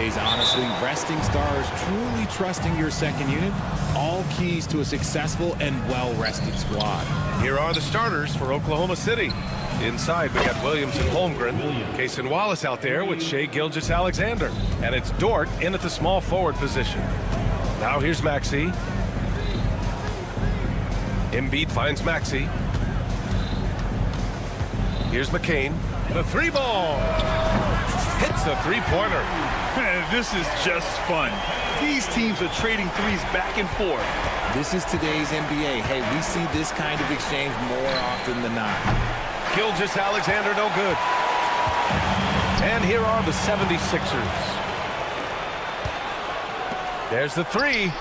days, honestly. Resting stars, truly trusting your second unit, all keys to a successful and well-rested squad. Here are the starters for Oklahoma City. Inside, we got Williams and Holmgren. Case and Wallace out there with Shea Gilgeous-Alexander. And it's Dort in at the small forward position. Now here's Maxey. Embiid finds Maxey. Here's McCain. The three ball. Hits a three-pointer. Man, this is just fun. These teams are trading threes back and forth. This is today's NBA. Hey, we see this kind of exchange more often than not. Gilgeous-Alexander, no good. And here are the 76ers. There's the three.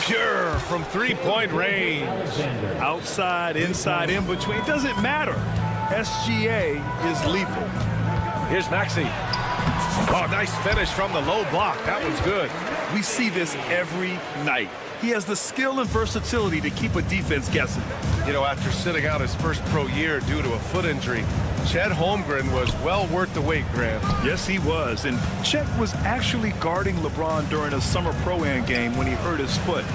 Pure from three-point range. Outside, inside, in between, doesn't matter. SGA is lethal. Here's Maxey. Oh, nice finish from the low block. That one's good. We see this every night. He has the skill and versatility to keep a defense guessing. You know, after sitting out his first pro year due to a foot injury, Chet Holmgren was well worth the wait, Grant. Yes, he was. And Chet was actually guarding LeBron during a summer pro-am game when he hurt his foot.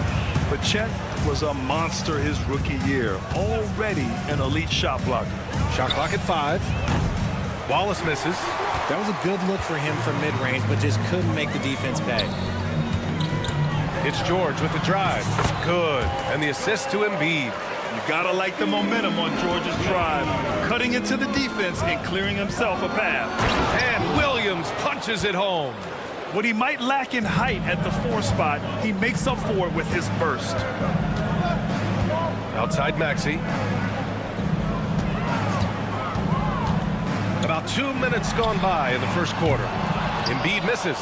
But Chet was a monster his rookie year, already an elite shot blocker. Shot clock at 5. Wallace misses. That was a good look for him from mid-range, but just couldn't make the defense pay. It's George with the drive. Good. And the assist to Embiid. You gotta like the momentum on George's drive, cutting into the defense and clearing himself a path. And Williams punches it home. What he might lack in height at the 4 spot, he makes up for it with his burst. Outside Maxey. About 2 minutes gone by in the first quarter. Embiid misses.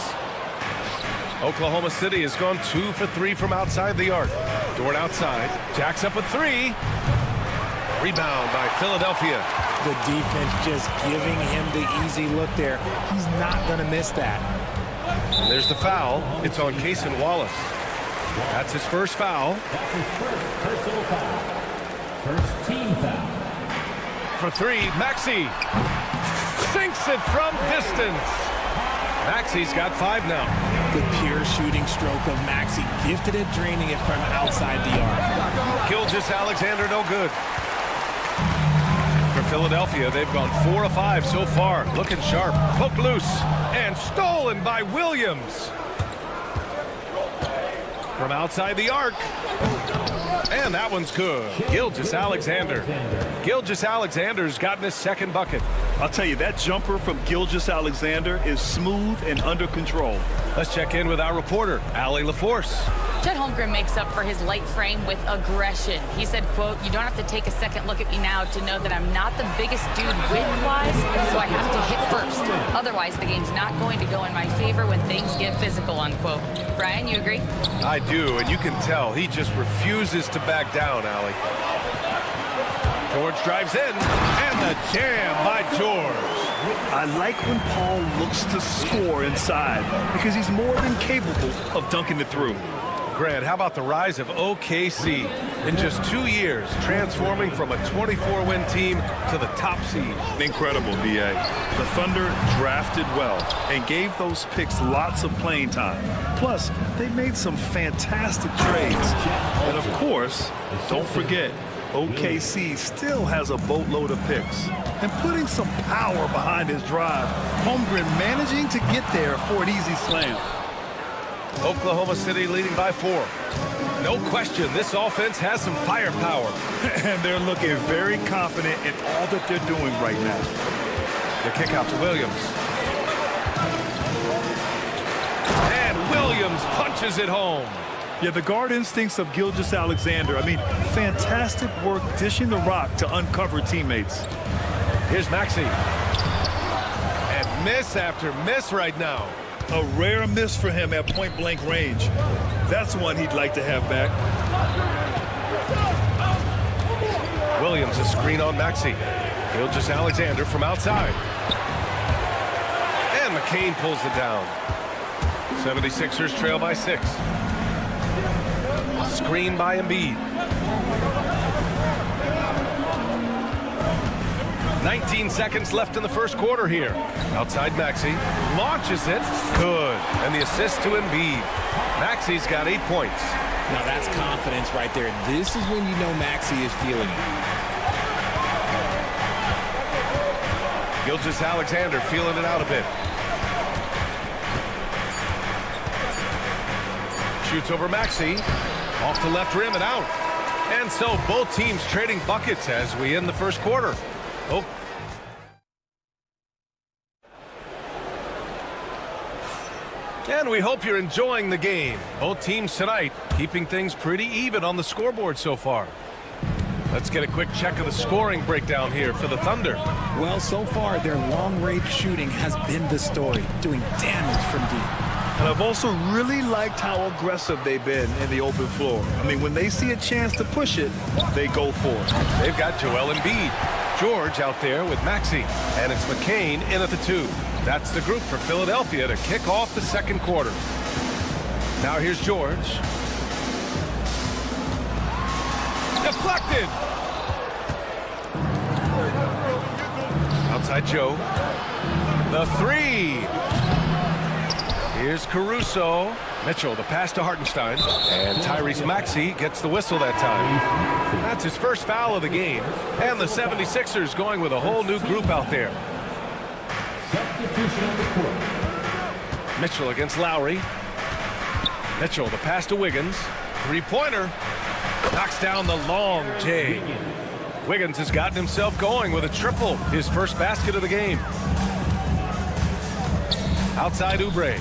Oklahoma City has gone 2 for 3 from outside the arc. Dort outside. Jacks up with 3. Rebound by Philadelphia. The defense just giving him the easy look there. He's not going to miss that. And there's the foul. It's on Case and Wallace. That's his first foul. That's his first personal foul. First team foul. For 3, Maxey. Sinks it from distance. Maxey's got 5 now. The pure shooting stroke of Maxey, gifted at draining it from outside the arc. Gilgeous-Alexander, no good. For Philadelphia, they've gone 4 of 5 so far. Looking sharp. Poked loose. And stolen by Williams. From outside the arc. And that one's good. Gilgeous-Alexander. Gilgeous-Alexander's gotten his second bucket. I'll tell you, that jumper from Gilgeous-Alexander is smooth and under control. Let's check in with our reporter, Allie LaForce. Chet Holmgren makes up for his light frame with aggression. He said, quote, "You don't have to take a second look at me now to know that I'm not the biggest dude width-wise, so I have to hit first. Otherwise, the game's not going to go in my favor when things get physical," unquote. Brian, you agree? I do, and you can tell he just refuses to back down, Allie. George drives in, and the jam by George. I like when Paul looks to score inside because he's more than capable of dunking it through. Grant, how about the rise of OKC? In just 2 years, transforming from a 24-win team to the top seed. Incredible, B.A. The Thunder drafted well and gave those picks lots of playing time. Plus, they made some fantastic trades. And of course, don't forget, OKC still has a boatload of picks. And putting some power behind his drive, Holmgren managing to get there for an easy slam. Oklahoma City leading by 4. No question, this offense has some firepower. And they're looking very confident in all that they're doing right now. The kick out to Williams. And Williams punches it home. Yeah, the guard instincts of Gilgeous-Alexander. I mean, fantastic work dishing the rock to uncover teammates. Here's Maxey. And miss after miss right now. A rare miss for him at point-blank range. That's one he'd like to have back. Williams, a screen on Maxey. Gilgeous-Alexander from outside. And McCain pulls it down. 76ers trail by 6. Screen by Embiid. 19 seconds left in the first quarter here. Outside Maxey. Launches it. Good. And the assist to Embiid. Maxey's got 8 points. Now that's confidence right there. This is when you know Maxey is feeling it. Gilgeous-Alexander feeling it out a bit. Shoots over Maxey. Off the left rim and out. And so both teams trading buckets as we end the first quarter. Oh. And we hope you're enjoying the game. Both teams tonight keeping things pretty even on the scoreboard so far. Let's get a quick check of the scoring breakdown here for the Thunder. Well, so far, their long-range shooting has been the story, doing damage from deep. And I've also really liked how aggressive they've been in the open floor. I mean, when they see a chance to push it, they go for it. They've got Joel Embiid. George out there with Maxey. And it's McCain in at the 2. That's the group for Philadelphia to kick off the second quarter. Now here's George. Deflected. Outside Joe. The 3. Here's Caruso. Mitchell, the pass to Hartenstein. And Tyrese Maxey gets the whistle that time. That's his first foul of the game. And the 76ers going with a whole new group out there. Mitchell against Lowry. Mitchell, the pass to Wiggins. Three-pointer. Knocks down the long J. Wiggins has gotten himself going with a triple. His first basket of the game. Outside Oubre.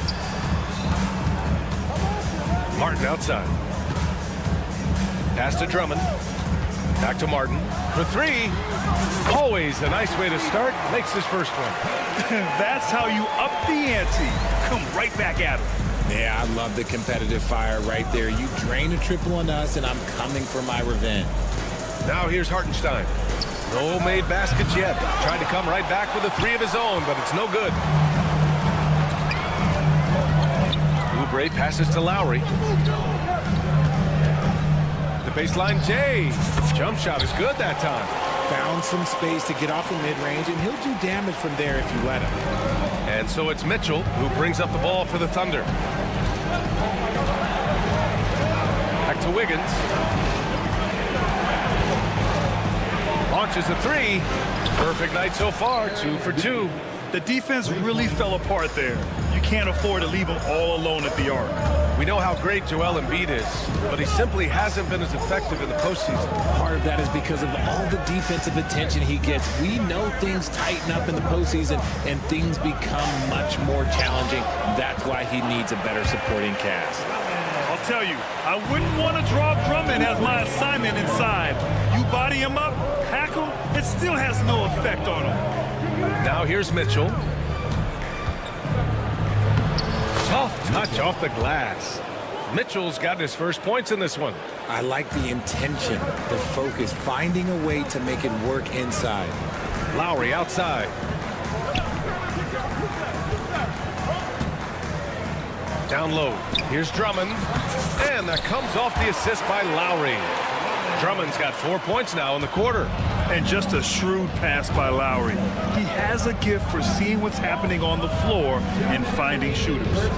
Martin outside. Pass to Drummond. Back to Martin for 3. Always a nice way to start. Makes his first one. That's how you up the ante. Come right back at him. Yeah, I love the competitive fire right there. You drain a triple on us, and I'm coming for my revenge. Now here's Hartenstein. No made baskets yet. Tried to come right back with a 3 of his own, but it's no good. Oubre passes to Lowry. The baseline J. Jump shot is good that time. Found some space to get off the mid-range, and he'll do damage from there if you let him. And so it's Mitchell who brings up the ball for the Thunder. Back to Wiggins. Launches a 3. Perfect night so far, 2 for 2. The defense really fell apart there. You can't afford to leave them all alone at the arc. We know how great Joel Embiid is, but he simply hasn't been as effective in the postseason. Part of that is because of all the defensive attention he gets. We know things tighten up in the postseason, and things become much more challenging. That's why he needs a better supporting cast. I'll tell you, I wouldn't want to draw Drummond as my assignment inside. You body him up, hack him, it still has no effect on him. Now here's Mitchell. Tough touch off the glass. Mitchell's got his first points in this one. I like the intention, the focus, finding a way to make it work inside. Lowry outside. Down low. Here's Drummond. And that comes off the assist by Lowry. Drummond's got 4 points now in the quarter. And just a shrewd pass by Lowry. He has a gift for seeing what's happening on the floor and finding shooters.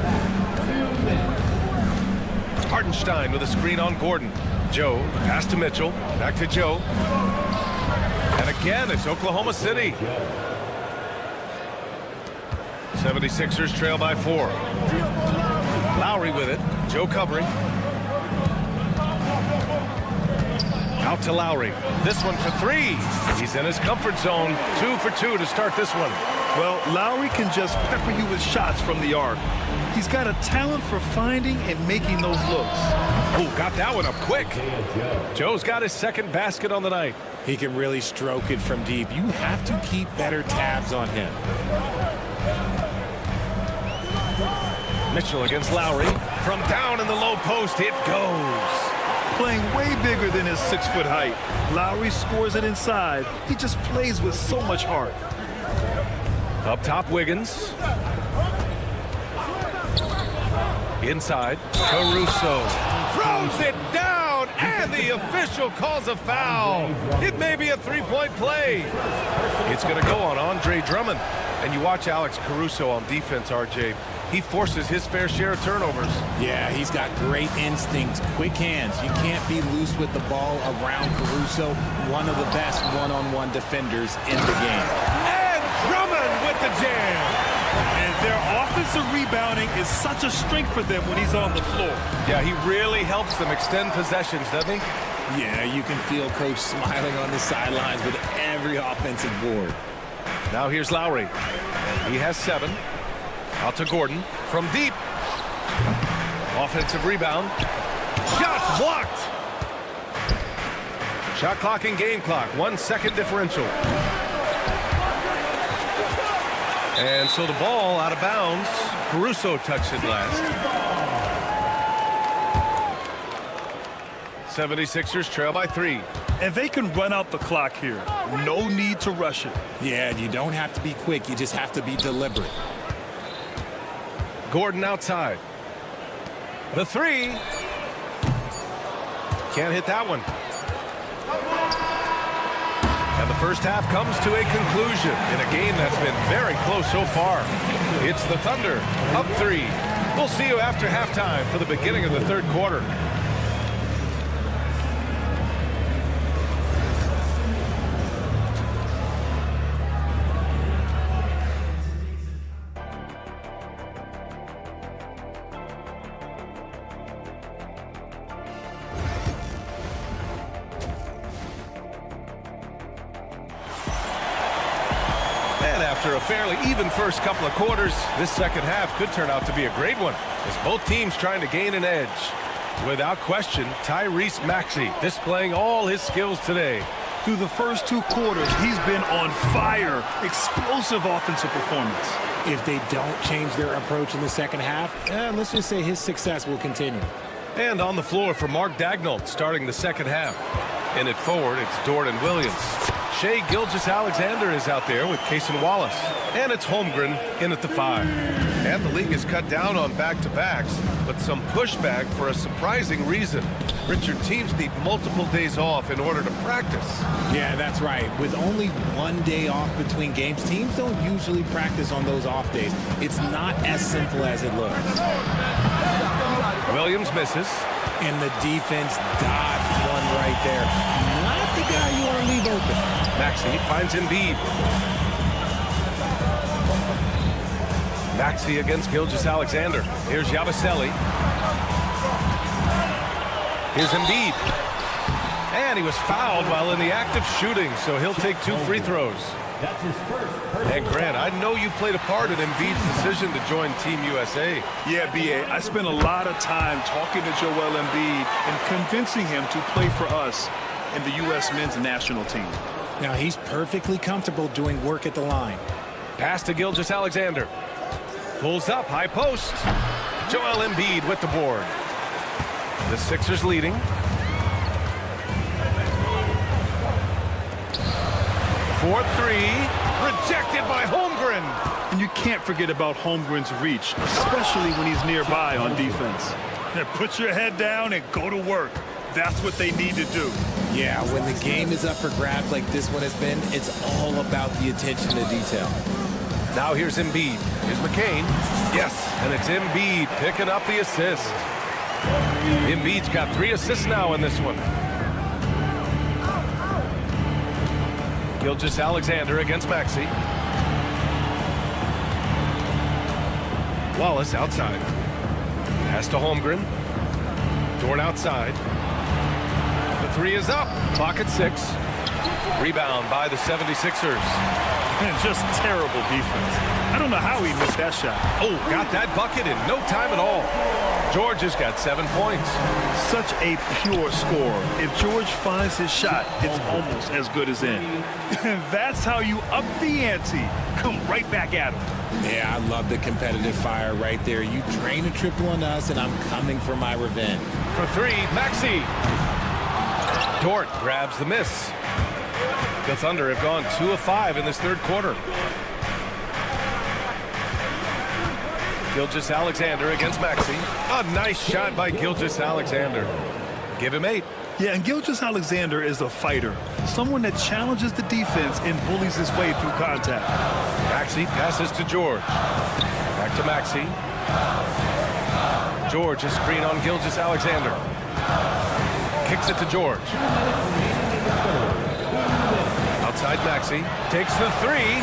Hartenstein with a screen on Gordon. Joe, pass to Mitchell. Back to Joe. And again, it's Oklahoma City. 76ers trail by 4. Lowry with it. Joe covering. Out to Lowry. This one for 3. He's in his comfort zone. 2 for 2 to start this one. Well, Lowry can just pepper you with shots from the arc. He's got a talent for finding and making those looks. Oh, got that one up quick. Joe's got his second basket on the night. He can really stroke it from deep. You have to keep better tabs on him. Mitchell against Lowry. From down in the low post, it goes. Playing way bigger than his 6-foot height. Lowry scores it inside. He just plays with so much heart. Up top, Wiggins. Inside, Caruso. Throws it down, and And the official calls a foul. It may be a three-point play. It's going to go on Andre Drummond. And you watch Alex Caruso on defense, RJ. He forces his fair share of turnovers. Yeah, he's got great instincts, quick hands. You can't be loose with the ball around Caruso, one of the best one-on-one defenders in the game. And Drummond with the jam. And their offensive rebounding is such a strength for them when he's on the floor. Yeah, he really helps them extend possessions, doesn't he? Yeah, you can feel Coach smiling on the sidelines with every offensive board. Now here's Lowry. He has 7. Out to Gordon from deep. Offensive rebound. Shots blocked. Shot clock and game clock. 1 second differential. And so the ball out of bounds. Caruso touched it last. 76ers trail by 3. And they can run out the clock here. No need to rush it. Yeah, you don't have to be quick. You just have to be deliberate. Gordon outside. The 3. Can't hit that one. And the first half comes to a conclusion in a game that's been very close so far. It's the Thunder up 3. We'll see you after halftime for the beginning of the third quarter. After a fairly even first couple of quarters, this second half could turn out to be a great one as both teams trying to gain an edge. Without question, Tyrese Maxey displaying all his skills today. Through the first 2 quarters, he's been on fire. Explosive offensive performance. If they don't change their approach in the second half, let's just say his success will continue. And on the floor for Mark Daigneault starting the second half. In it forward, it's Jordan Williams. Shai Gilgeous-Alexander is out there with Cason Wallace. And it's Holmgren in at the 5. And the league has cut down on back-to-backs, but some pushback for a surprising reason. Richard, teams need multiple days off in order to practice. Yeah, that's right. With only 1 day off between games, teams don't usually practice on those off days. It's not as simple as it looks. Williams misses. And the defense dodged one right there. Not the guy you want to leave open. Maxey finds Embiid. Maxey against Gilgeous-Alexander. Here's Yabusele. Here's Embiid. And he was fouled while in the act of shooting, so he'll take 2 free throws. That's his first. And Grant, I know you played a part in Embiid's decision to join Team USA. Yeah, B.A., I spent a lot of time talking to Joel Embiid and convincing him to play for us in the U.S. men's national team. Now, he's perfectly comfortable doing work at the line. Pass to Gilgeous-Alexander. Pulls up, high post. Joel Embiid with the board. The Sixers leading. For 3, rejected by Holmgren. And you can't forget about Holmgren's reach, especially when he's nearby on defense. And put your head down and go to work. That's what they need to do. Yeah, when the game is up for grabs like this one has been, it's all about the attention to detail. Now here's Embiid. Here's McCain. Yes, and it's Embiid picking up the assist. Embiid's got 3 assists now in this one. Gilgeous-Alexander against Maxey. Wallace outside. Pass to Holmgren. Dort outside. The 3 is up. Clock at 6. Rebound by the 76ers. And just terrible defense. I don't know how he missed that shot. Oh, got that bucket in no time at all. George has got 7 points. Such a pure scorer. If George finds his shot, it's almost as good as in. And that's how you up the ante. Come right back at him. Yeah, I love the competitive fire right there. You drain a triple on us, and I'm coming for my revenge. For 3, Maxey. Dort grabs the miss. The Thunder have gone 2 of 5 in this third quarter. Gilgeous-Alexander against Maxey. A nice shot by Gilgeous-Alexander. Give him 8. Yeah, and Gilgeous-Alexander is a fighter, someone that challenges the defense and bullies his way through contact. Maxey passes to George. Back to Maxey. George, a screen on Gilgeous-Alexander. Kicks it to George. Outside Maxey. Takes the three.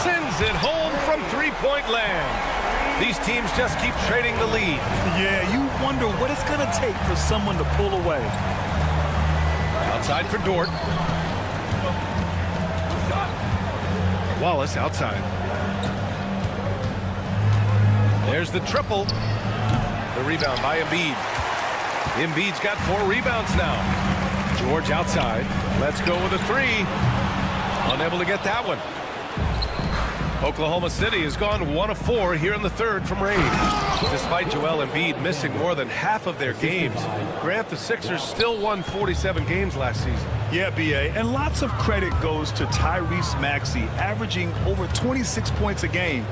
Sends it home from three-point land. These teams just keep trading the lead. Yeah, you wonder what it's going to take for someone to pull away. Outside for Dort. Wallace outside. There's the triple. The rebound by Embiid. Embiid's got 4 rebounds now. George outside. Let's go with a three. Unable to get that one. Oklahoma City has gone 1 of 4 here in the third from range. Despite Joel Embiid missing more than half of their games, Grant, the Sixers still won 47 games last season. Yeah, B.A., and lots of credit goes to Tyrese Maxey, averaging over 26 points a game.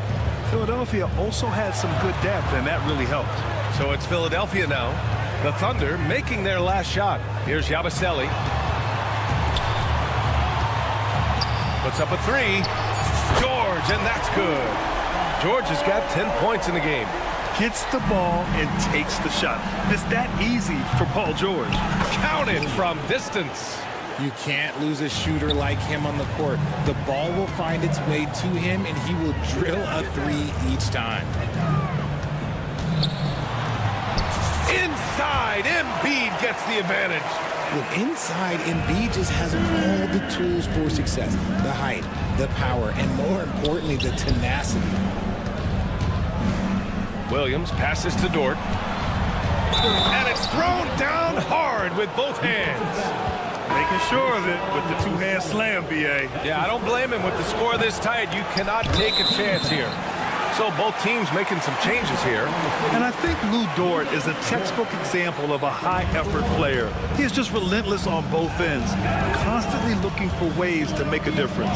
Philadelphia also had some good depth, and that really helped. So it's Philadelphia now. The Thunder making their last shot. Here's Yabusele. Puts up a three. George, and that's good. George has got 10 points in the game. Gets the ball and takes the shot. It's that easy for Paul George. Counted from distance. You can't lose a shooter like him on the court. The ball will find its way to him, and he will drill a three each time. Inside, Embiid gets the advantage. Look, inside, Embiid just has all the tools for success. The height, the power, and more importantly, the tenacity. Williams passes to Dort. And it's thrown down hard with both hands. Making sure of it with the two-hand slam, B.A. Yeah, I don't blame him. With the score this tight, you cannot take a chance here. So both teams making some changes here. And I think Lou Dort is a textbook example of a high-effort player. He is just relentless on both ends, constantly looking for ways to make a difference.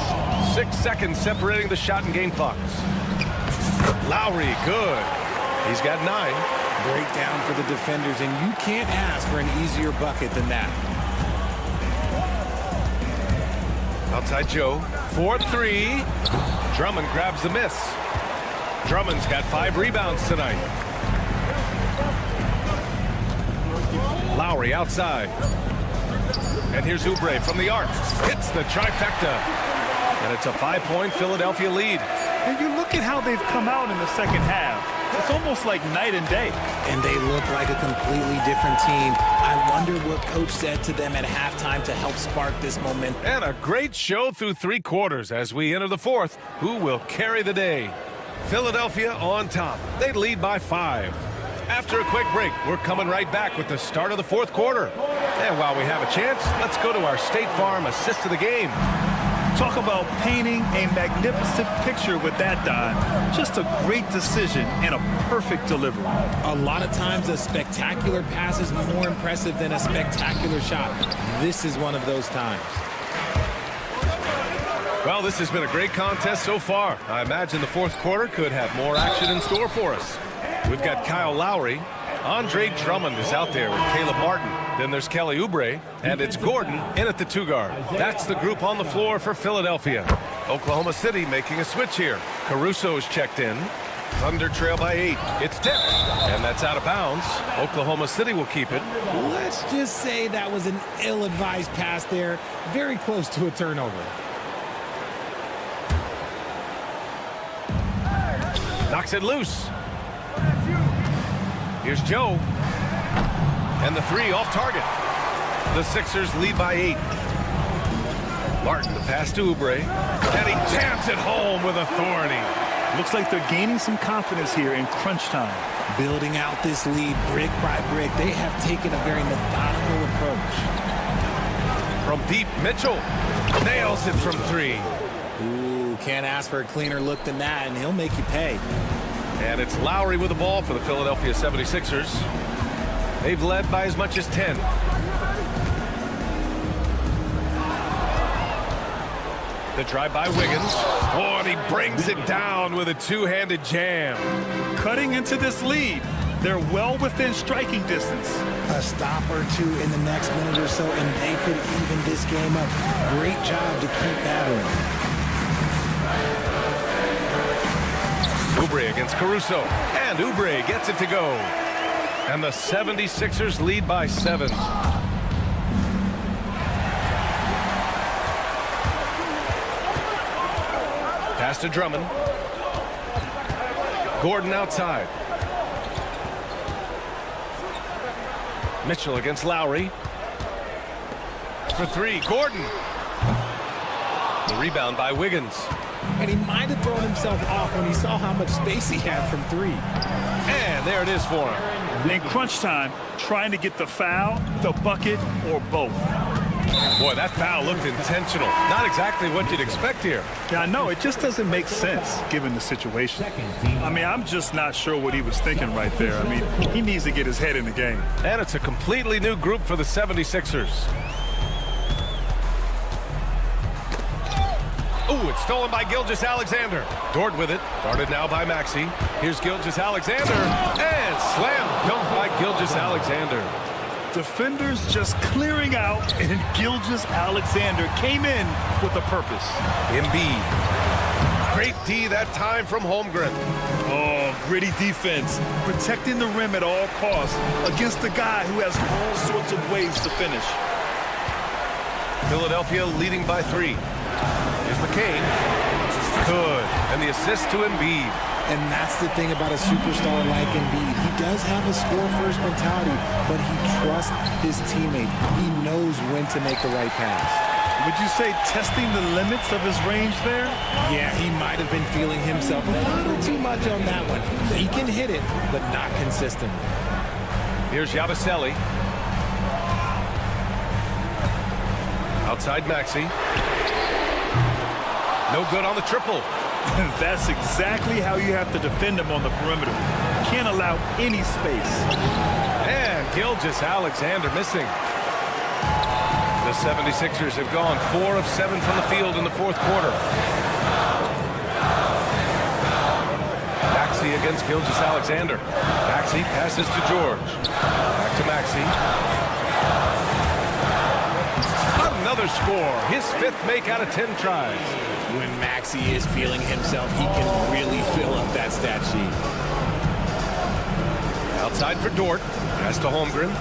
6 seconds separating the shot and game clocks. Lowry, good. He's got 9. Breakdown for the defenders, and you can't ask for an easier bucket than that. Outside Joe. 4-3. Drummond grabs the miss. Drummond's got 5 rebounds tonight. Lowry outside. And here's Oubre from the arc. Hits the trifecta. And it's a 5-point Philadelphia lead. And you look at how they've come out in the second half. It's almost like night and day. And they look like a completely different team. I wonder what coach said to them at halftime to help spark this momentum. And a great show through 3 quarters as we enter the 4th. Who will carry the day? Philadelphia on top. They lead by 5. After a quick break, we're coming right back with the start of the 4th quarter. And while we have a chance, let's go to our State Farm assist of the game. Talk about painting a magnificent picture with that dive. Just a great decision and a perfect delivery. A lot of times a spectacular pass is more impressive than a spectacular shot. This is one of those times. Well, this has been a great contest so far. I imagine the 4th quarter could have more action in store for us. We've got Kyle Lowry. Andre Drummond is out there with Caleb Martin. Then there's Kelly Oubre, and it's Gordon in at the 2 guard. That's the group on the floor for Philadelphia. Oklahoma City making a switch here. Caruso's checked in. Thunder trail by 8. It's tipped, and that's out of bounds. Oklahoma City will keep it. Let's just say that was an ill-advised pass there. Very close to a turnover. Knocks it loose. Here's Joe. And the 3 off target. The Sixers lead by 8. Martin, the pass to Oubre. And he jams it home with authority. Looks like they're gaining some confidence here in crunch time. Building out this lead brick by brick. They have taken a very methodical approach. From deep, Mitchell nails it from 3. Ooh, can't ask for a cleaner look than that, and he'll make you pay. And it's Lowry with the ball for the Philadelphia 76ers. They've led by as much as 10. The drive by Wiggins. Oh, and he brings it down with a 2-handed jam. Cutting into this lead. They're well within striking distance. a stop or two in the next minute or so, and they could even this game up. Great job to keep battling. Oubre against Caruso, and Oubre gets it to go. And the 76ers lead by 7. Pass to Drummond. Gordon outside. Mitchell against Lowry. For 3, Gordon. The rebound by Wiggins. And he might have thrown himself off when he saw how much space he had from 3. And there it is for him. In crunch time, trying to get the foul, the bucket, or both. Boy, that foul looked intentional. Not exactly what you'd expect here. Yeah, I know. It just doesn't make sense given the situation. I mean, I'm just not sure what he was thinking right there. I mean, he needs to get his head in the game. And it's a completely new group for the 76ers. Ooh, it's stolen by Gilgeous-Alexander. Dort with it. Guarded now by Maxey. Here's Gilgeous-Alexander. And slam dunk by Gilgeous-Alexander. Defenders just clearing out, and Gilgeous-Alexander came in with a purpose. Embiid. Great D that time from Holmgren. Oh, gritty defense. Protecting the rim at all costs against a guy who has all sorts of ways to finish. Philadelphia leading by 3. Here's McCain. Good. And the assist to Embiid. And that's the thing about a superstar like Embiid. He does have a score-first mentality, but he trusts his teammate. He knows when to make the right pass. Would you say testing the limits of his range there? Yeah, he might have been feeling himself a little too much on that one. He can hit it, but not consistently. Here's Yabusele. Outside Maxey. No good on the triple. That's exactly how you have to defend him on the perimeter. Can't allow any space. And Gilgeous-Alexander missing. The 76ers have gone 4 of 7 from the field in the 4th quarter. Maxey against Gilgeous-Alexander. Maxey passes to George. Back to Maxey. Another score. His 5th make out of 10 tries. When Maxey is feeling himself, he can really fill up that stat sheet. Outside for Dort. Pass to Holmgren.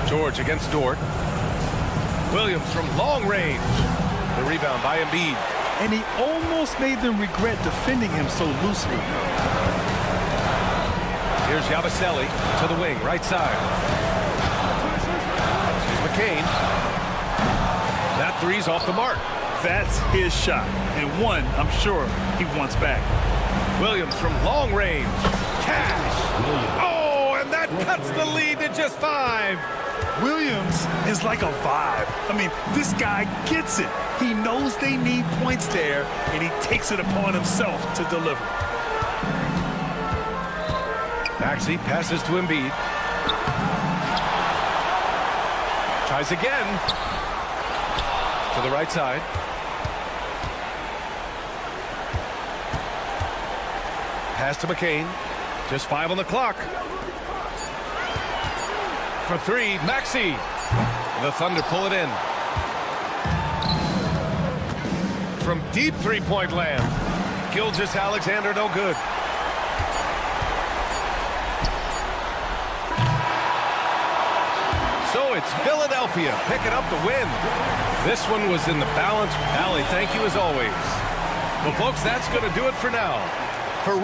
George against Dort. Williams from long range. The rebound by Embiid. And he almost made them regret defending him so loosely. Here's Yabusele to the wing, right side. Here's McCain. That 3's off the mark. That's his shot, and one I'm sure he wants back. Williams from long range. Cash. Oh, and that cuts the lead to just 5. Williams is like a vibe. I mean, this guy gets it. He knows they need points there, and he takes it upon himself to deliver. Maxey passes to Embiid. Tries again. To the right side. Pass to McCain. Just 5 on the clock. For 3, Maxey. The Thunder pull it in. From deep 3-point land. Gilgeous-Alexander no good. So it's Philadelphia picking up the win. This one was in the balance. Allie, thank you as always. Well, folks, that's going to do it for now. For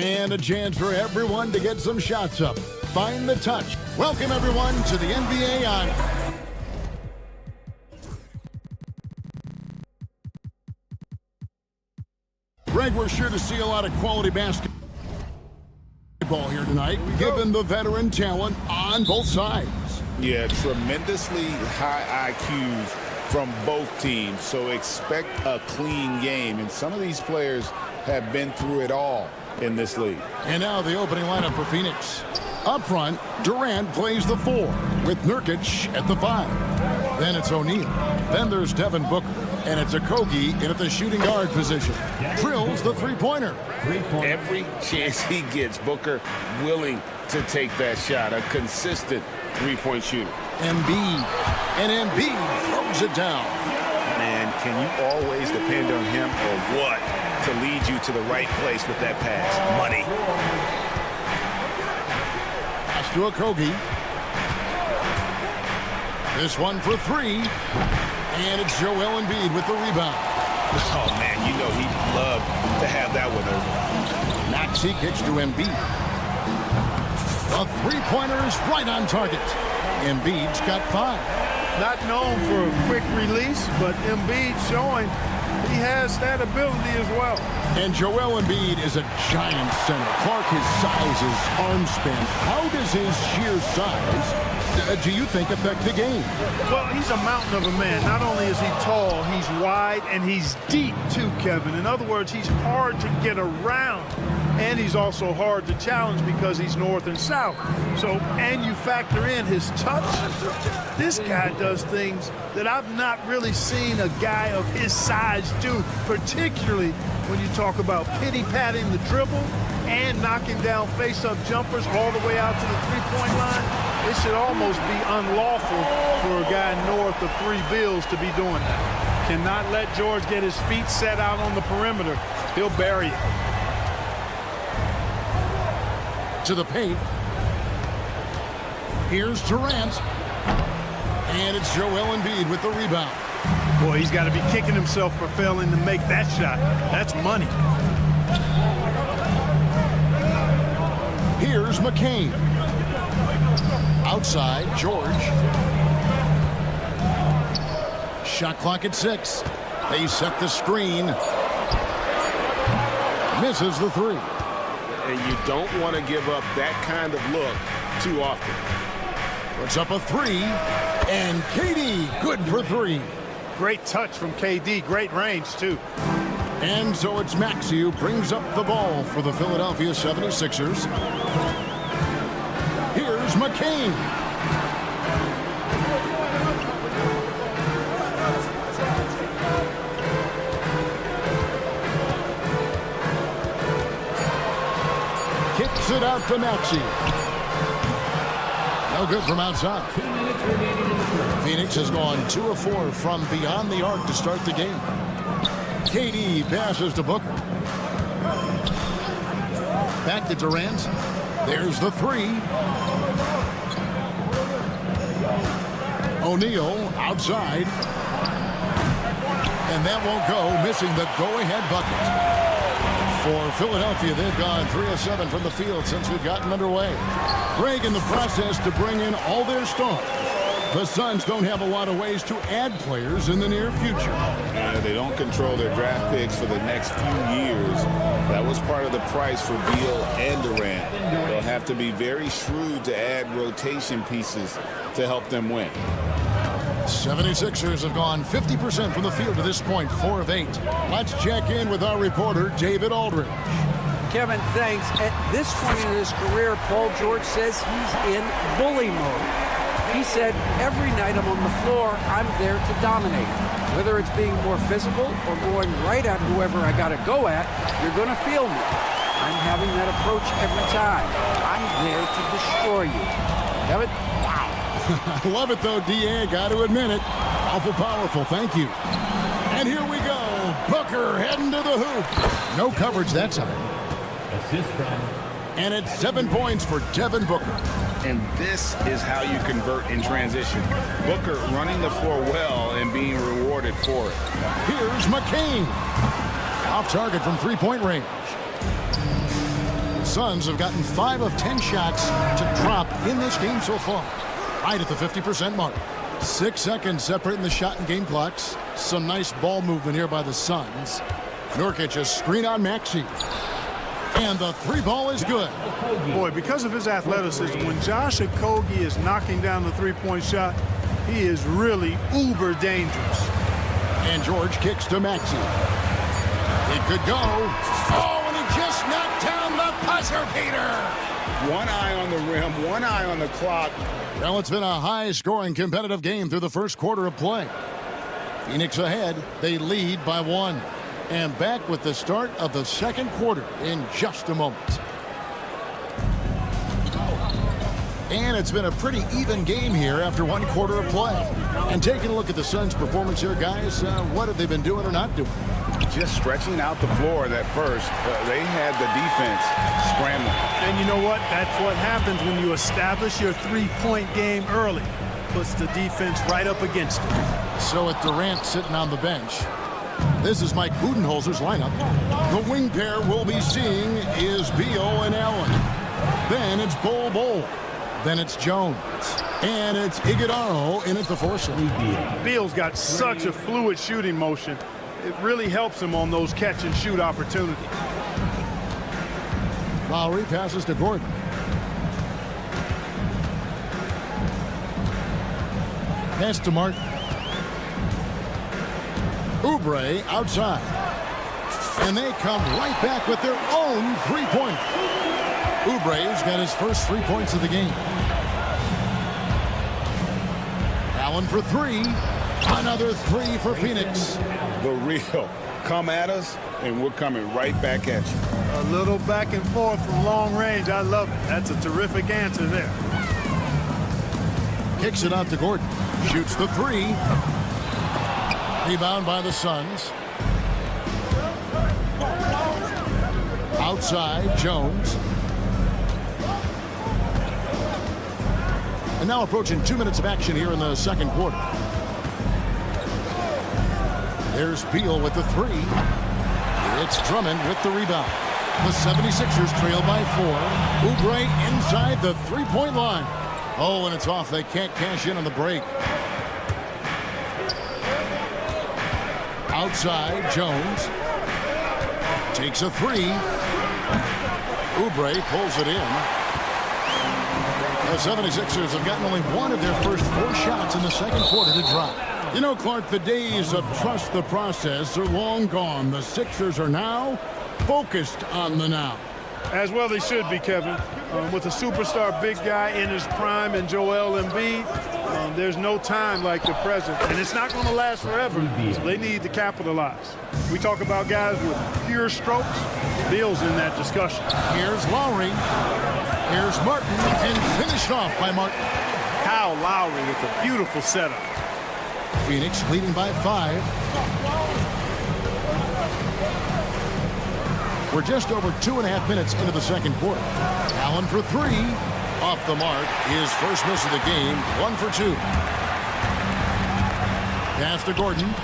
And a chance for everyone to get some shots up. Find the touch. Welcome, everyone, to the NBA on... Greg, we're sure to see a lot of quality basketball here tonight, given the veteran talent on both sides. Yeah, tremendously high IQs from both teams, so expect a clean game. And some of these players have been through it all. in this league. And now the opening lineup for Phoenix. Up front, Durant plays the 4 with Nurkic at the 5. Then it's O'Neal. Then there's Devin Booker. And it's Okogie in at the shooting guard position. Drills the three-pointer. Every chance he gets, Booker willing to take that shot. A consistent three-point shooter. Embiid. And Embiid throws it down. Man, can you always depend on him or what to lead you to the right place with that pass? Money. Pass to Okogie. This one for 3. And it's Joel Embiid with the rebound. Oh, man, you know he'd love to have that one over. Maxey kicks to Embiid. The three-pointer is right on target. Embiid's got 5. Not known for a quick release, but Embiid showing he has that ability as well. And Joel Embiid is a giant center. Clark, his size, his arm span. How does his sheer size, do you think, affect the game? Well, he's a mountain of a man. Not only is he tall, he's wide, and he's deep too, Kevin. In other words, he's hard to get around. And he's also hard to challenge because he's north and south. So, and you factor in his touch. This guy does things that I've not really seen a guy of his size do, particularly when you talk about pity-patting the dribble and knocking down face-up jumpers all the way out to the three-point line. It should almost be unlawful for a guy north of 3 bills to be doing that. Cannot let George get his feet set out on the perimeter. He'll bury it. To the paint. Here's Durant. And it's Joel Embiid with the rebound. Boy, he's got to be kicking himself for failing to make that shot. That's money. Here's McCain. Outside, George. Shot clock at 6. They set the screen. Misses the 3. And you don't want to give up that kind of look too often. Puts up a 3. And KD, good for 3. Great touch from KD. Great range, too. And so it's Maxey who brings up the ball for the Philadelphia 76ers. Here's McCain. Kicks it out to Maxey. No good from outside. Phoenix has gone 2 of 4 from beyond the arc to start the game. KD passes to Booker. Back to Durant. There's the 3. O'Neal outside. And that won't go, missing the go-ahead bucket. For Philadelphia, they've gone 3 of 7 from the field since we've gotten underway. Greg in the process to bring in all their stars. The Suns don't have a lot of ways to add players in the near future. They don't control their draft picks for the next few years. That was part of the price for Beal and Durant. They'll have to be very shrewd to add rotation pieces to help them win. 76ers have gone 50% from the field to this point, 4 of 8. Let's check in with our reporter, David Aldridge. Kevin, thanks. At this point in his career, Paul George says he's in bully mode. He said, every night I'm on the floor, I'm there to dominate. Whether it's being more physical or going right at whoever I got to go at, you're going to feel me. I'm having that approach every time. I'm there to destroy you. Kevin? Wow. I love it, though, D.A. Got to admit it. Awful powerful. Thank you. And here we go. Booker heading to the hoop. No coverage that time. And it's 7 points for Devin Booker. And this is how you convert in transition. Booker running the floor well and being rewarded for it. Here's McCain. Off target from three-point range. The Suns have gotten 5 of 10 shots to drop in this game so far. Right at the 50% mark. 6 seconds separating the shot and game clocks. Some nice ball movement here by the Suns. Nurkic a screen on Maxey. And the 3-ball is good. Boy, because of his athleticism, when Josh Okogie is knocking down the three-point shot, he is really uber dangerous. And George kicks to Maxey. It could go. Oh, and he just knocked down buzzer beater. One eye on the rim, one eye on the clock. Well, it's been a high-scoring competitive game through the first quarter of play. Phoenix ahead. They lead by 1. And back with the start of the second quarter in just a moment. And it's been a pretty even game here after 1 quarter of play. And taking a look at the Suns' performance here, guys, what have they been doing or not doing? Just stretching out the floor at first. They had the defense scrambling. And you know what? That's what happens when you establish your three-point game early. Puts the defense right up against it. So with Durant sitting on the bench, this is Mike Budenholzer's lineup. The wing pair we'll be seeing is Beal and Allen. Then it's Bol. Then it's Jones. And it's Iguodala in at the 4 slot. Beal's got such a fluid shooting motion. It really helps him on those catch-and-shoot opportunities. Lowry passes to Gordon. Pass to Martin. Oubre outside. And they come right back with their own three-pointer. Oubre's got his first 3 points of the game. Allen for 3. Another 3 for Phoenix. The real. Come at us, and we're coming right back at you. A little back and forth from long range. I love it. That's a terrific answer there. Kicks it out to Gordon. Shoots the 3. Rebound by the Suns. Outside, Jones. And now approaching 2 minutes of action here in the second quarter. There's Beal with the 3. It's Drummond with the rebound. The 76ers trail by 4. Oubre inside the three-point line. Oh, and it's off. They can't cash in on the break. Outside, Jones. Takes a 3. Oubre pulls it in. The 76ers have gotten only 1 of their first 4 shots in the second quarter to drop. You know, Clark, the days of trust the process are long gone. The Sixers are now focused on the now. As well they should be, Kevin. With a superstar big guy in his prime and Joel Embiid, there's no time like the present. And it's not going to last forever, so they need to capitalize. We talk about guys with pure strokes. Beal's in that discussion. Here's Lowry. Here's Martin, and finished off by Martin. Kyle Lowry with a beautiful setup. Phoenix leading by 5. We're just over 2.5 minutes into the second quarter. Allen for 3. Off the mark. His first miss of the game. 1 for 2. Pass to Gordon.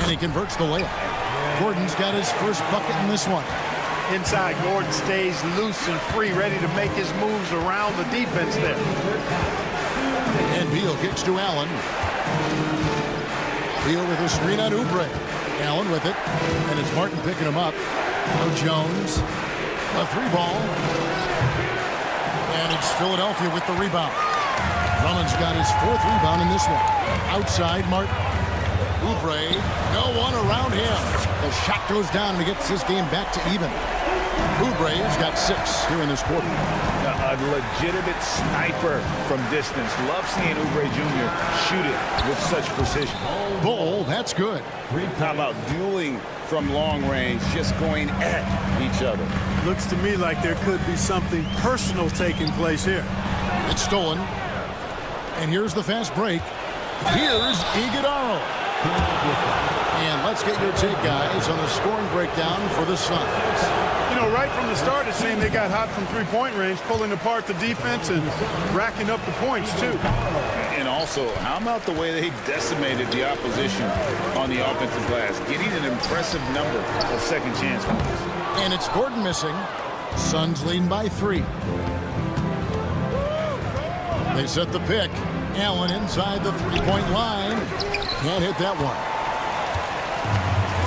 And he converts the layup. Gordon's got his first bucket in this one. Inside, Gordon stays loose and free, ready to make his moves around the defense there. And Beal kicks to Allen. Beal with a screen on Oubre. Allen with it. And it's Martin picking him up. No Jones. A 3-ball. And it's Philadelphia with the rebound. Drummond's got his 4th rebound in this one. Outside, Martin. Oubre, no one around him. The shot goes down and he gets this game back to even. Oubre's got 6 here in this quarter. A legitimate sniper from distance. Love seeing Oubre Jr. shoot it with such precision. Bol, that's good. How about dueling from long range, just going at each other? Looks to me like there could be something personal taking place here. It's stolen. And here's the fast break. Here's Iguodala. And let's get your take, guys, on the scoring breakdown for the Suns. You know, right from the start, it seemed they got hot from three-point range, pulling apart the defense and racking up the points, too. And also, how about the way they decimated the opposition on the offensive glass, getting an impressive number of second chance points. And it's Gordon missing. Suns leading by 3. They set the pick. Allen inside the three-point line. Can't hit that one.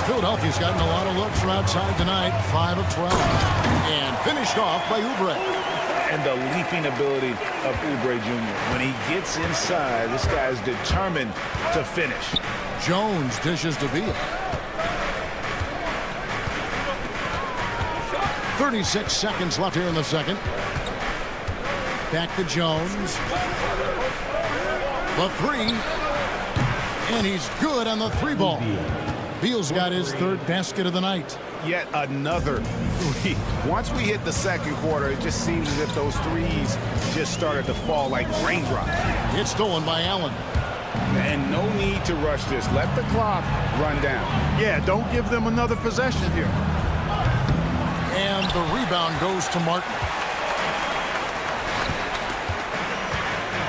Philadelphia's gotten a lot of looks from outside tonight. 5 of 12. And finished off by Oubre. and the leaping ability of Oubre Jr. When he gets inside, this guy's determined to finish. Jones dishes to Beal. 36 seconds left here in the second. Back to Jones. The three. And he's good on the three ball. Beal's got his third basket of the night. Yet another three. Once we hit the second quarter, it just seems as if those threes just started to fall like raindrops. It's stolen by Allen. And no need to rush this. Let the clock run down. Yeah, don't give them another possession here. And the rebound goes to Martin.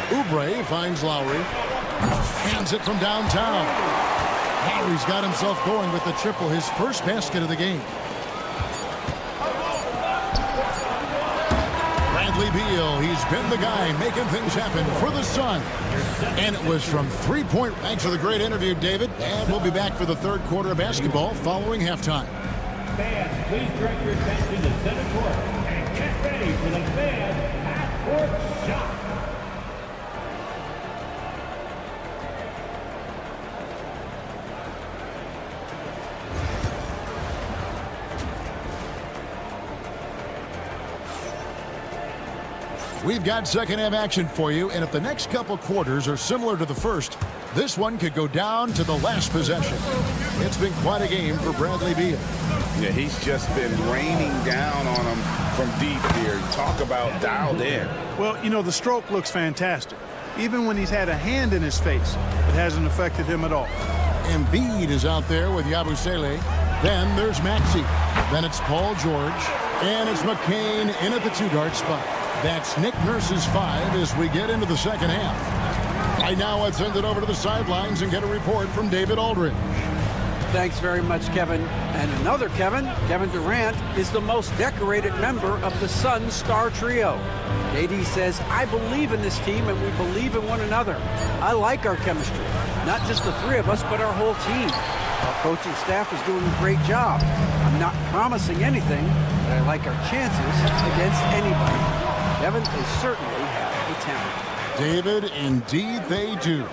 Oubre finds Lowry. Hands it from downtown. Lowry's got himself going with the triple, his first basket of the game. Bradley Beal, he's been the guy making things happen for the Sun. And it was from three-point. Thanks for the great interview, David. And we'll be back for the third quarter of basketball following halftime. Fans, please direct your attention to center court and get ready for the fan half-court shot. We've got second half action for you, and if the next couple quarters are similar to the first, this one could go down to the last possession. It's been quite a game for Bradley Beal. Yeah, he's just been raining down on him from deep here. Talk about dialed in. Well, you know, the stroke looks fantastic. Even when he's had a hand in his face, it hasn't affected him at all. Embiid is out there with Yabusele. Then there's Maxey. Then it's Paul George. And it's McCain in at the two-guard spot. That's Nick Nurse's 5 as we get into the second half. Right now, let's send it over to the sidelines and get a report from David Aldridge. Thanks very much, Kevin. And another Kevin Durant, is the most decorated member of the Suns star trio. KD says, I believe in this team and we believe in one another. I like our chemistry. Not just the three of us, but our whole team. Our coaching staff is doing a great job. I'm not promising anything, but I like our chances against anybody. Kevin, they certainly have the talent. David, indeed they do.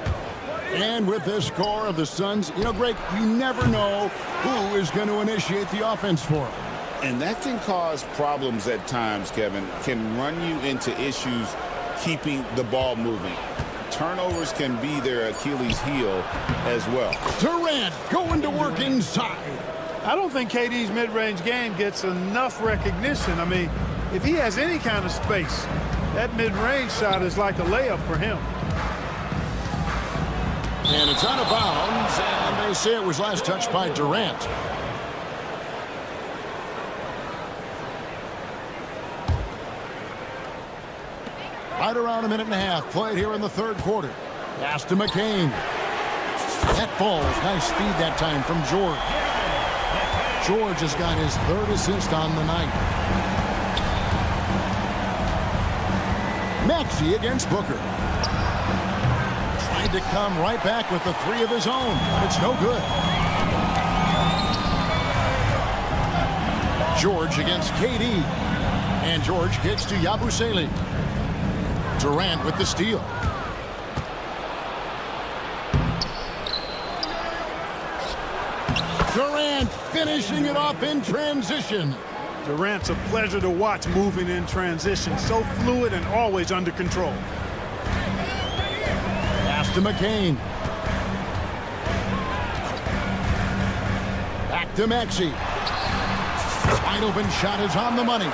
And with this score of the Suns, you know, Greg, you never know who is going to initiate the offense for them. And that can cause problems at times, Kevin. Can run you into issues keeping the ball moving. Turnovers can be their Achilles heel as well. Durant going to work inside. I don't think KD's mid-range game gets enough recognition. I mean, if he has any kind of space, that mid-range shot is like a layup for him. And it's out of bounds, and they say it was last touched by Durant. Right around a minute and a half played here in the third quarter. Pass to McCain. That ball's nice speed that time from George. George has got his third assist on the night. Maxey against Booker. Tried to come right back with the three of his own, but it's no good. George against KD. And George gets to Yabusele. Durant with the steal. Durant finishing it off in transition. Durant's a pleasure to watch moving in transition. So fluid and always under control. Pass to McCain. Back to Maxey. Wide open shot is on the money.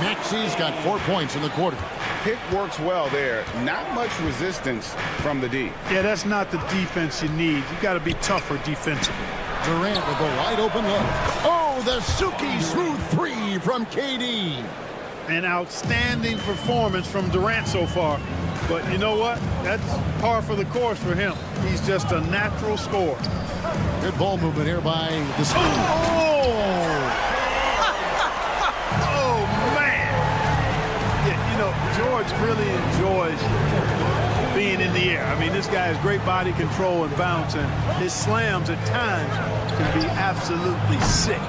Maxey's got 4 points in the quarter. Pick works well there. Not much resistance from the D. Yeah, that's not the defense you need. You've got to be tougher defensively. Durant with a wide open look. Oh, the Suki smooth three from KD. An outstanding performance from Durant so far. But you know what? That's par for the course for him. He's just a natural scorer. Good ball movement here by the... Oh, man. Yeah, you know, George really enjoys being in the air. I mean, this guy has great body control and bounce, and his slams at times can be absolutely sick.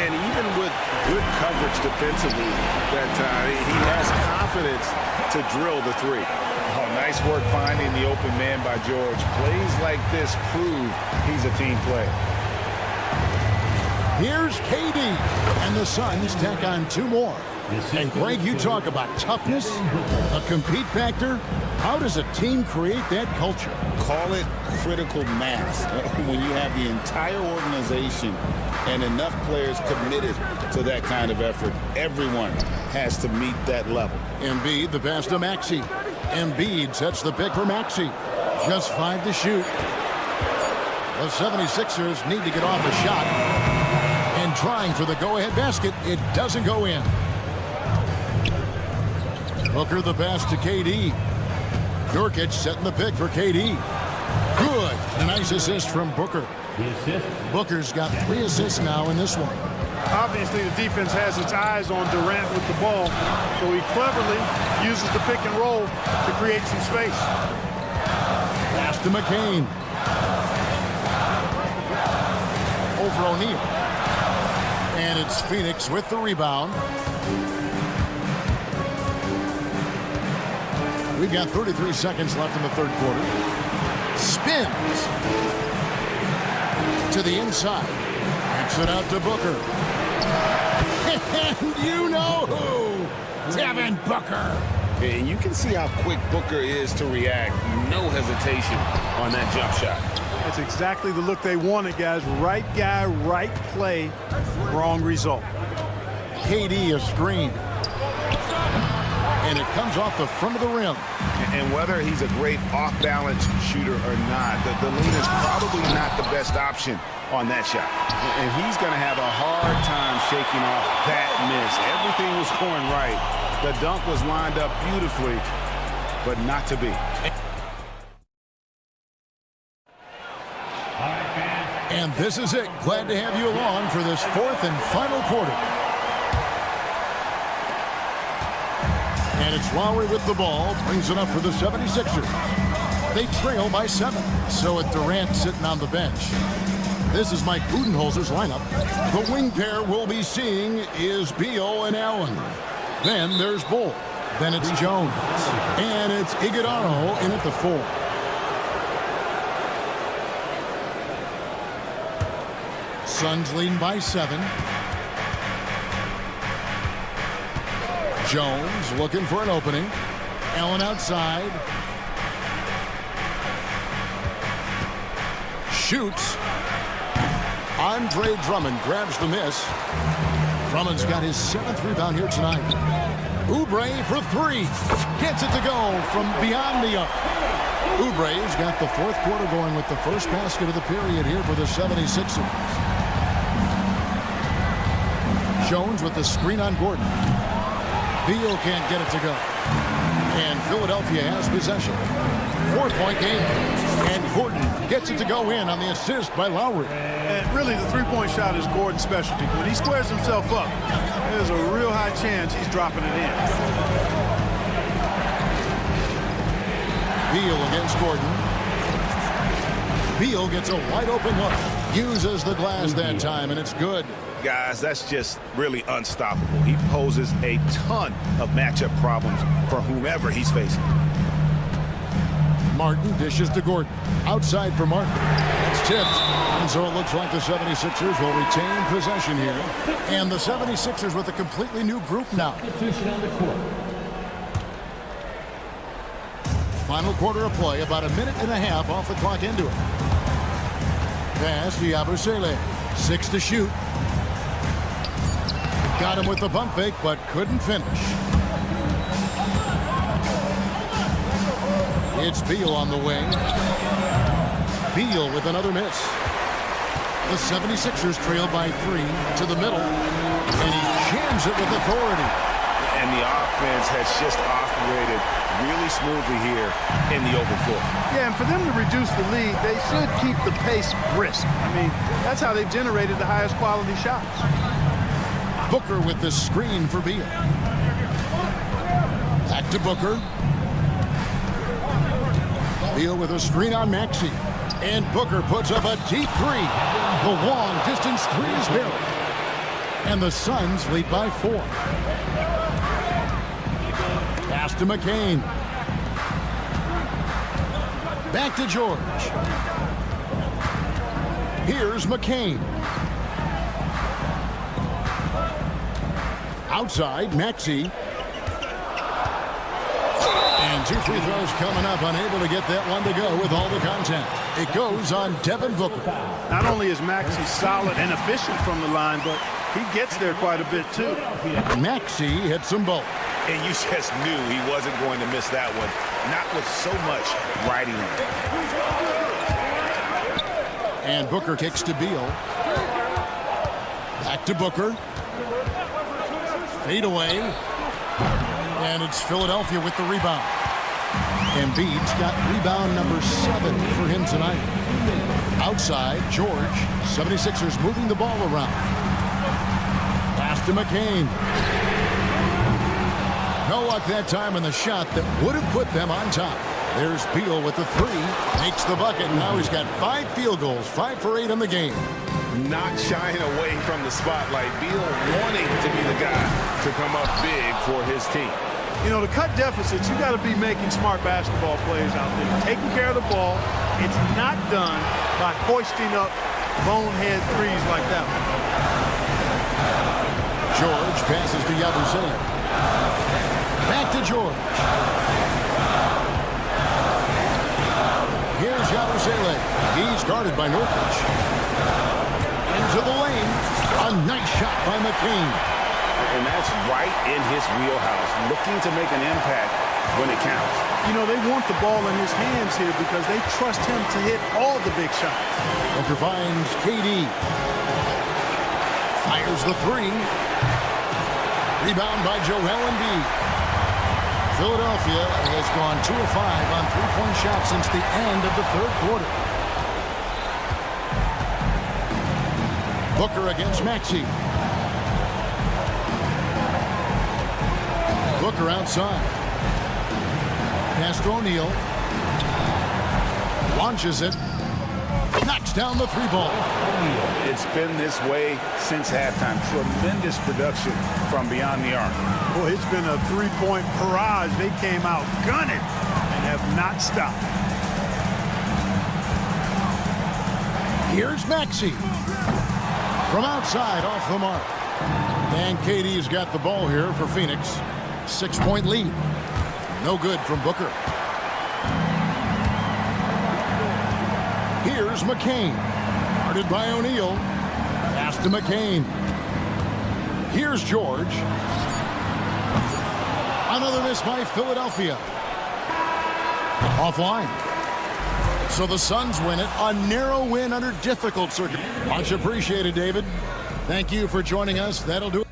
And even with good coverage defensively that time, he has confidence to drill the three. Oh, nice work finding the open man by George. Plays like this prove he's a team player. Here's KD, and the Suns tack on 2 more. And Greg, you talk about toughness, a compete factor. How does a team create that culture? Call it critical mass. When you have the entire organization and enough players committed to that kind of effort, everyone has to meet that level. Embiid, the pass to Maxey. Embiid sets the pick for Maxey. Just 5 to shoot. The 76ers need to get off a shot. And trying for the go-ahead basket, it doesn't go in. Booker the pass to KD. Nurkic setting the pick for KD. Good. A nice assist from Booker. Booker's got 3 assists now in this one. Obviously, the defense has its eyes on Durant with the ball, so he cleverly uses the pick and roll to create some space. Pass to McCain. Over O'Neal. And it's Phoenix with the rebound. We've got 33 seconds left in the third quarter. Spins to the inside. Backs it out to Booker. And you know who? Devin Booker. And you can see how quick Booker is to react. No hesitation on that jump shot. That's exactly the look they wanted, guys. Right guy, right play, wrong result. KD a screen. And it comes off the front of the rim. And whether he's a great off-balance shooter or not, the lean is probably not the best option on that shot. And he's going to have a hard time shaking off that miss. Everything was going right. The dunk was lined up beautifully, but not to be. And this is it. Glad to have you along for this 4th and final quarter. And it's Lowry with the ball, brings it up for the 76ers. They trail by 7, so with Durant sitting on the bench. This is Mike Budenholzer's lineup. The wing pair we'll be seeing is Beal and Allen. Then there's Bull. Then it's Jones. And it's Iguodala in at the 4. Suns leading by 7. Jones looking for an opening. Allen outside. Shoots. Andre Drummond grabs the miss. Drummond's got his 7th rebound here tonight. Oubre for 3. Gets it to go from beyond the arc. Oubre's got the 4th quarter going with the first basket of the period here for the 76ers. Jones with the screen on Gordon. Beal can't get it to go. And Philadelphia has possession. 4-point game. And Gordon gets it to go in on the assist by Lowry. And really, the 3-point shot is Gordon's specialty. When he squares himself up, there's a real high chance he's dropping it in. Beal against Gordon. Beal gets a wide open look. Uses the glass that time, and it's good. Guys, that's just really unstoppable. He poses a ton of matchup problems for whomever he's facing. Martin dishes to Gordon. Outside for Martin. It's tipped. And so it looks like the 76ers will retain possession here. And the 76ers with a completely new group now. Final quarter of play, about 1.5 minutes off the clock into it. Pass to Yabusele. 6 to shoot. Got him with the pump fake, but couldn't finish. It's Beal on the wing. Beal with another miss. The 76ers trail by 3 to the middle. And he jams it with authority. And the offense has just operated really smoothly here in the open floor. Yeah, and for them to reduce the lead, they should keep the pace brisk. I mean, that's how they've generated the highest quality shots. Booker with the screen for Beal. Back to Booker. Beal with a screen on Maxey. And Booker puts up a deep 3. The long distance 3 is buried. And the Suns lead by 4. Pass to McCain. Back to George. Here's McCain. Outside, Maxey. And 2 free throws coming up, unable to get that one to go with all the content. It goes on Devin Booker. Not only is Maxey solid and efficient from the line, but he gets there quite a bit too. Maxey hits them both. And you just knew he wasn't going to miss that one. Not with so much riding on. And Booker kicks to Beal. Back to Booker. Fade away. And it's Philadelphia with the rebound. Embiid's got rebound number 7 for him tonight. Outside, George. 76ers moving the ball around. Pass to McCain. No luck that time in the shot that would have put them on top. There's Beal with the 3. Makes the bucket. Now he's got 5 field goals. 5 for 8 in the game. Not shying away from the spotlight. Beal wanting to be the guy to come up big for his team. You know, to cut deficits, you got to be making smart basketball plays out there. Taking care of the ball. It's not done by hoisting up bonehead threes like that one. George passes to Yabusele. Back to George. Here's Yabusele. He's guarded by Nurkic. Into the lane. A nice shot by McCain. And that's right in his wheelhouse. Looking to make an impact when it counts. You know, they want the ball in his hands here because they trust him to hit all the big shots. Booker finds KD. Fires the 3. Rebound by Joel Embiid. Philadelphia has gone 2 of 5 on 3-point shots since the end of the 3rd quarter. Booker against Maxey. Booker outside. Pass to O'Neal. Launches it. Knocks down the 3-ball. It's been this way since halftime. Tremendous production from beyond the arc. Boy, it's been a 3-point barrage. They came out gunning and have not stopped. Here's Maxey. From outside, off the mark. And KD's got the ball here for Phoenix. 6-point lead. No good from Booker. Here's McCain. Guarded by O'Neal. Pass to McCain. Here's George. Another miss by Philadelphia. Offline. So the Suns win it. A narrow win under difficult circumstances. Much appreciated, David. Thank you for joining us. That'll do it.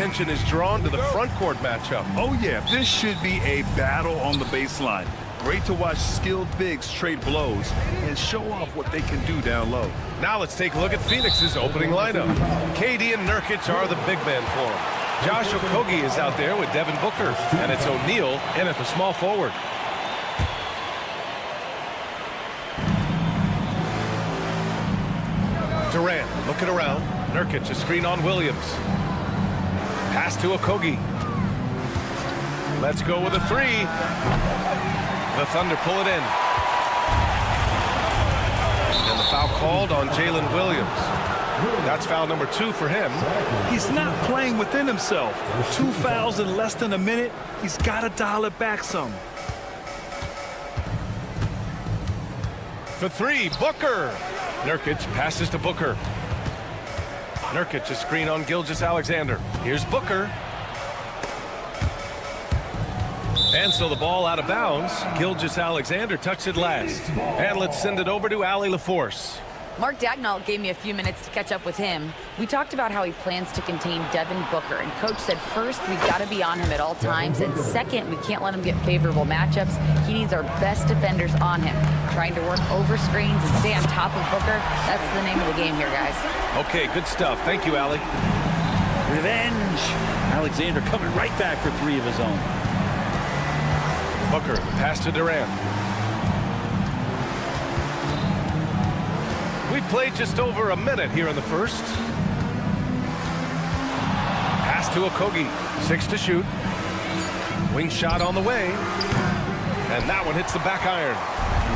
attention is drawn to the front court matchup. Oh, yeah, this should be a battle on the baseline. Great to watch skilled bigs trade blows and show off what they can do down low. Now let's take a look at Phoenix's opening lineup. KD and Nurkic are the big men for him. Josh Okogie is out there with Devin Booker, and it's O'Neal in at the small forward. Durant looking around. Nurkic a screen on Williams. Pass to Okogie. Let's go with a three. The Thunder pull it in. And the foul called on Jalen Williams. That's foul number 2 for him. He's not playing within himself. 2 fouls in less than a minute. He's got to dial it back some. For 3, Booker. Nurkic passes to Booker. Nurkic a screen on Gilgeous-Alexander. Here's Booker. And so the ball out of bounds. Gilgeous-Alexander tucks it last. And let's send it over to Allie LaForce. Mark Dagnall gave me a few minutes to catch up with him. We talked about how he plans to contain Devin Booker, and Coach said first, we've got to be on him at all times, and second, we can't let him get favorable matchups. He needs our best defenders on him. Trying to work over screens and stay on top of Booker, that's the name of the game here, guys. Okay, good stuff. Thank you, Allie. Revenge. Alexander coming right back for 3 of his own. Booker, pass to Durant. We played just over a minute here in the first. Pass to Okogie. 6 to shoot. Wing shot on the way. And that one hits the back iron.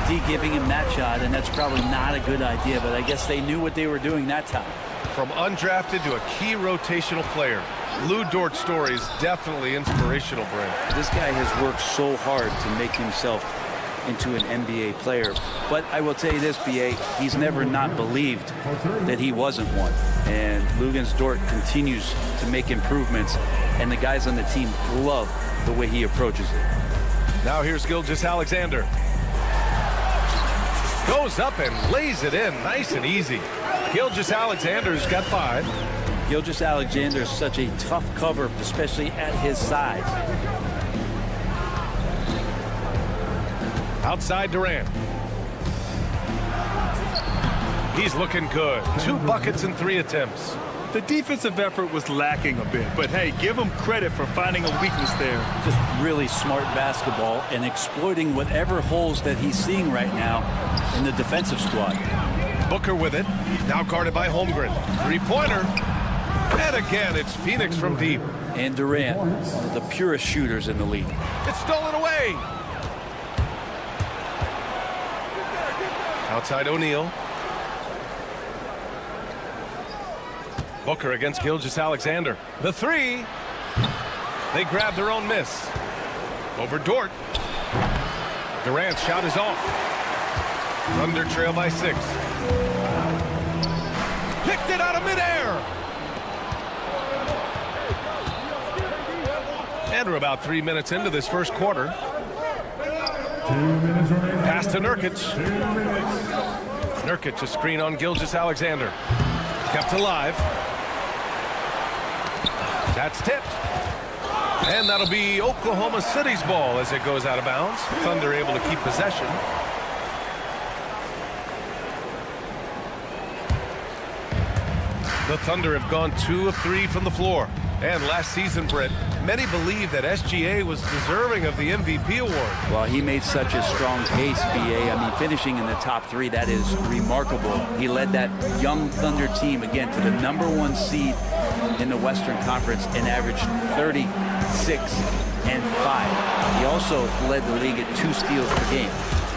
D giving him that shot, and that's probably not a good idea, but I guess they knew what they were doing that time. From undrafted to a key rotational player, Lou Dort's story is definitely inspirational, Brent. This guy has worked so hard to make himself into an NBA player. But I will tell you this, B.A., he's never not believed that he wasn't one. And Luguentz Dort continues to make improvements, and the guys on the team love the way he approaches it. Now here's Gilgeous-Alexander. Goes up and lays it in nice and easy. Gilgeous-Alexander's got 5. Gilgeous-Alexander is such a tough cover, especially at his size. Outside Durant. He's looking good. 2 buckets and 3 attempts. The defensive effort was lacking a bit, but hey, give him credit for finding a weakness there. Just really smart basketball and exploiting whatever holes that he's seeing right now in the defensive squad. Booker with it. Now guarded by Holmgren. 3-pointer. And again, it's Phoenix from deep. And Durant, one of the purest shooters in the league. It's stolen away. Outside O'Neal. Booker against Gilgeous-Alexander. The 3. They grab their own miss. Over Dort. Durant's shot is off. Thunder trail by 6. Picked it out of midair. And we're about 3 minutes into this first quarter. Pass to Nurkic. Nurkic a screen on Gilgeous-Alexander. Kept alive. That's tipped. And that'll be Oklahoma City's ball as it goes out of bounds. Thunder able to keep possession. The Thunder have gone 2 of 3 from the floor. And last season, Britt, many believe that SGA was deserving of the MVP award. Well, he made such a strong case, B.A. I mean, finishing in the top 3, that is remarkable. He led that young Thunder team, again, to the #1 seed in the Western Conference and averaged 36-5. He also led the league at 2 steals per game.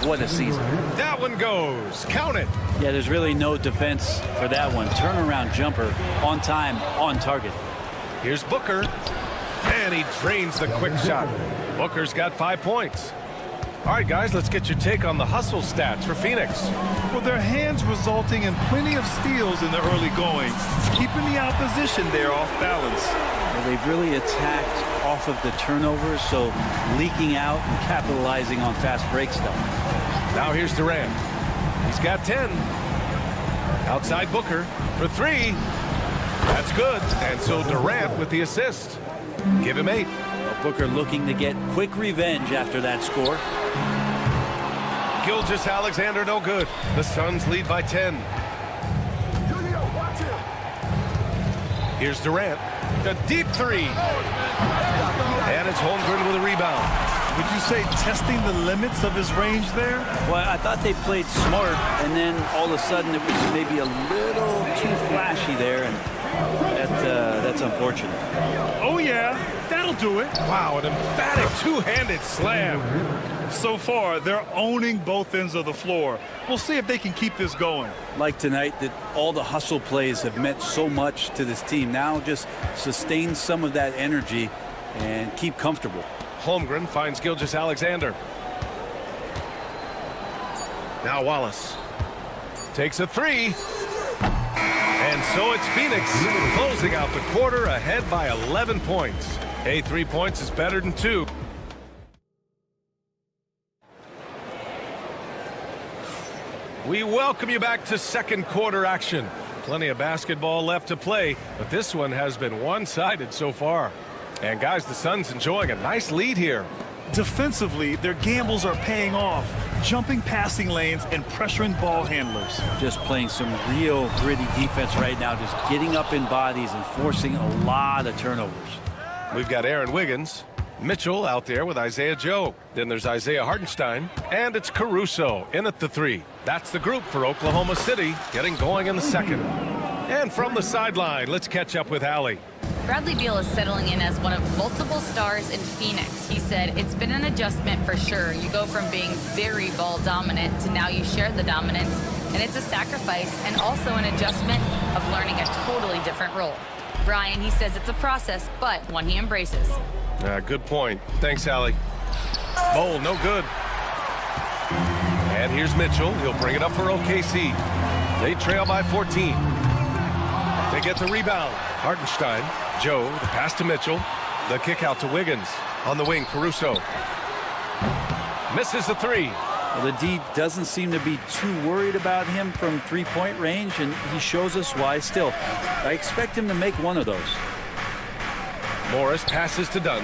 What a season. That one goes. Count it. Yeah, there's really no defense for that one. Turnaround jumper, on time, on target. Here's Booker. And he drains the quick shot. Booker's got 5 points. All right, guys, let's get your take on the hustle stats for Phoenix. Well, their hands resulting in plenty of steals in the early going, keeping the opposition there off balance. Well, they've really attacked off of the turnovers, so leaking out and capitalizing on fast break stuff. Now here's Durant. He's got 10. Outside Booker for 3. That's good. And so Durant with the assist. Give him 8. Booker looking to get quick revenge after that score. Gilgeous-Alexander no good. The Suns lead by 10. Here's Durant. A deep 3. And it's Holmgren with a rebound. Would you say testing the limits of his range there? Well, I thought they played smart, and then all of a sudden it was maybe a little too flashy there, and that's unfortunate. Oh, yeah. That'll do it. Wow, an emphatic two-handed slam. So far, they're owning both ends of the floor. We'll see if they can keep this going. Like tonight, that all the hustle plays have meant so much to this team. Now just sustain some of that energy and keep comfortable. Holmgren finds Gilgeous-Alexander. Now Wallace takes a 3. And so it's Phoenix closing out the quarter ahead by 11 points. Hey, 3 points is better than 2. We welcome you back to second quarter action. Plenty of basketball left to play, but this one has been one-sided so far. And guys, the Suns enjoying a nice lead here. Defensively, their gambles are paying off, jumping passing lanes and pressuring ball handlers. Just playing some real gritty defense right now, just getting up in bodies and forcing a lot of turnovers. We've got Aaron Wiggins, Mitchell out there with Isaiah Joe. Then there's Isaiah Hartenstein, and it's Caruso in at the 3. That's the group for Oklahoma City, getting going in the second. And from the sideline, let's catch up with Allie. Bradley Beal is settling in as one of multiple stars in Phoenix. He said, it's been an adjustment for sure. You go from being very ball dominant to now you share the dominance. And it's a sacrifice and also an adjustment of learning a totally different role. Brian, he says it's a process, but one he embraces. Good point. Thanks, Allie. Bowl, no good. And here's Mitchell. He'll bring it up for OKC. They trail by 14. They get the rebound. Hartenstein. Joe, the pass to Mitchell. The kick out to Wiggins. On the wing, Caruso. Misses the 3. Well, the D doesn't seem to be too worried about him from three-point range, and he shows us why still. I expect him to make one of those. Morris passes to Dunn.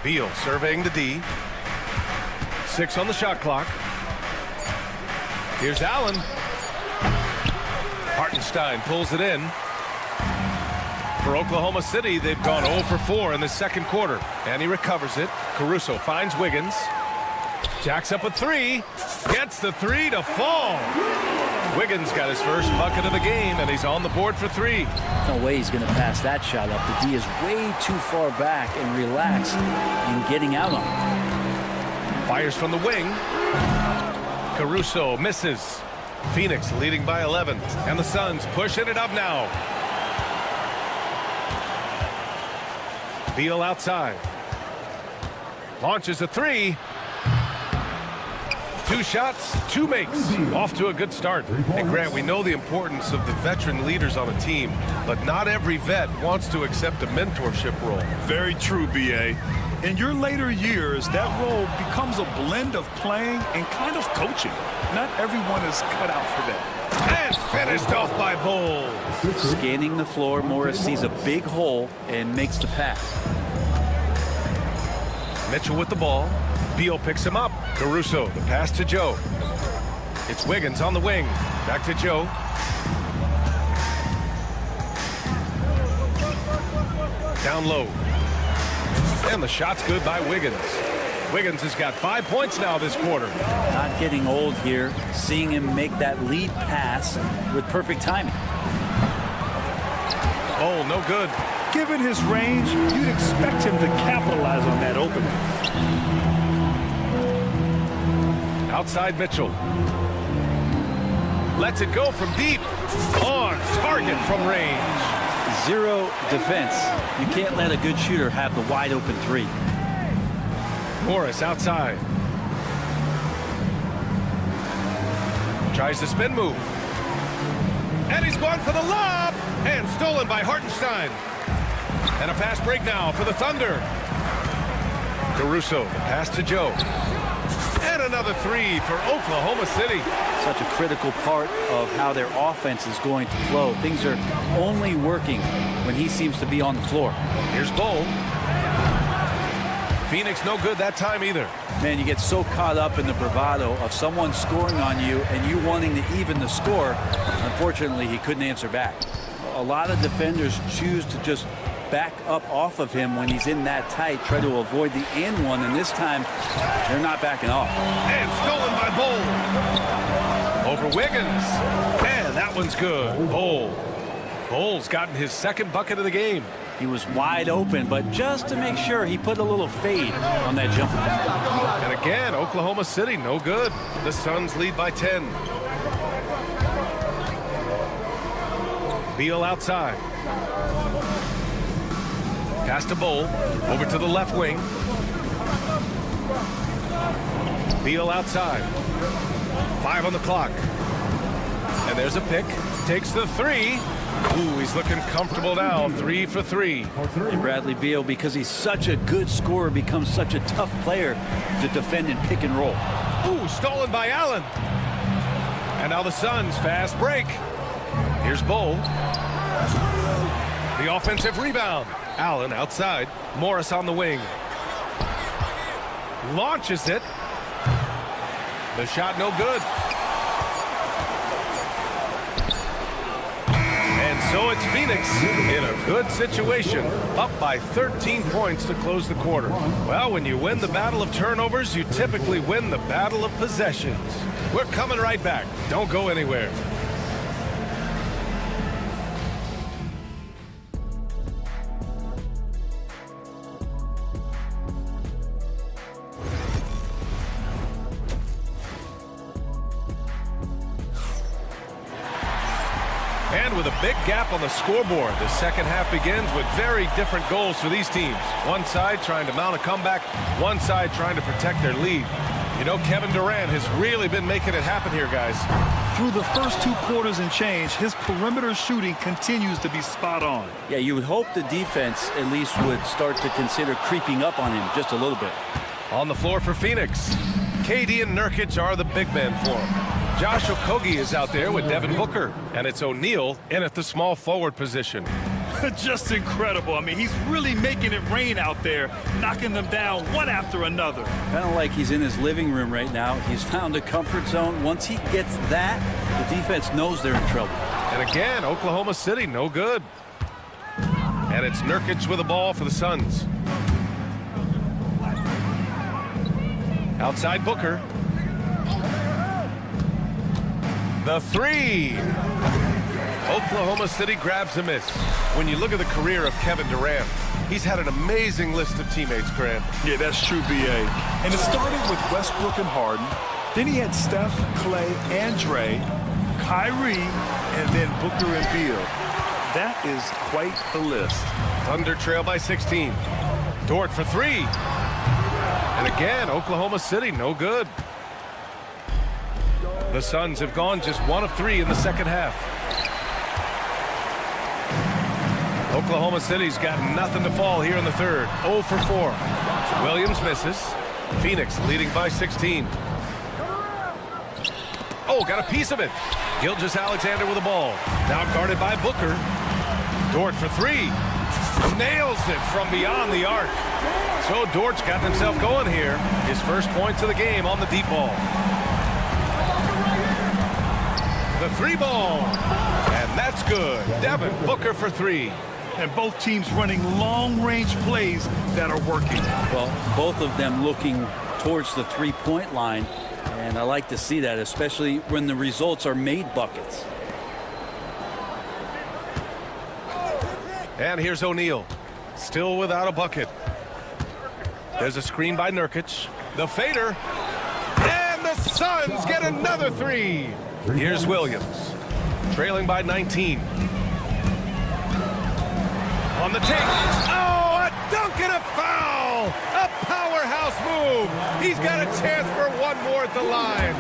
Beal surveying the D. 6 on the shot clock. Here's Allen. Hartenstein pulls it in. For Oklahoma City, they've gone 0 for 4 in the second quarter. And he recovers it. Caruso finds Wiggins. Jacks up a 3. Gets the 3 to fall. Wiggins got his first bucket of the game, and he's on the board for 3. No way he's going to pass that shot up. The D is way too far back and relaxed in getting out on him. Fires from the wing. Caruso misses. Phoenix leading by 11, and the Suns pushing it up now. Beal outside. Launches a 3. 2 shots, 2 makes. Off to a good start. And Grant, we know the importance of the veteran leaders on a team, but not every vet wants to accept a mentorship role. Very true, B.A. In your later years, that role becomes a blend of playing and kind of coaching. Not everyone is cut out for that. And finished off by Bowl. Scanning the floor, Morris sees a big hole and makes the pass. Mitchell with the ball. Beal picks him up. Caruso, the pass to Joe. It's Wiggins on the wing. Back to Joe. Down low. And the shot's good by Wiggins. Wiggins has got 5 points now this quarter. Not getting old here. Seeing him make that lead pass with perfect timing. Oh, no good. Given his range, you'd expect him to capitalize on that opening. Outside Mitchell. Lets it go from deep. On target from range. Zero defense. You can't let a good shooter have the wide open 3. Morris outside. Tries the spin move. And he's gone for the lob. And stolen by Hartenstein. And a fast break now for the Thunder. Caruso, the pass to Joe. And another three for Oklahoma City. Such a critical part of how their offense is going to flow. Things are only working when he seems to be on the floor. Here's Bowl. Phoenix no good that time either. Man, you get so caught up in the bravado of someone scoring on you and you wanting to even the score. Unfortunately, he couldn't answer back. A lot of defenders choose to just back up off of him when he's in that tight, try to avoid the and one, and this time they're not backing off. And stolen by Bowl. Over Wiggins. And that one's good. Bowl's gotten his second bucket of the game. He was wide open, but just to make sure, he put a little fade on that jumper. And again, Oklahoma City no good. The Suns lead by 10. Beal outside. Pass to Bowl. Over to the left wing. Beal outside. 5 on the clock. And there's a pick. Takes the three. Ooh, he's looking comfortable now. 3 for 3. And Bradley Beal, because he's such a good scorer, becomes such a tough player to defend in pick and roll. Ooh, stolen by Allen. And now the Suns fast break. Here's Bowl. The offensive rebound. Allen outside. Morris on the wing. Launches it. The shot no good. And so it's Phoenix in a good situation, up by 13 points to close the quarter. Well, when you win the battle of turnovers, you typically win the battle of possessions. We're coming right back. Don't go anywhere. And with a big gap on the scoreboard, the second half begins with very different goals for these teams. One side trying to mount a comeback, one side trying to protect their lead. You know, Kevin Durant has really been making it happen here, guys. Through the first 2 quarters and change, his perimeter shooting continues to be spot on. Yeah, you would hope the defense at least would start to consider creeping up on him just a little bit. On the floor for Phoenix, KD and Nurkic are the big men for him. Josh Okogie is out there with Devin Booker, and it's O'Neal in at the small forward position. Just incredible. I mean, he's really making it rain out there, knocking them down one after another. Kind of like he's in his living room right now. He's found a comfort zone. Once he gets that, the defense knows they're in trouble. And again, Oklahoma City no good. And it's Nurkic with the ball for the Suns. Outside Booker. The three. Oklahoma City grabs a miss. When you look at the career of Kevin Durant, he's had an amazing list of teammates, Grant. Yeah, that's true, B.A. And it started with Westbrook and Harden. Then he had Steph, Clay, and Dre, Kyrie, and then Booker and Beal. That is quite the list. Thunder trail by 16. Dort for 3. And again, Oklahoma City no good. The Suns have gone just 1 of 3 in the second half. Oklahoma City's got nothing to fall here in the third. 0 for 4. Williams misses. Phoenix leading by 16. Oh, got a piece of it. Gilgeous-Alexander with the ball. Now guarded by Booker. Dort for 3. Nails it from beyond the arc. So Dort's got himself going here. His first points of the game on the deep ball. The 3 ball. And that's good. Devin Booker for 3. And both teams running long-range plays that are working. Well, both of them looking towards the three-point line. And I like to see that, especially when the results are made buckets. And here's O'Neal. Still without a bucket. There's a screen by Nurkic. The fader. And the Suns get another 3. Here's Williams. Trailing by 19. On the take. Oh, a dunk and a foul. A powerhouse move. He's got a chance for one more at the line.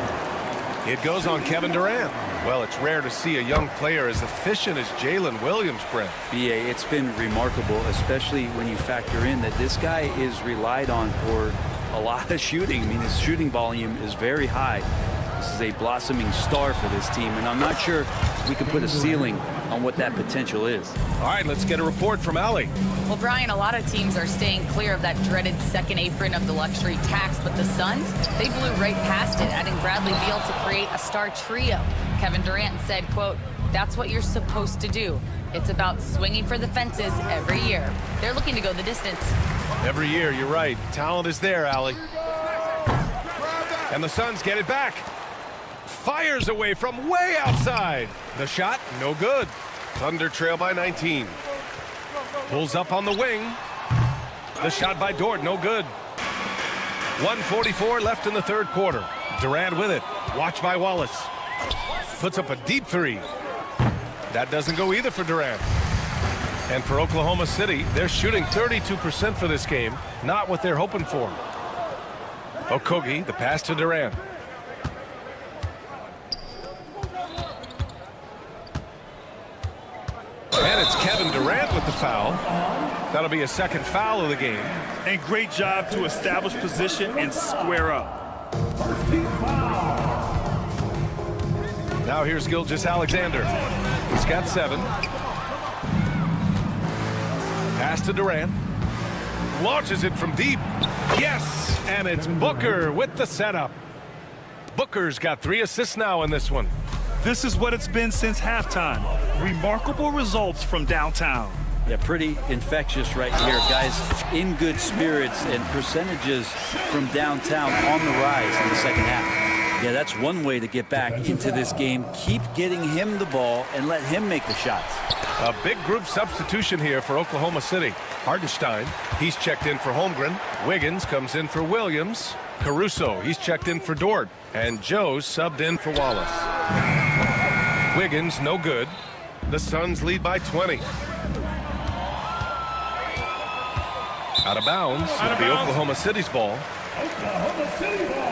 It goes on Kevin Durant. Well, it's rare to see a young player as efficient as Jalen Williams, Brent. B.A., it's been remarkable, especially when you factor in that this guy is relied on for a lot of shooting. I mean, his shooting volume is very high. This is a blossoming star for this team, and I'm not sure we can put a ceiling on what that potential is. All right, let's get a report from Allie. Well, Brian, a lot of teams are staying clear of that dreaded second apron of the luxury tax, but the Suns, they blew right past it, adding Bradley Beal to create a star trio. Kevin Durant said, quote, "That's what you're supposed to do. It's about swinging for the fences every year." They're looking to go the distance. Every year, you're right. Talent is there, Allie. And the Suns get it back. Fires away from way outside. The shot, no good. Thunder trail by 19. Pulls up on the wing. The shot by Dort, no good. 1:44 left in the third quarter. Durant with it. Watched by Wallace. Puts up a deep three. That doesn't go either for Durant. And for Oklahoma City, they're shooting 32% for this game. Not what they're hoping for. Okogie, the pass to Durant. And it's Kevin Durant with the foul. That'll be a second foul of the game. And great job to establish position and square up. Now here's Gilgeous-Alexander. He's got 7. Pass to Durant. Launches it from deep. Yes! And it's Booker with the setup. Booker's got 3 assists now in this one. This is what it's been since halftime. Remarkable results from downtown. Yeah, pretty infectious right here. Guys in good spirits and percentages from downtown on the rise in the second half. Yeah, that's one way to get back into this game. Keep getting him the ball and let him make the shots. A big group substitution here for Oklahoma City. Hartenstein, he's checked in for Holmgren. Wiggins comes in for Williams. Caruso, he's checked in for Dort. And Joe's subbed in for Wallace. Wiggins, no good. The Suns lead by 20. Out of bounds. It'll be Oklahoma City's ball. Oklahoma City ball.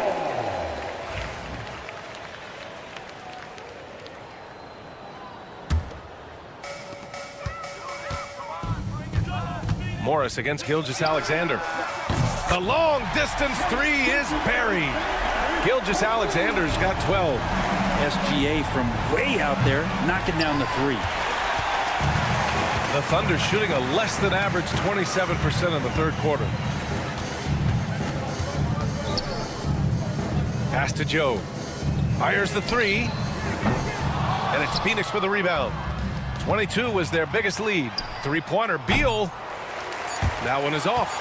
Morris against Gilgeous-Alexander. The long distance 3 is buried. Gilgeous-Alexander's got 12. SGA from way out there, knocking down the 3. The Thunder shooting a less than average 27% in the third quarter. Pass to Joe. Fires the 3. And it's Phoenix for the rebound. 22 was their biggest lead. 3-pointer. Beal. That one is off.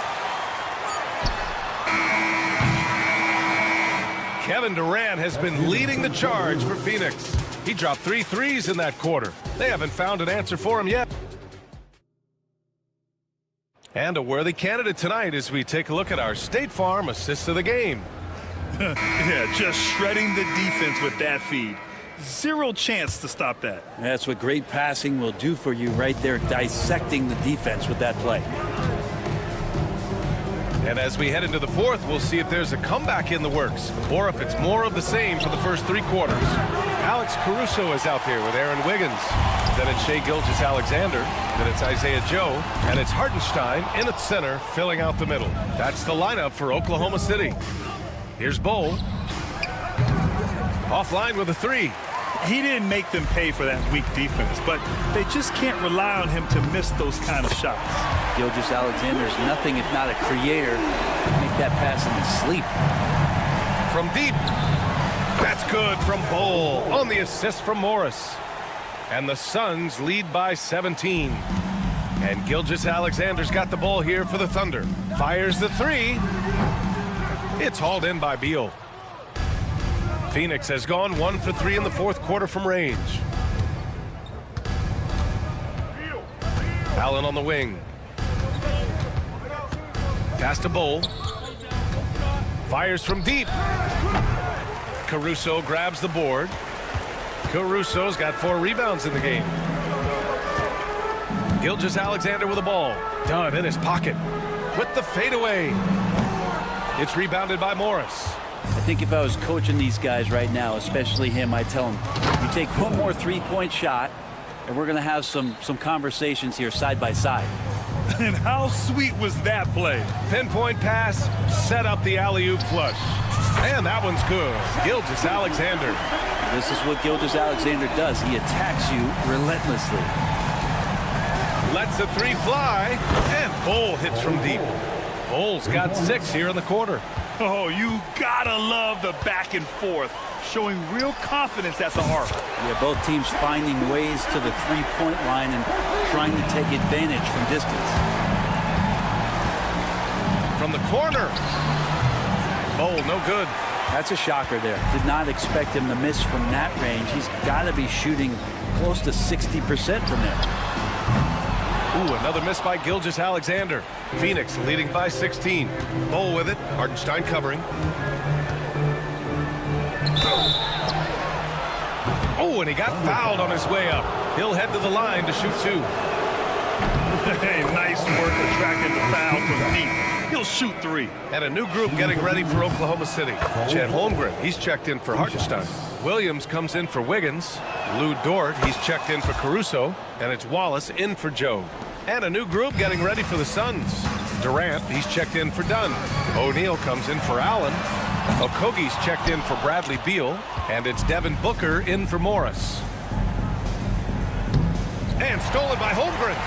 Kevin Durant has been leading the charge for Phoenix. He dropped 3 threes in that quarter. They haven't found an answer for him yet. And a worthy candidate tonight as we take a look at our State Farm assists of the game. Yeah, just shredding the defense with that feed. Zero chance to stop that. That's what great passing will do for you right there, dissecting the defense with that play. And as we head into the fourth, we'll see if there's a comeback in the works or if it's more of the same for the first 3 quarters. Alex Caruso is out there with Aaron Wiggins. Then it's Shai Gilgeous-Alexander. Then it's Isaiah Joe. And it's Hartenstein in at center, filling out the middle. That's the lineup for Oklahoma City. Here's Bowl. Offline with a 3. He didn't make them pay for that weak defense, but they just can't rely on him to miss those kind of shots. Gilgeous-Alexander's nothing if not a creator. Make that pass in his sleep. From deep. That's good from Bowl on the assist from Morris. And the Suns lead by 17. And Gilgeous-Alexander's got the ball here for the Thunder. Fires the 3. It's hauled in by Beal. Phoenix has gone 1 for 3 in the fourth quarter from range. Allen on the wing. Pass to Bowl. Fires from deep. Caruso grabs the board. Caruso's got 4 rebounds in the game. Gilgeous-Alexander with the ball. Dunn in his pocket with the fadeaway. It's rebounded by Morris. I think if I was coaching these guys right now, especially him, I'd tell him, you take one more 3-point shot, and we're going to have some conversations here side by side. And how sweet was that play? Pinpoint pass, set up the alley-oop flush. And that one's good. Gilgeous-Alexander. This is what Gilgeous-Alexander does. He attacks you relentlessly. Lets the three fly, and Bol hits from deep. Bol's got 6 here in the quarter. Oh, you gotta love the back and forth, showing real confidence at the arc. Yeah, both teams finding ways to the three-point line and trying to take advantage from distance. From the corner. Bol, no good. That's a shocker there. Did not expect him to miss from that range. He's got to be shooting close to 60% from there. Ooh, another miss by Gilgeous-Alexander. Phoenix leading by 16. Bol with it. Hartenstein covering. Oh, and he got fouled on his way up. He'll head to the line to shoot 2. Hey, nice work attracting the foul from deep. He'll shoot 3. And a new group getting ready for Oklahoma City. Chet Holmgren, he's checked in for Hartenstein. Williams comes in for Wiggins. Lou Dort, he's checked in for Caruso. And it's Wallace in for Joe. And a new group getting ready for the Suns. Durant, he's checked in for Dunn. O'Neal comes in for Allen. Okogie's checked in for Bradley Beal. And it's Devin Booker in for Morris. And stolen by Holmgren.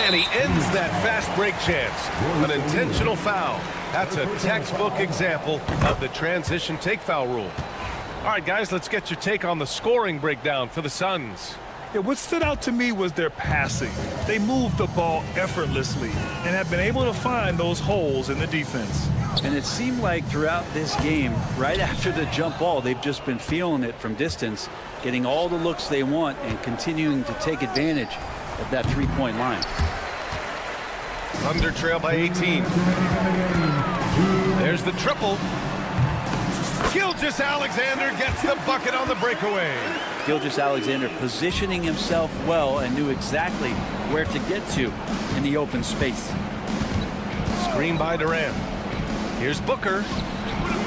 And he ends that fast break chance. An intentional foul. That's a textbook example of the transition take foul rule. All right, guys, let's get your take on the scoring breakdown for the Suns. Yeah, what stood out to me was their passing. They moved the ball effortlessly and have been able to find those holes in the defense. And it seemed like throughout this game, right after the jump ball, they've just been feeling it from distance, getting all the looks they want and continuing to take advantage of that three-point line. Thunder trail by 18. There's the triple. Gilgeous-Alexander gets the bucket on the breakaway. Gilgeous-Alexander positioning himself well and knew exactly where to get to in the open space. Screen by Durant. Here's Booker.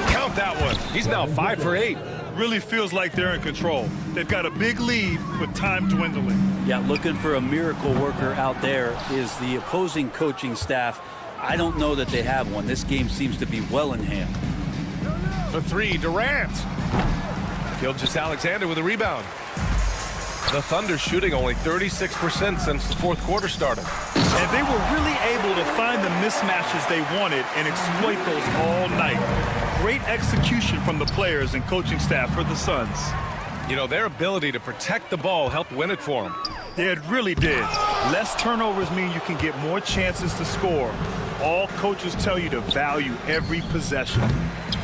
Count that one. He's now 5 for 8. Really feels like they're in control. They've got a big lead with time dwindling. Yeah, looking for a miracle worker out there is the opposing coaching staff. I don't know that they have one. This game seems to be well in hand. For 3, Durant. Gilgeous-Alexander with a rebound. The Thunder shooting only 36% since the fourth quarter started. And they were really able to find the mismatches they wanted and exploit those all night. Great execution from the players and coaching staff for the Suns. You know, their ability to protect the ball helped win it for them. Yeah, it really did. Less turnovers mean you can get more chances to score. All coaches tell you to value every possession.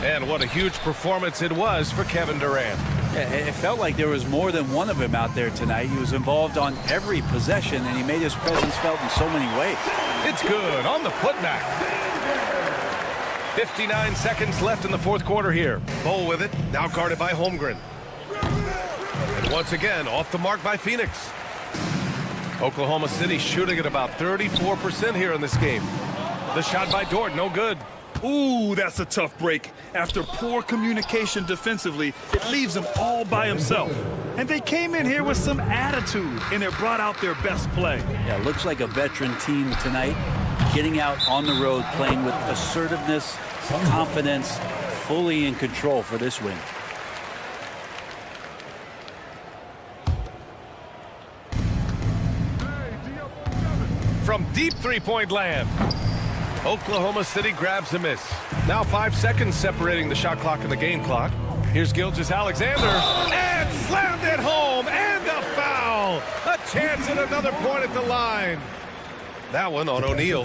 And what a huge performance it was for Kevin Durant. Yeah, it felt like there was more than one of him out there tonight. He was involved on every possession, and he made his presence felt in so many ways. It's good on the putback. 59 seconds left in the fourth quarter here. Bol with it, now guarded by Holmgren. And once again, off the mark by Phoenix. Oklahoma City shooting at about 34% here in this game. The shot by Dort, no good. Ooh, that's a tough break. After poor communication defensively, it leaves him all by himself. And they came in here with some attitude, and it brought out their best play. Yeah, looks like a veteran team tonight, getting out on the road, playing with assertiveness, confidence, fully in control for this win. From deep three-point land, Oklahoma City grabs a miss. Now 5 seconds separating the shot clock and the game clock. Here's Gilgeous-Alexander, and slammed it home, and a foul. A chance at another point at the line. That one on O'Neal.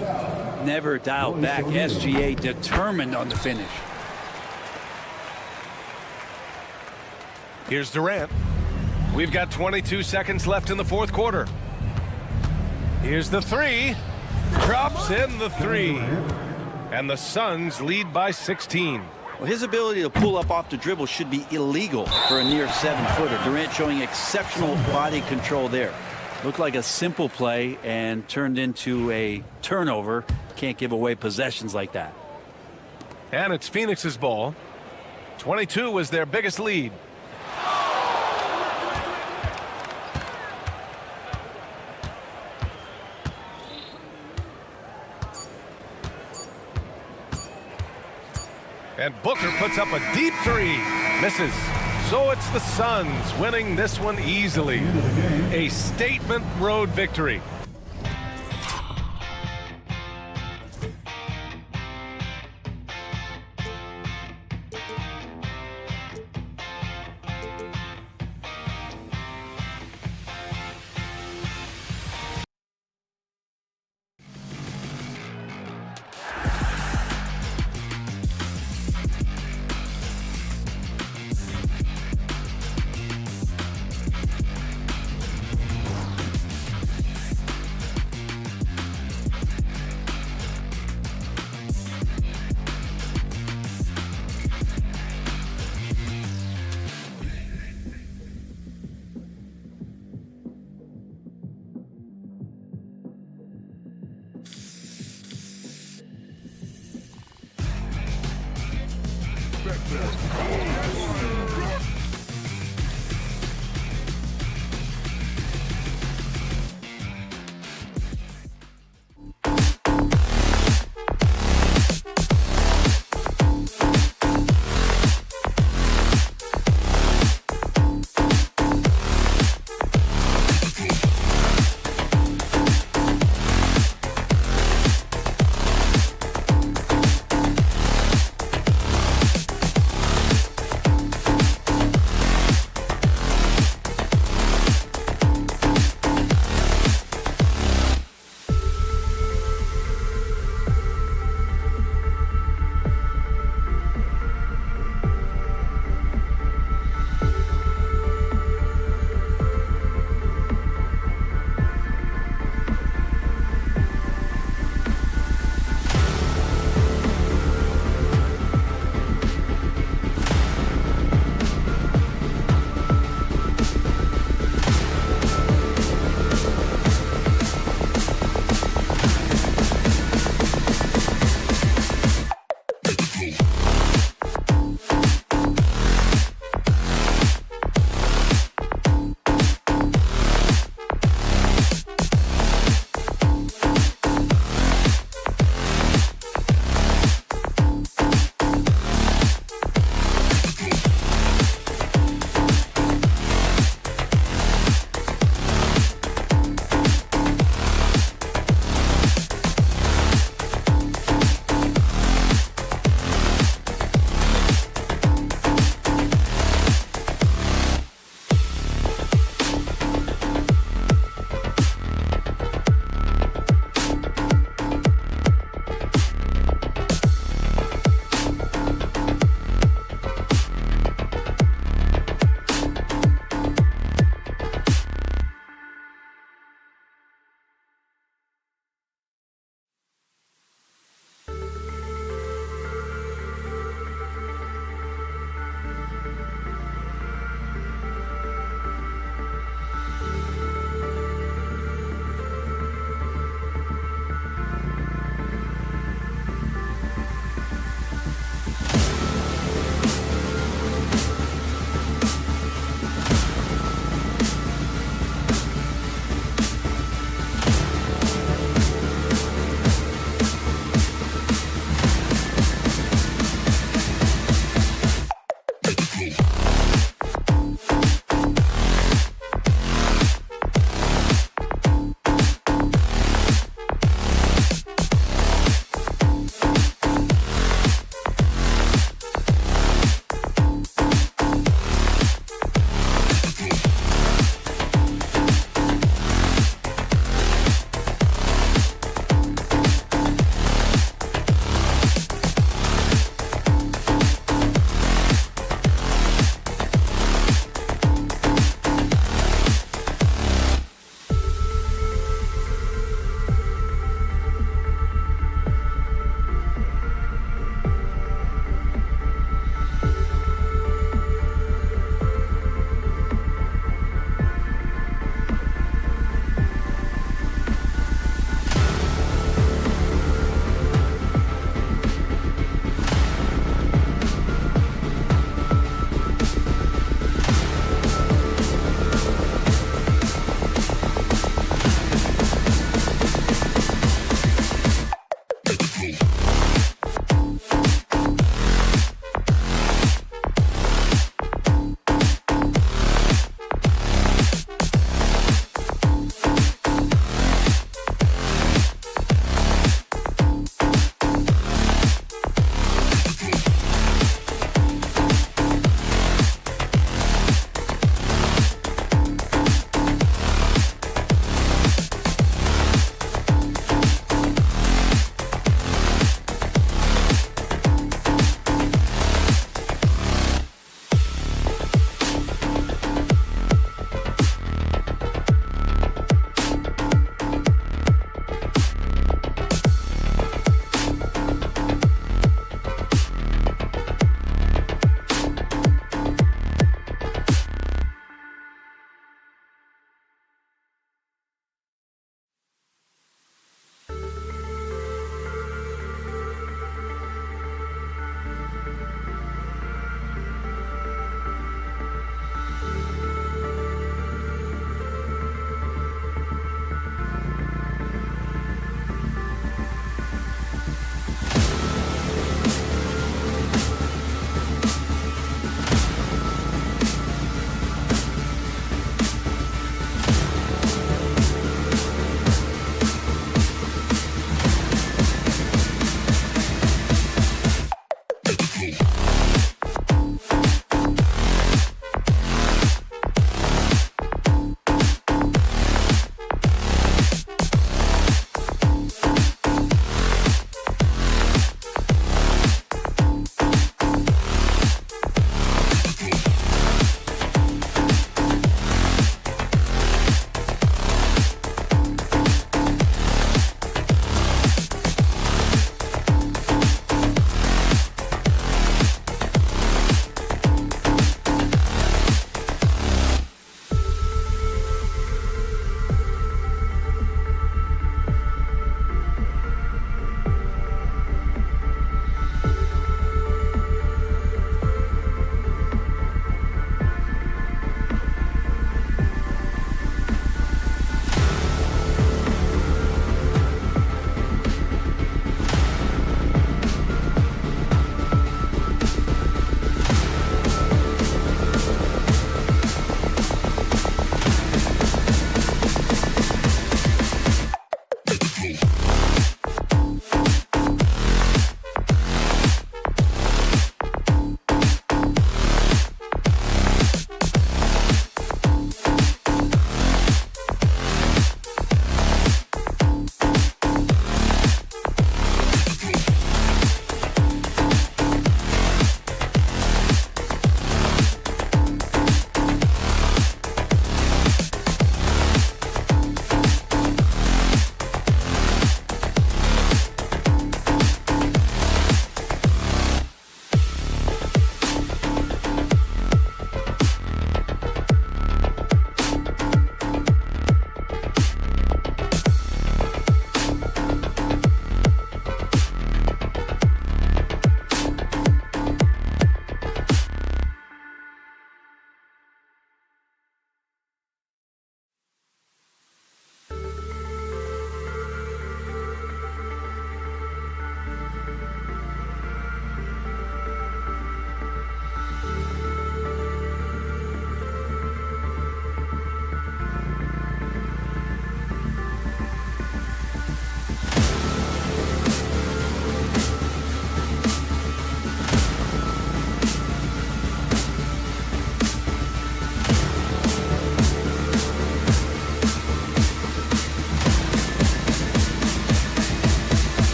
Never dialed back. SGA determined on the finish. Here's Durant. We've got 22 seconds left in the fourth quarter. Here's the three. Drops in the three. And the Suns lead by 16. Well, his ability to pull up off the dribble should be illegal for a near 7-footer. Durant showing exceptional body control there. Looked like a simple play and turned into a turnover. Can't give away possessions like that. And it's Phoenix's ball. 22 was their biggest lead. And Booker puts up a deep three. Misses. So it's the Suns winning this one easily. A statement road victory.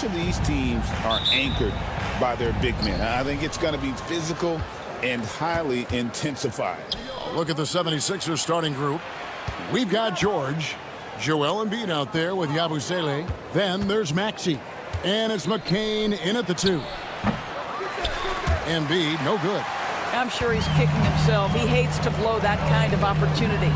each of these teams are anchored by their big men. I think it's going to be physical and highly intensified. Look at the 76ers starting group. We've got George, Joel Embiid out there with Yabusele. Then there's Maxey. And it's McCain in at the 2. Embiid, no good. I'm sure he's kicking himself. He hates to blow that kind of opportunity.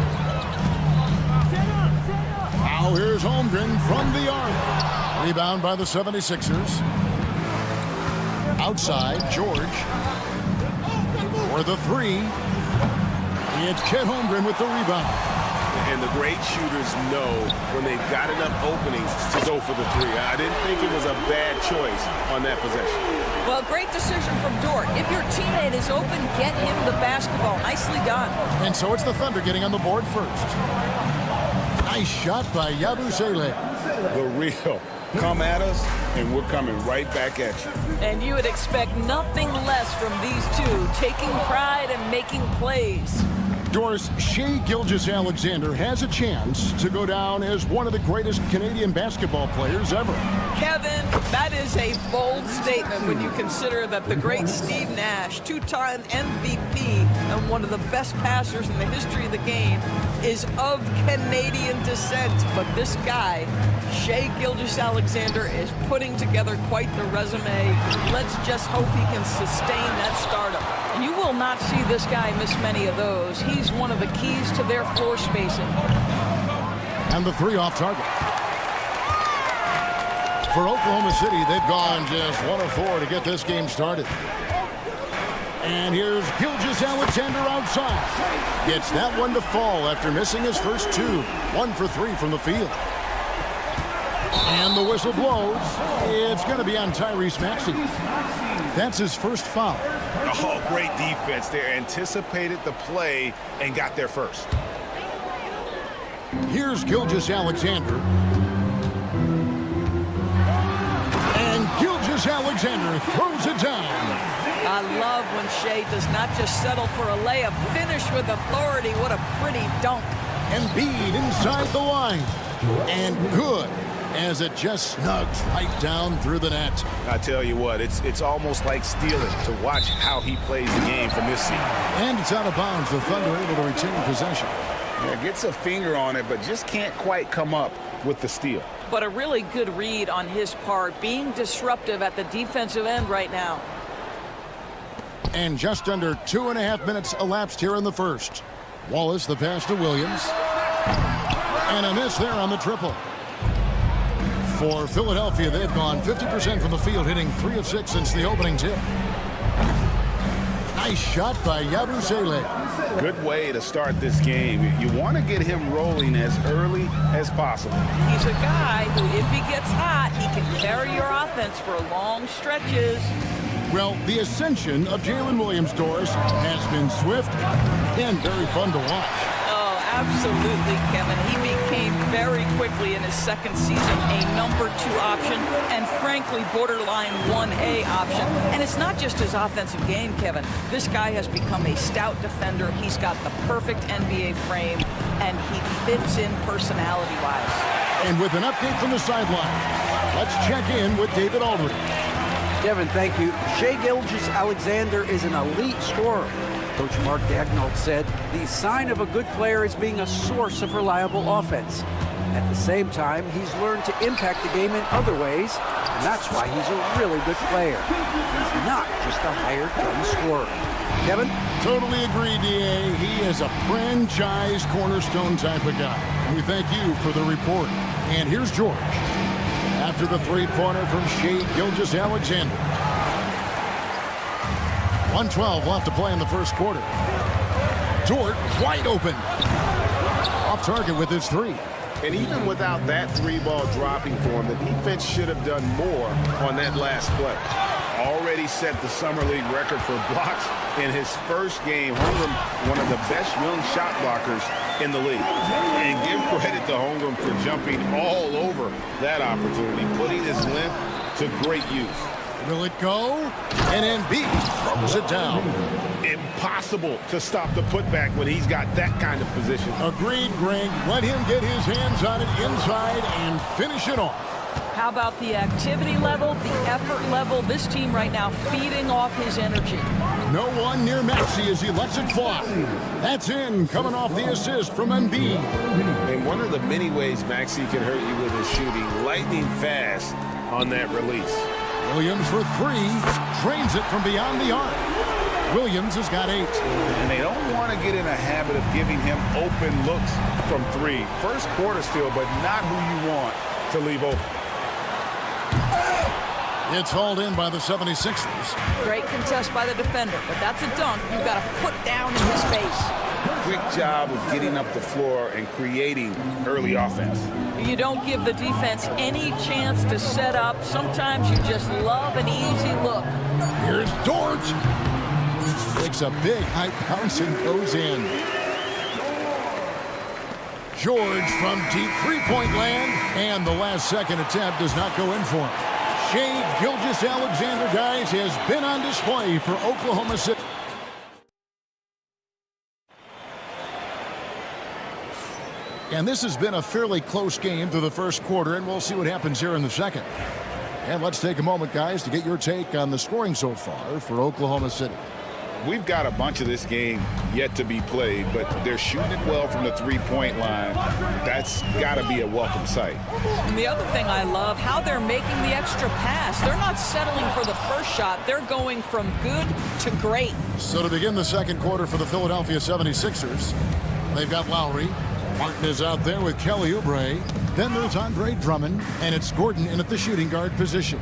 Now here's Holmgren from the arc. Rebound by the 76ers. Outside, George. For the 3. It's Chet Holmgren with the rebound. And the great shooters know when they've got enough openings to go for the 3. I didn't think it was a bad choice on that possession. Well, great decision from Dort. If your teammate is open, get him the basketball. Nicely done. And so it's the Thunder getting on the board first. Nice shot by Yabusele. The real. Come at us, and we're coming right back at you. And you would expect nothing less from these two, taking pride and making plays. Doris, Shai Gilgeous-Alexander has a chance to go down as one of the greatest Canadian basketball players ever. Kevin, that is a bold statement when you consider that the great Steve Nash, 2-time MVP and one of the best passers in the history of the game, is of Canadian descent. But this guy, Shai Gilgeous-Alexander, is putting together quite the resume. Let's just hope he can sustain that stardom. You will not see this guy miss many of those. He's one of the keys to their floor spacing. And the 3 off target. For Oklahoma City, they've gone just 1 of 4 to get this game started. And here's Gilgeous-Alexander outside. Gets that one to fall after missing his first 2. 1 for 3 from the field. And the whistle blows. It's going to be on Tyrese Maxey. That's his first foul. Oh, great defense there. Anticipated the play and got there first. Here's Gilgeous-Alexander. And Gilgeous-Alexander throws it down. I love when Shai does not just settle for a layup. Finish with authority. What a pretty dunk. Embiid inside the line. And good, as it just snugs right down through the net. I tell you what, it's almost like stealing to watch how he plays the game from this seat. And it's out of bounds. The Thunder able to retain possession. Yeah, gets a finger on it, but just can't quite come up with the steal. But a really good read on his part, being disruptive at the defensive end right now. And just under 2.5 minutes elapsed here in the first. Wallace, the pass to Williams. And a miss there on the triple. For Philadelphia, they've gone 50% from the field, hitting 3 of 6 since the opening tip. Nice shot by Yabusele. Good way to start this game. You want to get him rolling as early as possible. He's a guy who, if he gets hot, he can carry your offense for long stretches. Well, the ascension of Jalen Williams, Doris, has been swift and very fun to watch. Oh, absolutely, Kevin. He became very quickly in his second season a number 2 option and, frankly, borderline 1A option. And it's not just his offensive game, Kevin. This guy has become a stout defender. He's got the perfect NBA frame, and he fits in personality-wise. And with an update from the sideline, let's check in with David Aldridge. Kevin, thank you. Shai Gilgeous-Alexander is an elite scorer. Coach Mark Daigneault said the sign of a good player is being a source of reliable offense. At the same time, he's learned to impact the game in other ways, and that's why he's a really good player. He's not just a hired gun scorer. Kevin? Totally agree, D.A. He is a franchise cornerstone type of guy. And we thank you for the report. And here's George. After the three-pointer from Shai Gilgeous-Alexander. 1:12 left to play in the first quarter. Dort wide open. Off target with his 3. And even without that 3-ball dropping for him, the defense should have done more on that last play. Already set the summer league record for blocks in his first game. Holmgren, one of the best young shot blockers in the league. And give credit to Holmgren for jumping all over that opportunity, putting his length to great use. Will it go? And Embiid throws it down. Impossible to stop the putback when he's got that kind of position. Agreed, Greg. Let him get his hands on it inside and finish it off. How about the activity level, the effort level? This team right now feeding off his energy. No one near Maxey as he lets it fly. That's in, coming off the assist from Embiid. And one of the many ways Maxey can hurt you with his shooting, lightning fast on that release. Williams for three, drains it from beyond the arc. Williams has got 8. And they don't want to get in a habit of giving him open looks from 3. First quarter still, but not who you want to leave open. It's hauled in by the 76ers. Great contest by the defender, but that's a dunk you've got to put down in his face. Quick job of getting up the floor and creating early offense. You don't give the defense any chance to set up. Sometimes you just love an easy look. Here's Dort. Takes a big high bounce and goes in. George from deep three-point land, and the last second attempt does not go in for him. Shea Gilgeous-Alexander, guys, has been on display for Oklahoma City. And this has been a fairly close game through the first quarter, and we'll see what happens here in the second. And let's take a moment, guys, to get your take on the scoring so far for Oklahoma City. We've got a bunch of this game yet to be played, but they're shooting it well from the three-point line. That's got to be a welcome sight. And the other thing I love, how they're making the extra pass. They're not settling for the first shot. They're going from good to great. So to begin the second quarter for the Philadelphia 76ers, they've got Lowry. Martin is out there with Kelly Oubre. Then there's Andre Drummond, and it's Gordon in at the shooting guard position.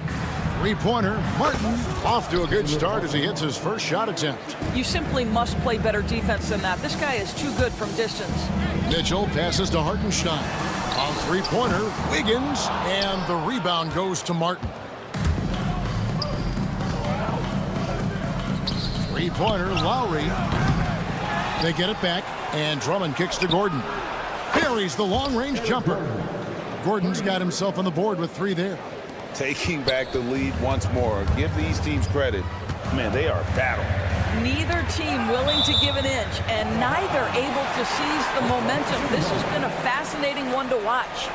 Three-pointer, Martin off to a good start as he hits his first shot attempt. You simply must play better defense than that. This guy is too good from distance. Mitchell passes to Hartenstein. On three-pointer, Wiggins, and the rebound goes to Martin. Three-pointer, Lowry. They get it back, and Drummond kicks to Gordon. Buries the long-range jumper. Gordon's got himself on the board with 3 there. Taking back the lead once more. Give these teams credit. Man, they are battle. Neither team willing to give an inch, and neither able to seize the momentum. This has been a fascinating one to watch.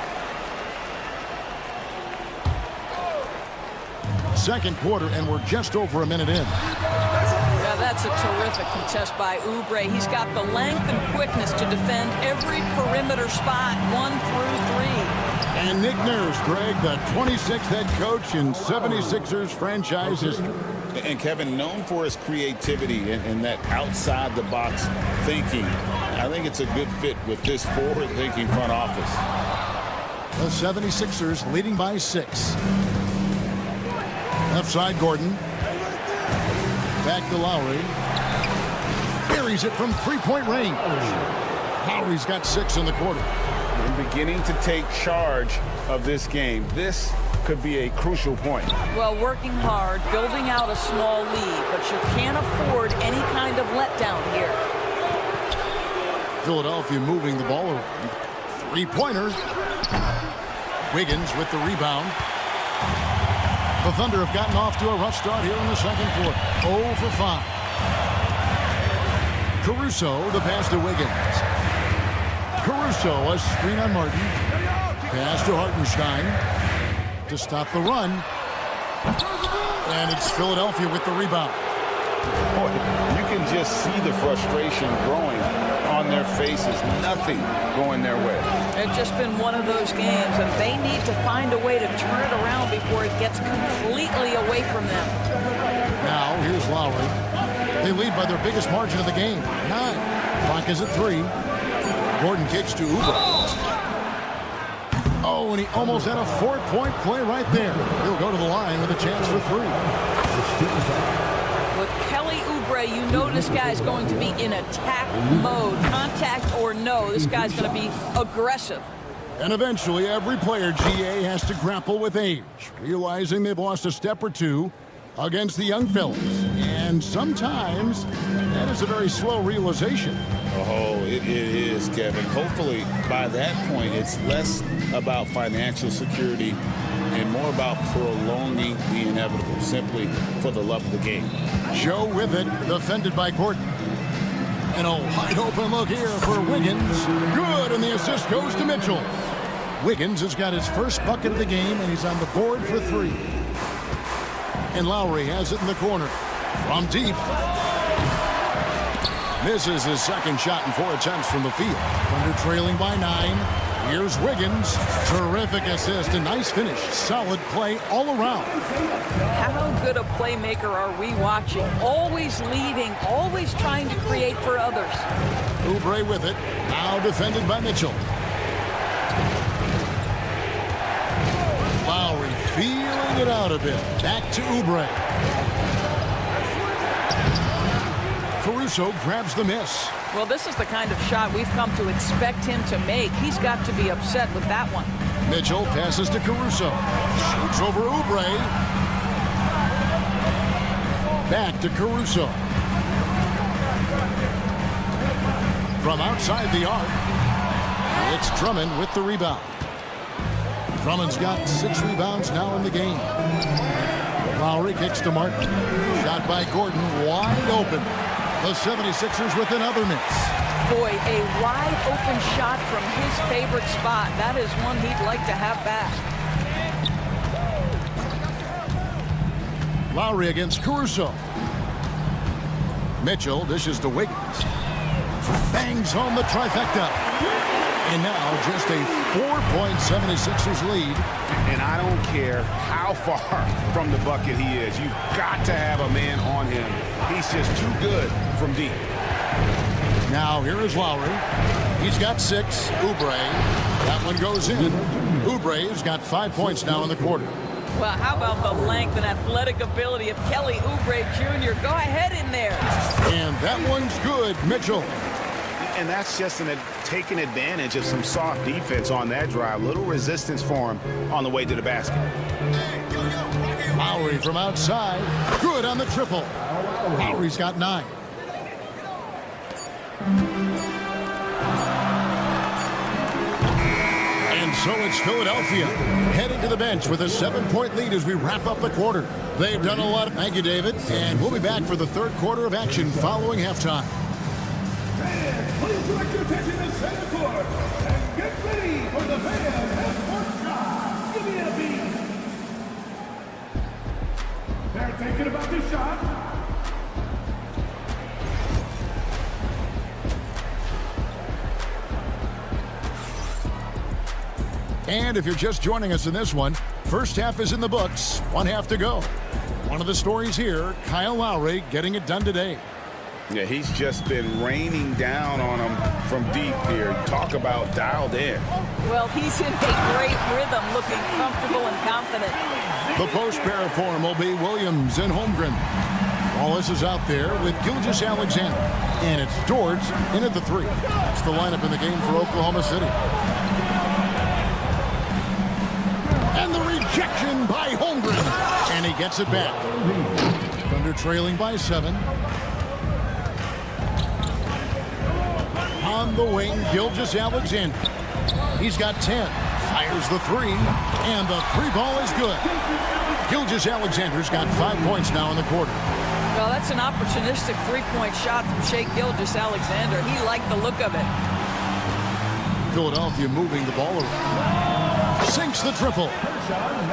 Second quarter, and we're just over a minute in. Yeah, that's a terrific contest by Oubre. He's got the length and quickness to defend every perimeter spot, 1 through 3. And Nick Nurse, Greg, the 26th head coach in 76ers franchise history. And Kevin, known for his creativity and that outside-the-box thinking. I think it's a good fit with this forward-thinking front office. The 76ers leading by 6. Left side, Gordon. Back to Lowry. Buries it from three-point range. Lowry's got 6 in the quarter. And beginning to take charge of this game. This could be a crucial point. Well, working hard, building out a small lead, but you can't afford any kind of letdown here. Philadelphia moving the ball around. Three-pointer. Wiggins with the rebound. The Thunder have gotten off to a rough start here in the second quarter. 0 for 5. Caruso, the pass to Wiggins. Caruso, a screen on Martin. Pass to Hartenstein to stop the run. And it's Philadelphia with the rebound. Boy, you can just see the frustration growing on their faces. Nothing going their way. It's just been one of those games, and they need to find a way to turn it around before it gets completely away from them. Now, here's Lowry. They lead by their biggest margin of the game, 9. Clock is at 3. Gordon kicks to Oubre. Oh, and he almost had a 4-point play right there. He'll go to the line with a chance for 3. With Kelly Oubre, you know this guy's going to be in attack mode. Contact or no, this guy's going to be aggressive. And eventually, every player, GA, has to grapple with age, realizing they've lost a step or two against the young fellas. And sometimes, that is a very slow realization. Oh, it is, Kevin. Hopefully, by that point, it's less about financial security and more about prolonging the inevitable, simply for the love of the game. Joe with it, defended by Gordon. And a wide open look here for Wiggins. Good, and the assist goes to Mitchell. Wiggins has got his first bucket of the game, and he's on the board for 3. And Lowry has it in the corner. From deep. Misses his second shot in 4 attempts from the field. Thunder trailing by 9. Here's Wiggins. Terrific assist. A nice finish. Solid play all around. How good a playmaker are we watching? Always leading, always trying to create for others. Oubre with it. Now defended by Mitchell. Lowry feeling it out a bit. Back to Oubre. Caruso grabs the miss. Well, this is the kind of shot we've come to expect him to make. He's got to be upset with that one. Mitchell passes to Caruso. Shoots over Oubre. Back to Caruso. From outside the arc, it's Drummond with the rebound. Drummond's got 6 rebounds now in the game. Lowry kicks to Martin. Shot by Gordon, wide open. The 76ers with another miss. Boy, a wide open shot from his favorite spot. That is one he'd like to have back. Lowry against Caruso. Mitchell dishes to Wiggins. Bangs home the trifecta. And now just a 4-point 76ers lead. And I don't care how far from the bucket he is. You've got to have a man on him. He's just too good from deep. Now here is Lowry. He's got 6. Oubre. That one goes in. Oubre's got 5 points now in the quarter. Well, how about the length and athletic ability of Kelly Oubre Jr.? Go ahead in there. And that one's good. Mitchell. And that's just taking advantage of some soft defense on that drive. Little resistance for him on the way to the basket. Lowry from outside. Good on the triple. Lowry's got 9. And so it's Philadelphia heading to the bench with a 7-point lead as we wrap up the quarter. They've done a lot. Thank you, David. And we'll be back for the 3rd quarter of action following halftime. Please direct your attention to center court and get ready for the fans at court shot. Give me a beat. They're thinking about the shot. And if you're just joining us in this one, first half is in the books. 1 half to go. One of the stories here, Kyle Lowry getting it done today. Yeah, he's just been raining down on him from deep here. Talk about dialed in. Well, he's in a great rhythm, looking comfortable and confident. The post pair form will be Williams and Holmgren. Wallace is out there with Gilgeous-Alexander. And it's George in at the 3. That's the lineup in the game for Oklahoma City. And the rejection by Holmgren. And he gets it back. Thunder trailing by 7. On the wing, Gilgeous-Alexander. He's got 10. Fires the 3. And the 3 ball is good. Gilgeous-Alexander's got 5 points now in the quarter. Well, that's an opportunistic 3-point shot from Shai Gilgeous-Alexander. He liked the look of it. Philadelphia moving the ball around. Sinks the triple.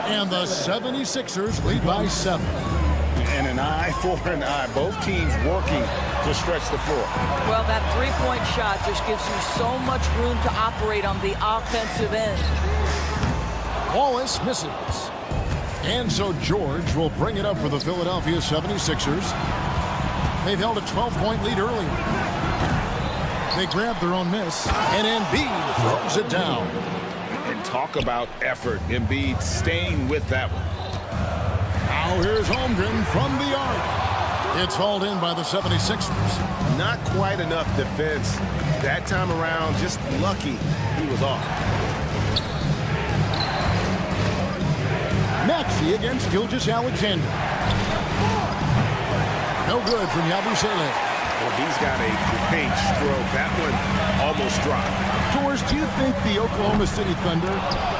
And the 76ers lead by 7. And an eye for an eye. Both teams working to stretch the floor. Well, that 3-point shot just gives you so much room to operate on the offensive end. Wallace misses. And so George will bring it up for the Philadelphia 76ers. They've held a 12-point lead earlier. They grab their own miss, and Embiid throws it down. And talk about effort. Embiid staying with that one. Now here's Holmgren from the arc. It's hauled in by the 76ers. Not quite enough defense. That time around, just lucky he was off. Maxey against Gilgeous-Alexander. No good from Yabusele. he's got a great stroke. That one almost dropped. George, do you think the Oklahoma City Thunder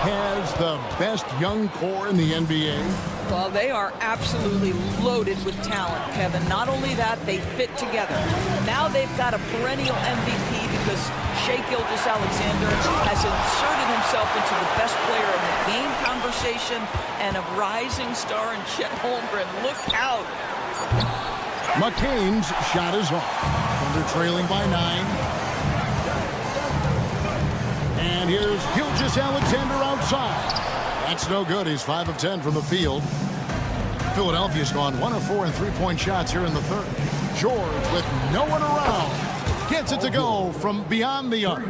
has the best young core in the NBA? Well, they are absolutely loaded with talent, Kevin. Not only that, they fit together. Now they've got a perennial MVP because Shai Gilgeous-Alexander has inserted himself into the best player in the game conversation, and a rising star in Chet Holmgren. Look out. McCain's shot is off. Thunder trailing by 9. And here's Gilgeous-Alexander outside. That's no good. He's 5 of 10 from the field. Philadelphia's gone 1 of 4 in three-point shots here in the third. George with no one around. Gets it to go from beyond the arc.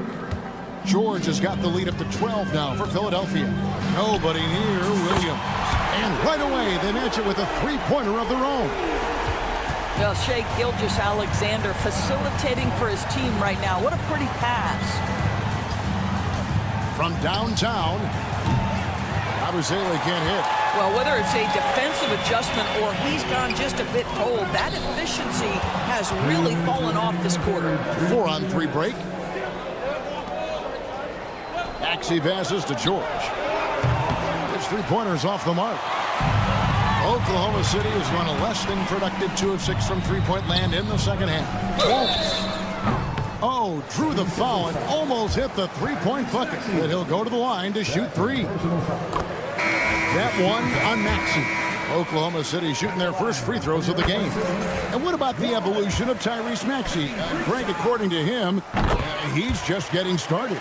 George has got the lead up to 12 now for Philadelphia. Nobody near Williams. And right away, they match it with a three-pointer of their own. Well, Shai Gilgeous-Alexander facilitating for his team right now. What a pretty pass. From downtown, Abusele can't hit. Well, whether it's a defensive adjustment or he's gone just a bit cold, that efficiency has really fallen off this quarter. 4-on-3 break. Maxey passes to George. His three-pointer's off the mark. Oklahoma City has gone a less than productive 2 of 6 from three-point land in the second half. Oh, drew the foul and almost hit the three-point bucket. But he'll go to the line to shoot 3. That one on Maxey. Oklahoma City shooting their first free throws of the game. And what about the evolution of Tyrese Maxey? Greg, according to him, he's just getting started.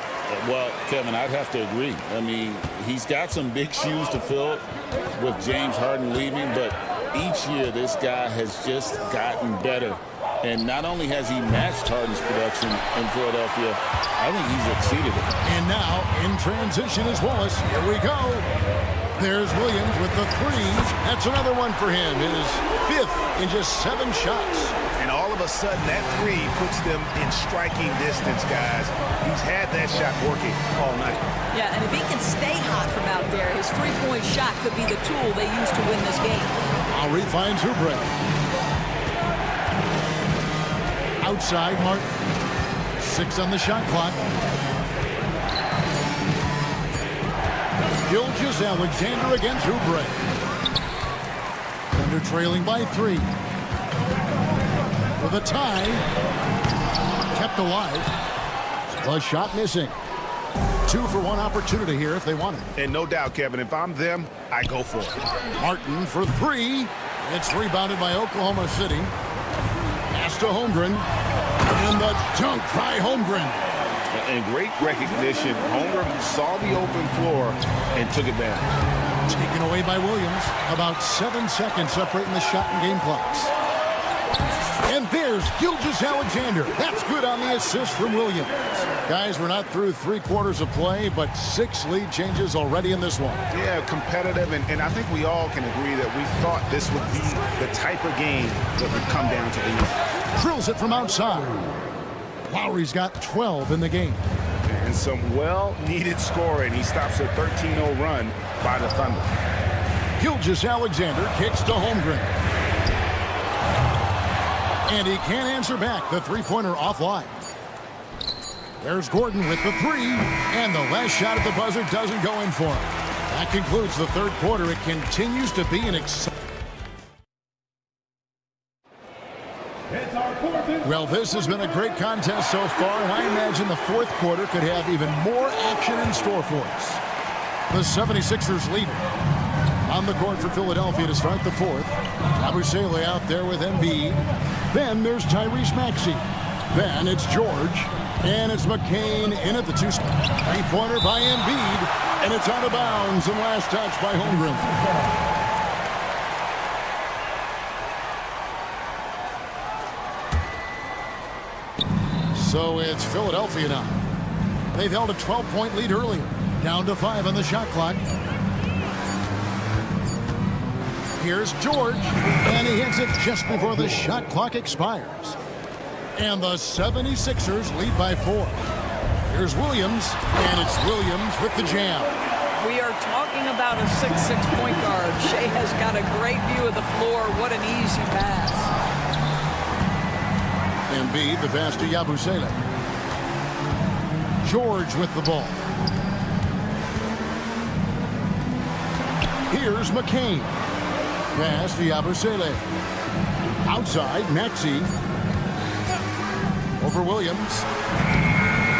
Well, Kevin, I'd have to agree. I mean, he's got some big shoes to fill with James Harden leaving, but each year this guy has just gotten better. And not only has he matched Harden's production in Philadelphia, I think he's exceeded it. And now, in transition is Wallace. Here we go. There's Williams with the 3. That's another one for him. His 5th in just 7 shots. And all of a sudden, that 3 puts them in striking distance, guys. He's had that shot working all night. Yeah, and if he can stay hot from out there, his three-point shot could be the tool they use to win this game. Lowry finds Oubre. Outside, Martin. 6 on the shot clock. Gilgeous-Alexander against Oubre. Thunder trailing by 3. For the tie. Kept alive. The shot missing. 2 for 1 opportunity here if they want it. And no doubt, Kevin, if I'm them, I go for it. Martin for 3. It's rebounded by Oklahoma City. Pass to Holmgren. And the dunk by Holmgren. And great recognition. Holmgren saw the open floor and took advantage. Taken away by Williams. About 7 seconds separating the shot and game clocks. And there's Gilgeous-Alexander. That's good on the assist from Williams. Guys, we're not through 3 quarters of play, but 6 lead changes already in this one. Yeah, competitive, and I think we all can agree that we thought this would be the type of game that would come down to the end. Drills it from outside. Lowry's got 12 in the game. And some well-needed scoring. He stops a 13-0 run by the Thunder. Gilgeous-Alexander kicks to Holmgren. And he can't answer back. The three-pointer offline. There's Gordon with the 3. And the last shot at the buzzer doesn't go in for him. That concludes the third quarter. It continues to be an exciting. Well, this has been a great contest so far, and I imagine the fourth quarter could have even more action in store for us. The 76ers lead on the court for Philadelphia to start the fourth. Abusele out there with Embiid. Then there's Tyrese Maxey. Then it's George. And it's McCain in at the 2 spot. Three-pointer by Embiid. And it's out of bounds. And last touch by Holmgren. So it's Philadelphia now. They've held a 12-point lead earlier. Down to 5 on the shot clock. Here's George. And he hits it just before the shot clock expires. And the 76ers lead by 4. Here's Williams. And it's Williams with the jam. We are talking about a 6'6" point guard. Shai has got a great view of the floor. What an easy pass. And Embiid, the pass to Yabusele. George with the ball. Here's McCain. Pass to Yabusele. Outside, Maxey. Over Williams.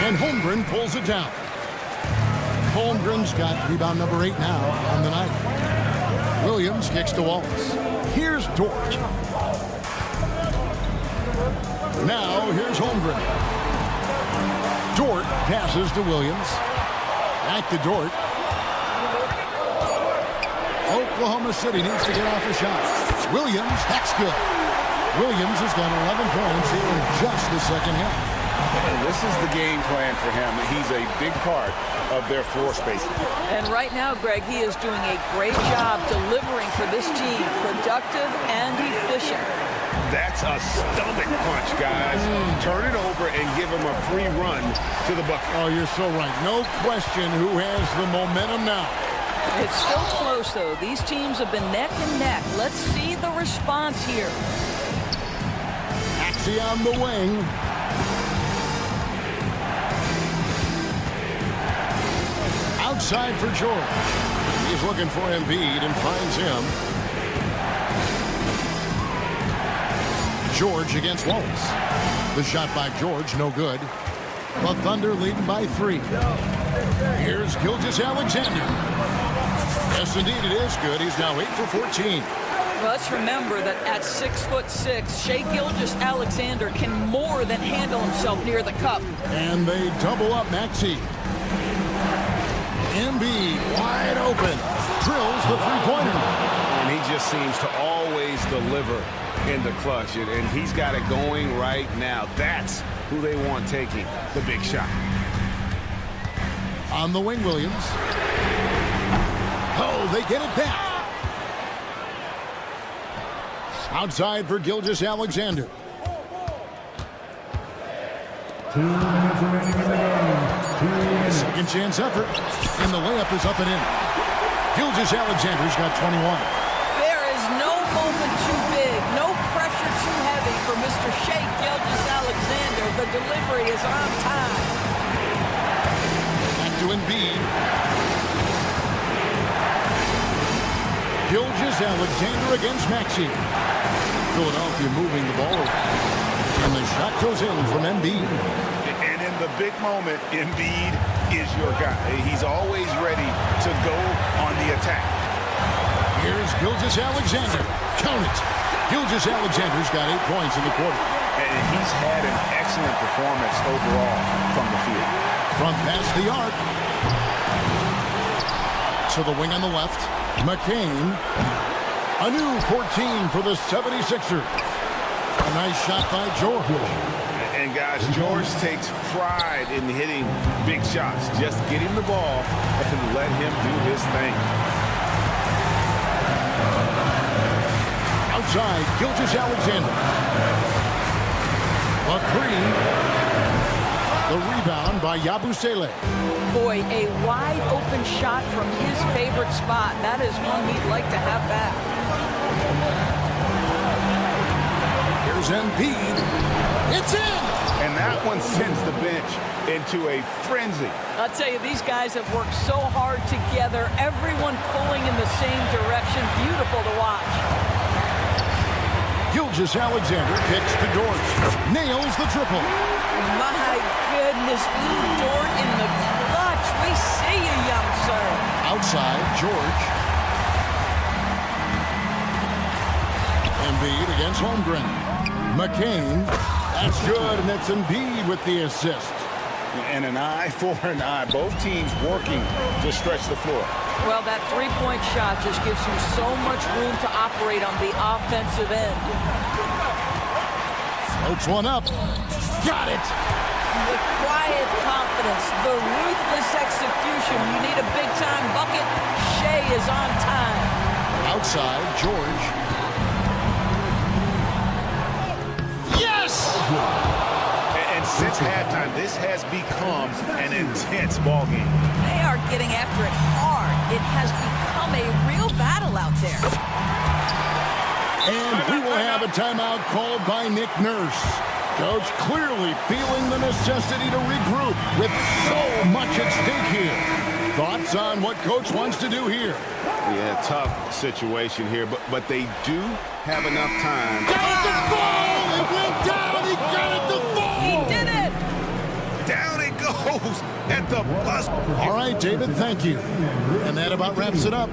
And Holmgren pulls it down. Holmgren's got rebound number 8 now on the night. Williams kicks to Wallace. Here's Dort. Now here's Holmgren. Dort passes to Williams. Back to Dort. Oklahoma City needs to get off a shot. Williams, that's good. Williams has got 11 points here in just the second half. And this is the game plan for him. He's a big part of their floor spacing. And right now, Greg, he is doing a great job delivering for this team. Productive and efficient. That's a stomach punch, guys. Turn it over and give him a free run to the bucket. Oh, you're so right. No question who has the momentum now. It's still close, though. These teams have been neck and neck. Let's see the response here. Maxey on the wing. Outside for George. He's looking for Embiid and finds him. George against Wallace. The shot by George, no good. The Thunder leading by 3. Here's Gilgeous-Alexander. Yes, indeed, it is good. He's now 8 for 14. Well, let's remember that at 6'6", Shai Gilgeous-Alexander can more than handle himself near the cup. And they double up Maxey. Embiid wide open. Drills the three-pointer. And he just seems to always deliver in the clutch. And he's got it going right now. That's who they want taking the big shot. On the wing, Williams. Oh, they get it back. Outside for Gilgeous-Alexander. 2 minutes remaining in the game. Second chance effort. And the layup is up and in. Gilgeous-Alexander's got 21. There is no moment too big, no pressure too heavy for Mr. Shai Gilgeous-Alexander. The delivery is on time. Back to Embiid. Gilgeous-Alexander against Maxey. Philadelphia moving the ball around. And the shot goes in from Embiid. And in the big moment, Embiid is your guy. He's always ready to go on the attack. Here's Gilgeous-Alexander. Count it. Gilgeous-Alexander's got 8 points in the quarter. And he's had an excellent performance overall from the field. From past the arc. To the wing on the left. McCain. A new 14 for the 76ers. A nice shot by George. And guys, George takes pride in hitting big shots. Just get him the ball and let him do his thing. Outside, Gilgeous-Alexander. A 3. The rebound by Yabusele. Boy, a wide open shot from his favorite spot. That is one he'd like to have back. Here's Embiid. It's in! And that one sends the bench into a frenzy. I'll tell you, these guys have worked so hard together. Everyone pulling in the same direction. Beautiful to watch. Gilgeous-Alexander kicks to Dort. Nails the triple. My goodness, Dort in the clutch. We see you, young sir. Outside, George. Embiid against Holmgren. McCain. That's good, and that's Embiid with the assist. And an eye for an eye. Both teams working to stretch the floor. Well, that three-point shot just gives you so much room to operate on the offensive end. Floats one up. Got it. The quiet confidence, the ruthless execution. You need a big-time bucket. Shai is on time. Outside, George. Yes! And since halftime, this has become an intense ball game. They are getting after it hard. It has become a real battle out there. And we will have a timeout called by Nick Nurse. Coach clearly feeling the necessity to regroup with so much at stake here. Thoughts on what Coach wants to do here? Yeah, tough situation here, but they do have enough time. Got it to fall! It went down! He got it to fall! He did it! Down it goes at the buzzer. All right, David, thank you. And that about wraps it up.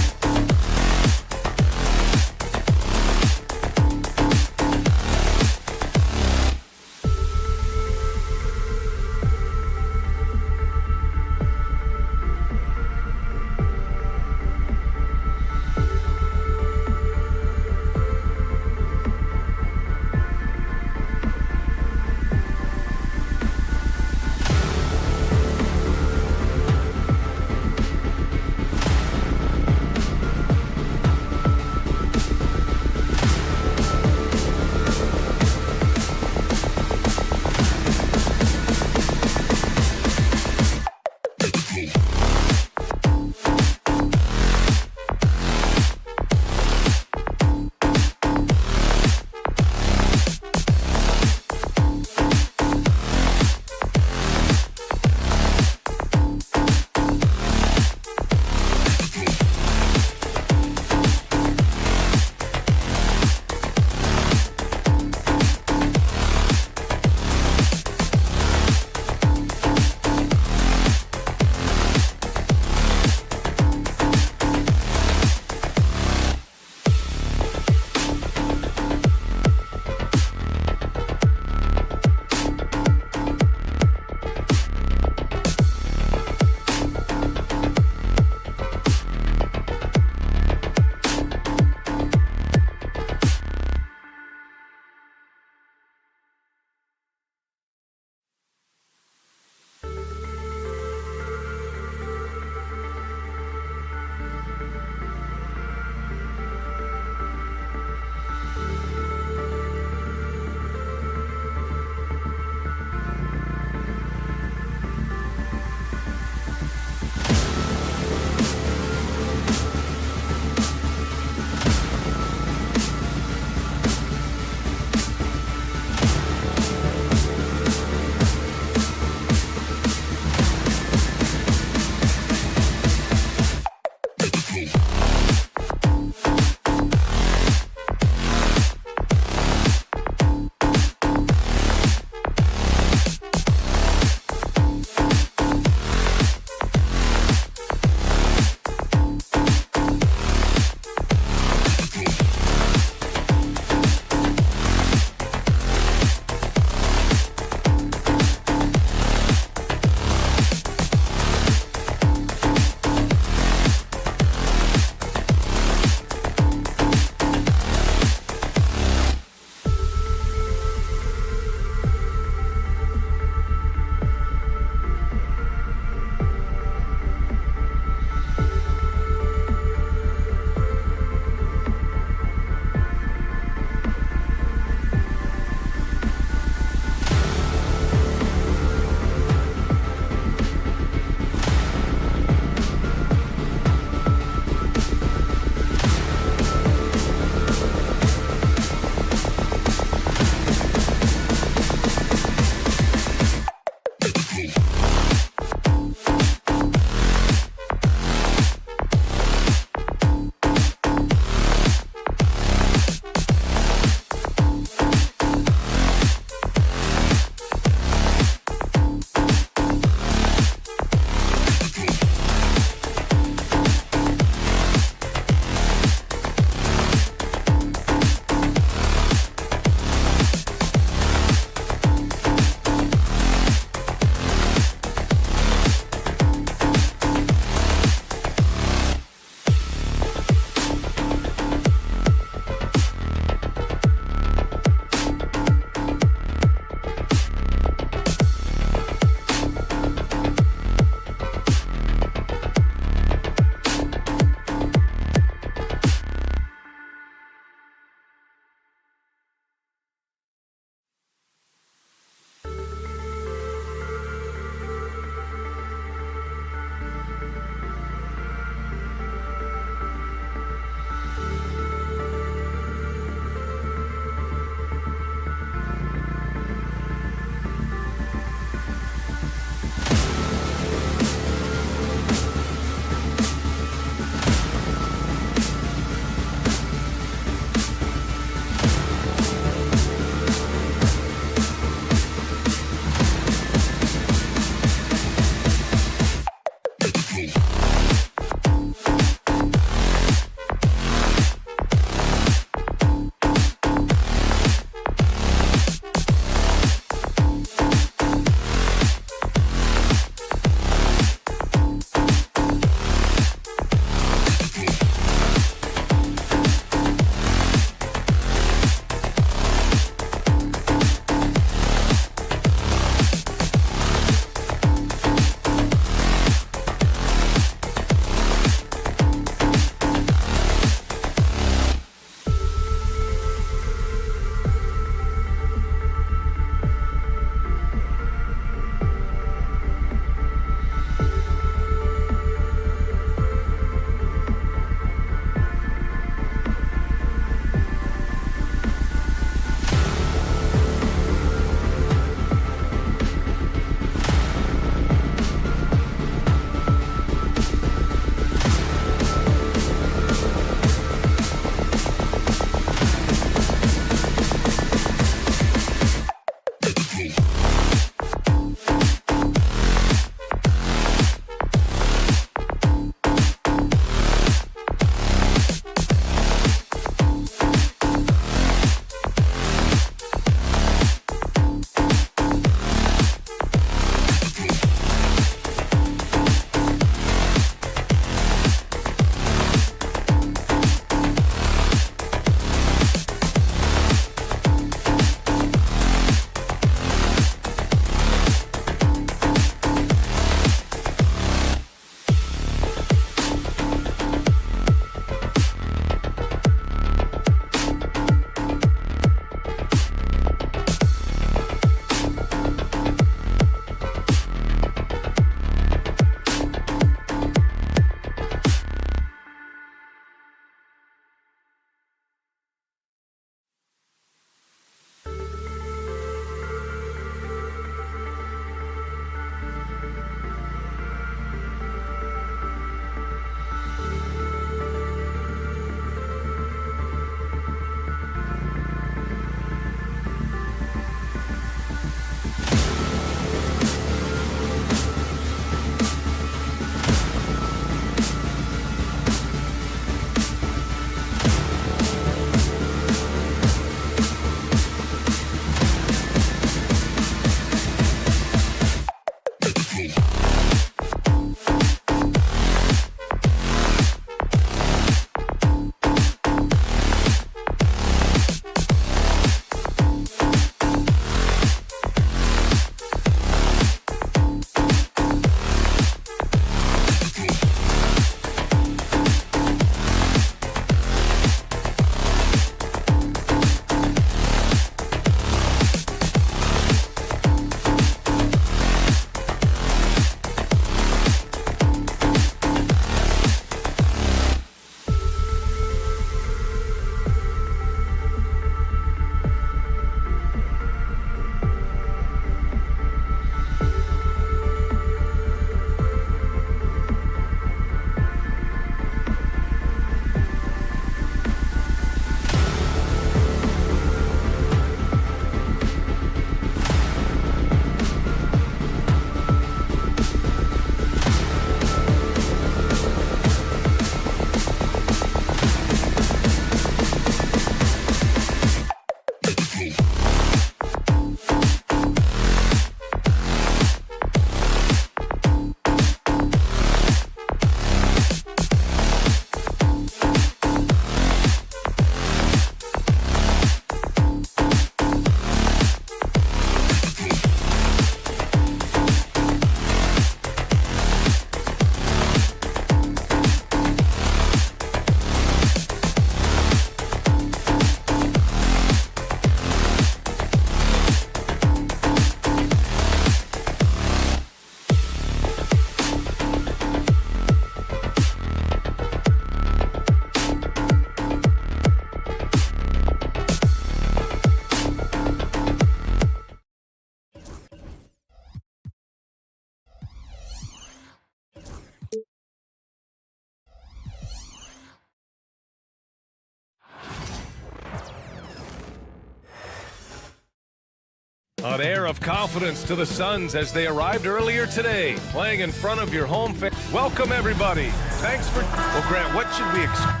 An air of confidence to the Suns as they arrived earlier today, playing in front of your home fans. Welcome, everybody. Thanks for... Well, Grant, what should we expect?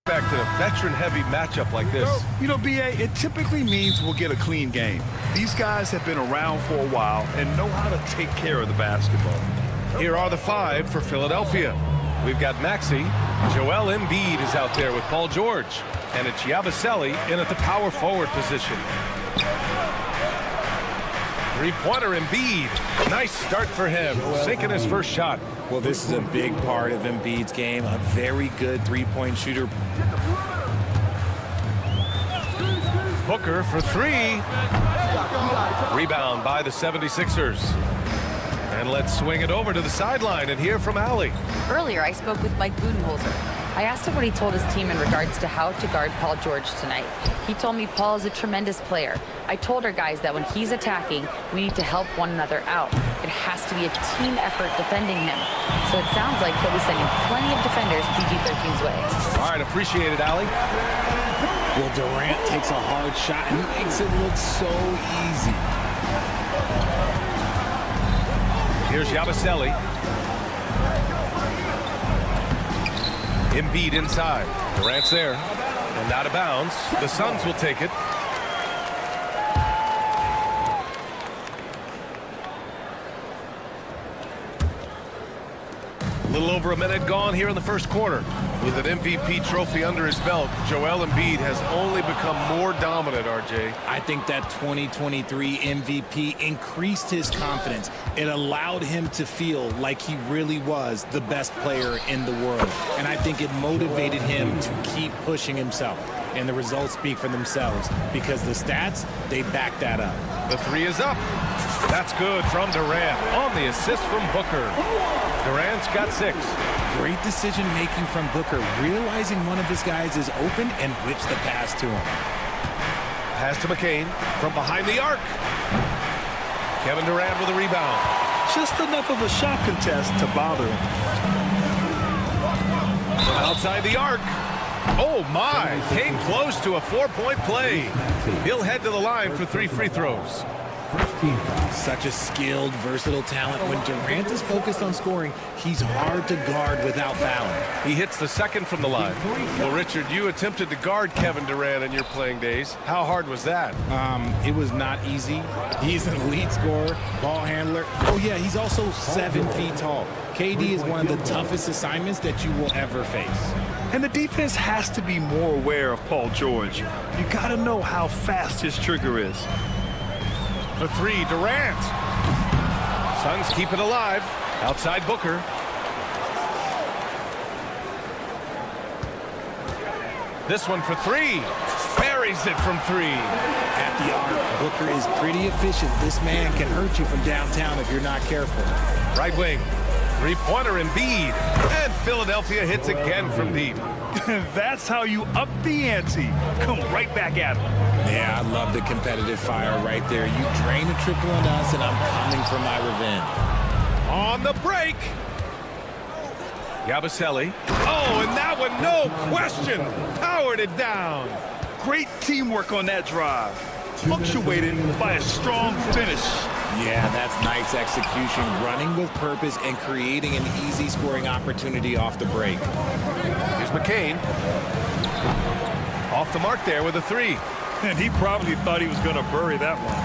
In a veteran-heavy matchup like this. You know, BA, it typically means we'll get a clean game. These guys have been around for a while and know how to take care of the basketball. Here are the 5 for Philadelphia. We've got Maxey. Joel Embiid is out there with Paul George. And it's Yabusele in at the power forward position. Three-pointer Embiid. Nice start for him. Sinking his first shot. Well, this is a big part of Embiid's game. A very good three-point shooter. Booker for 3. Rebound by the 76ers. And let's swing it over to the sideline and hear from Allie. Earlier, I spoke with Mike Budenholzer. I asked him what he told his team in regards to how to guard Paul George tonight. He told me Paul is a tremendous player. I told our guys that when he's attacking, we need to help one another out. It has to be a team effort defending him. So it sounds like he'll be sending plenty of defenders PG-13's way. All right, appreciate it, Allie. Well, Durant takes a hard shot and he makes it look so easy. Here's Yabusele. Embiid inside. Durant's there. And out of bounds. The Suns will take it. A little over a minute gone here in the first quarter. With an MVP trophy under his belt, Joel Embiid has only become more dominant, RJ. I think that 2023 MVP increased his confidence. It allowed him to feel like he really was the best player in the world. And I think it motivated him to keep pushing himself. And the results speak for themselves because the stats, they back that up. The 3 is up. That's good from Durant on the assist from Booker. Durant's got 6. Great decision making from Booker, realizing one of his guys is open and whips the pass to him. Pass to McCain from behind the arc. Kevin Durant with a rebound. Just enough of a shot contest to bother him. From outside the arc. Oh my, came close to a 4-point play. He'll head to the line for 3 free throws. Such a skilled, versatile talent. When Durant is focused on scoring, he's hard to guard without fouling. He hits the second from the line. Well, Richard, you attempted to guard Kevin Durant in your playing days. How hard was that? It was not easy. He's an elite scorer, ball handler. Oh yeah, he's also 7 feet tall. KD is one of the toughest assignments that you will ever face. And the defense has to be more aware of Paul George. You got to know how fast his trigger is. For 3, Durant. Suns keep it alive. Outside Booker. This one for 3. Buries it from 3. At the arc, Booker is pretty efficient. This man can hurt you from downtown if you're not careful. Right wing. Three-pointer Embiid. And Philadelphia hits again from deep. That's how you up the ante. Come right back at him. Yeah, I love the competitive fire right there. You drain a triple on us, and I'm coming for my revenge. On the break. Yabusele. Oh, and that one, no question. Powered it down. Great teamwork on that drive. Punctuated by a strong finish. Yeah, that's nice execution. Running with purpose and creating an easy scoring opportunity off the break. Here's McCain. Off the mark there with a 3. And he probably thought he was going to bury that one.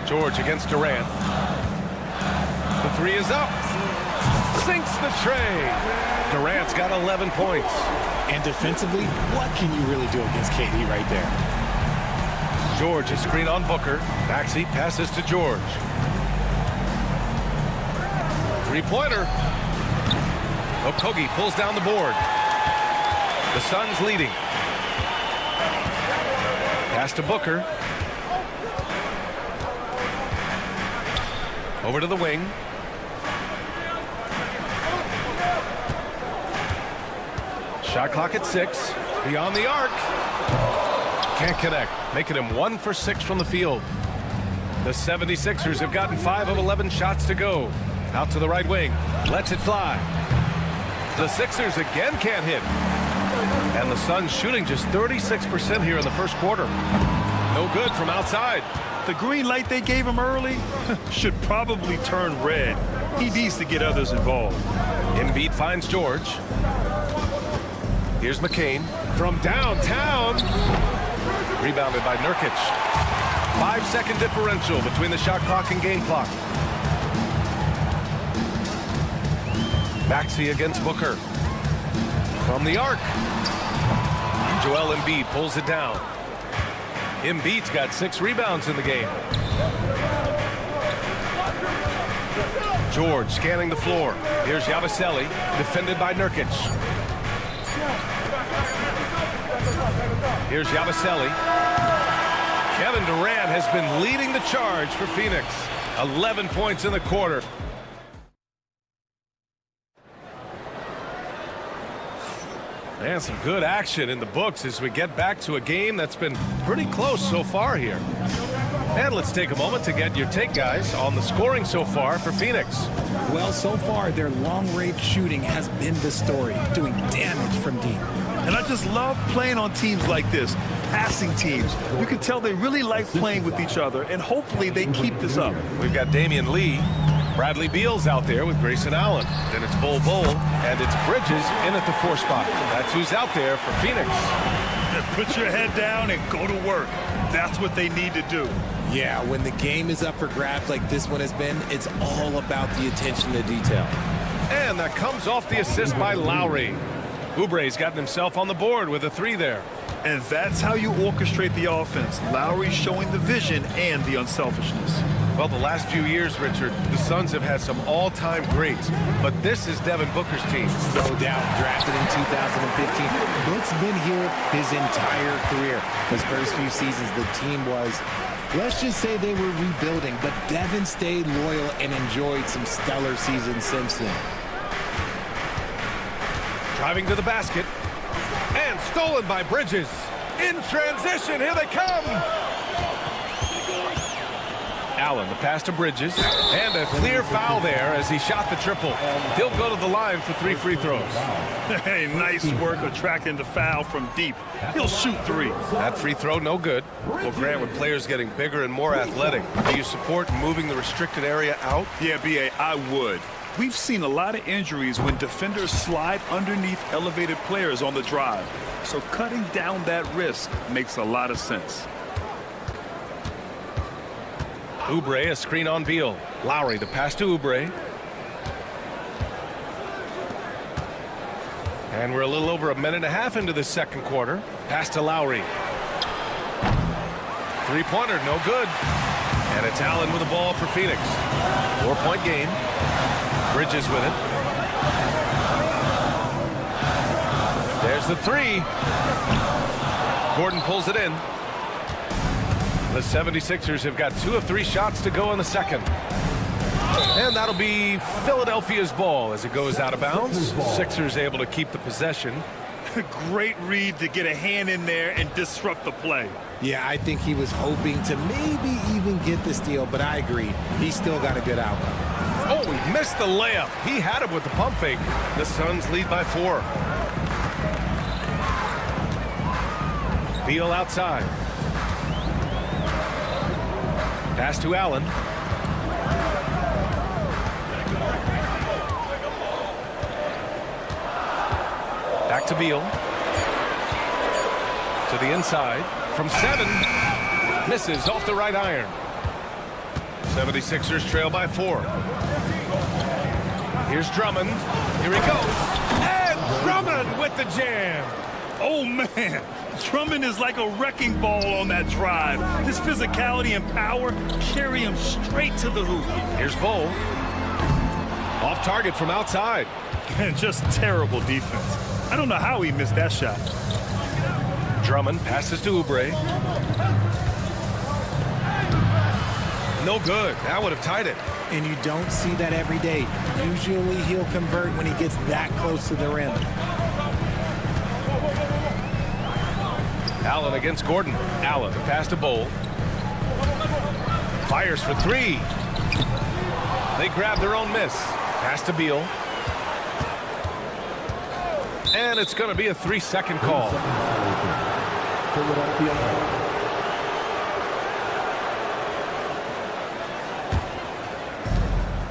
George against Durant. The 3 is up. Sinks the tray. Durant's got 11 points. And defensively, what can you really do against KD right there? George is screen on Booker. Maxey passes to George. Three-pointer. Okogie pulls down the board. The Suns leading. Pass to Booker. Over to the wing. Shot clock at 6. Beyond the arc. Can't connect. Making him 1 for 6 from the field. The 76ers have gotten 5 of 11 shots to go. Out to the right wing. Lets it fly. The Sixers again can't hit. And the Suns shooting just 36% here in the first quarter. No good from outside. The green light they gave him early should probably turn red. He needs to get others involved. Embiid finds George. Here's McCain from downtown. Rebounded by Nurkic. 5-second differential between the shot clock and game clock. Maxey against Booker. From the arc. Joel Embiid pulls it down. Embiid's got 6 rebounds in the game. George scanning the floor. Here's Yabusele, defended by Nurkic. Here's Yabusele. Kevin Durant has been leading the charge for Phoenix. 11 points in the quarter. And some good action in the books as we get back to a game that's been pretty close so far here. And let's take a moment to get your take, guys, on the scoring so far for Phoenix. Well, so far, their long-range shooting has been the story, doing damage from deep. And I just love playing on teams like this, passing teams. You can tell they really like playing with each other, and hopefully they keep this up. We've got Damian Lee. Bradley Beal's out there with Grayson Allen. Then it's Bol Bol, and it's Bridges in at the 4 spot. That's who's out there for Phoenix. Put your head down and go to work. That's what they need to do. Yeah, when the game is up for grabs like this one has been, it's all about the attention to detail. And that comes off the assist by Lowry. Oubre's gotten himself on the board with a 3 there. And that's how you orchestrate the offense. Lowry showing the vision and the unselfishness. Well, the last few years, Richard, the Suns have had some all-time greats, but this is Devin Booker's team. No doubt, drafted in 2015. Book's been here his entire career. His first few seasons, the team was, let's just say they were rebuilding, but Devin stayed loyal and enjoyed some stellar seasons since then. Driving to the basket, and stolen by Bridges. In transition, here they come. Allen, the pass to Bridges, and a clear foul there as he shot the triple. He'll go to the line for 3 free throws. Hey, nice work attracting the foul from deep. He'll shoot 3. That free throw, no good. Well, Grant, with players getting bigger and more athletic, do you support moving the restricted area out? Yeah, B.A., I would. We've seen a lot of injuries when defenders slide underneath elevated players on the drive. So cutting down that risk makes a lot of sense. Oubre, a screen on Beal. Lowry, the pass to Oubre. And we're a little over a minute and a half into the second quarter. Pass to Lowry. 3-pointer, no good. And it's Allen with the ball for Phoenix. 4-point game. Bridges with it. There's the 3. Gordon pulls it in. The 76ers have got 2 of 3 shots to go in the second. And that'll be Philadelphia's ball as it goes out of bounds. Sixers able to keep the possession. Great read to get a hand in there and disrupt the play. Yeah, I think he was hoping to maybe even get the steal, but I agree. He still got a good outcome. Oh, he missed the layup. He had it with the pump fake. The Suns lead by 4. Beal outside. Pass to Allen. Back to Beal. To the inside. From 7. Misses off the right iron. 76ers trail by 4. Here's Drummond. Here he goes. And Drummond with the jam. Oh, man. Drummond is like a wrecking ball on that drive. His physicality and power carry him straight to the hoop. Here's Bol. Off target from outside. And just terrible defense. I don't know how he missed that shot. Drummond passes to Oubre. No good. That would have tied it. And you don't see that every day. Usually he'll convert when he gets that close to the rim. Allen against Gordon. Allen, the pass to Bol. Fires for 3. They grab their own miss. Pass to Beal. And it's going to be a 3-second call.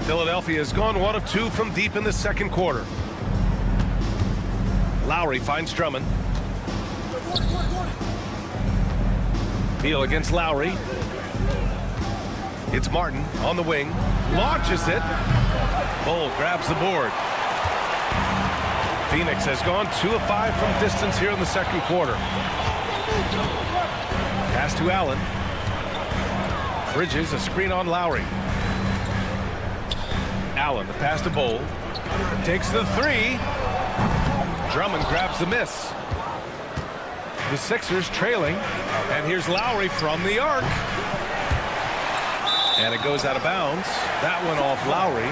Philadelphia has gone 1 of 2 from deep in the second quarter. Lowry finds Drummond. Beal against Lowry. It's Martin on the wing. Launches it. Bull grabs the board. Phoenix has gone 2 of 5 from distance here in the second quarter. Pass to Allen. Bridges, a screen on Lowry. Allen, the pass to Bull. Takes the 3. Drummond grabs the miss. The Sixers trailing. And here's Lowry from the arc. And it goes out of bounds. That one off Lowry.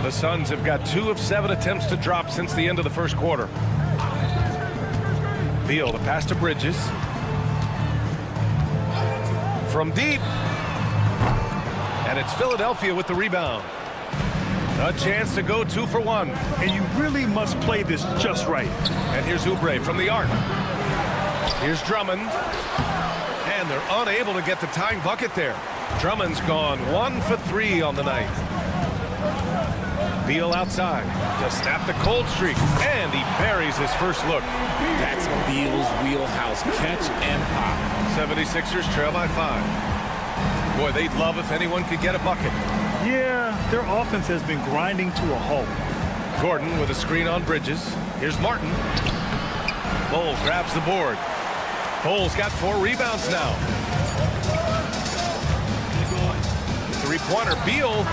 The Suns have got 2 of 7 attempts to drop since the end of the first quarter. Beal, the pass to Bridges. From deep. And it's Philadelphia with the rebound. A chance to go 2 for 1. And you really must play this just right. And here's Oubre from the arc. Here's Drummond. And they're unable to get the tying bucket there. Drummond's gone 1 for 3 on the night. Beal outside to snap the cold streak. And he buries his first look. That's Beal's wheelhouse. Catch and pop. 76ers trail by 5. Boy, they'd love if anyone could get a bucket. Yeah, their offense has been grinding to a halt. Gordon with a screen on Bridges. Here's Martin. Bull grabs the board. Bull's got 4 rebounds now. Three-pointer, Beal.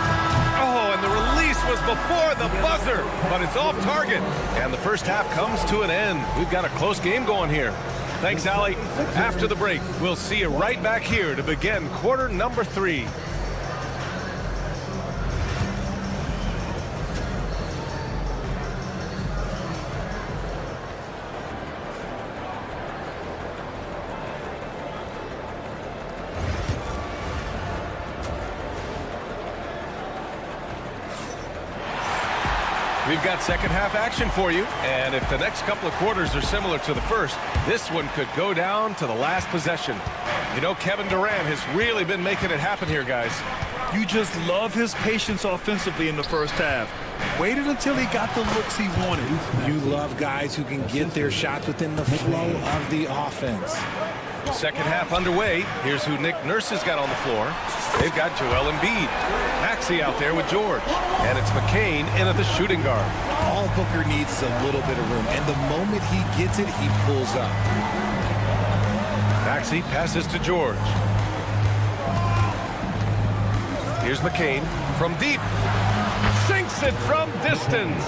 Oh, and the release was before the buzzer, but it's off target. And the first half comes to an end. We've got a close game going here. Thanks, Allie. After the break, we'll see you right back here to begin quarter number 3. We've got second half action for you, and if the next couple of quarters are similar to the first, this one could go down to the last possession. You know, Kevin Durant has really been making it happen here, guys. You just love his patience offensively in the first half. Waited until he got the looks he wanted. You love guys who can get their shots within the flow of the offense. Second half underway. Here's who Nick Nurse has got on the floor. They've got Joel Embiid. Maxey out there with George. And it's McCain in at the shooting guard. All Booker needs is a little bit of room. And the moment he gets it, he pulls up. Maxey passes to George. Here's McCain from deep. Sinks it from distance.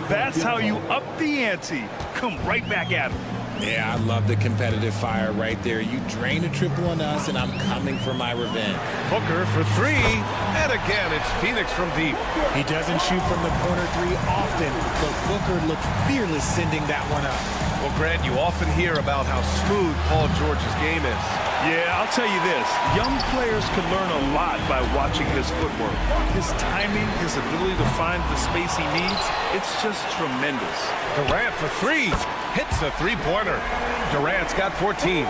That's how you up the ante. Come right back at him. Yeah, I love the competitive fire right there. You drain a triple on us, and I'm coming for my revenge. Booker for 3. And again, it's Phoenix from deep. He doesn't shoot from the corner 3 often, but Booker looked fearless sending that one up. Well, Grant, you often hear about how smooth Paul George's game is. Yeah, I'll tell you this. Young players can learn a lot by watching his footwork. His timing, his ability to find the space he needs, it's just tremendous. Durant for 3. Hits a three-pointer. Durant's got 14.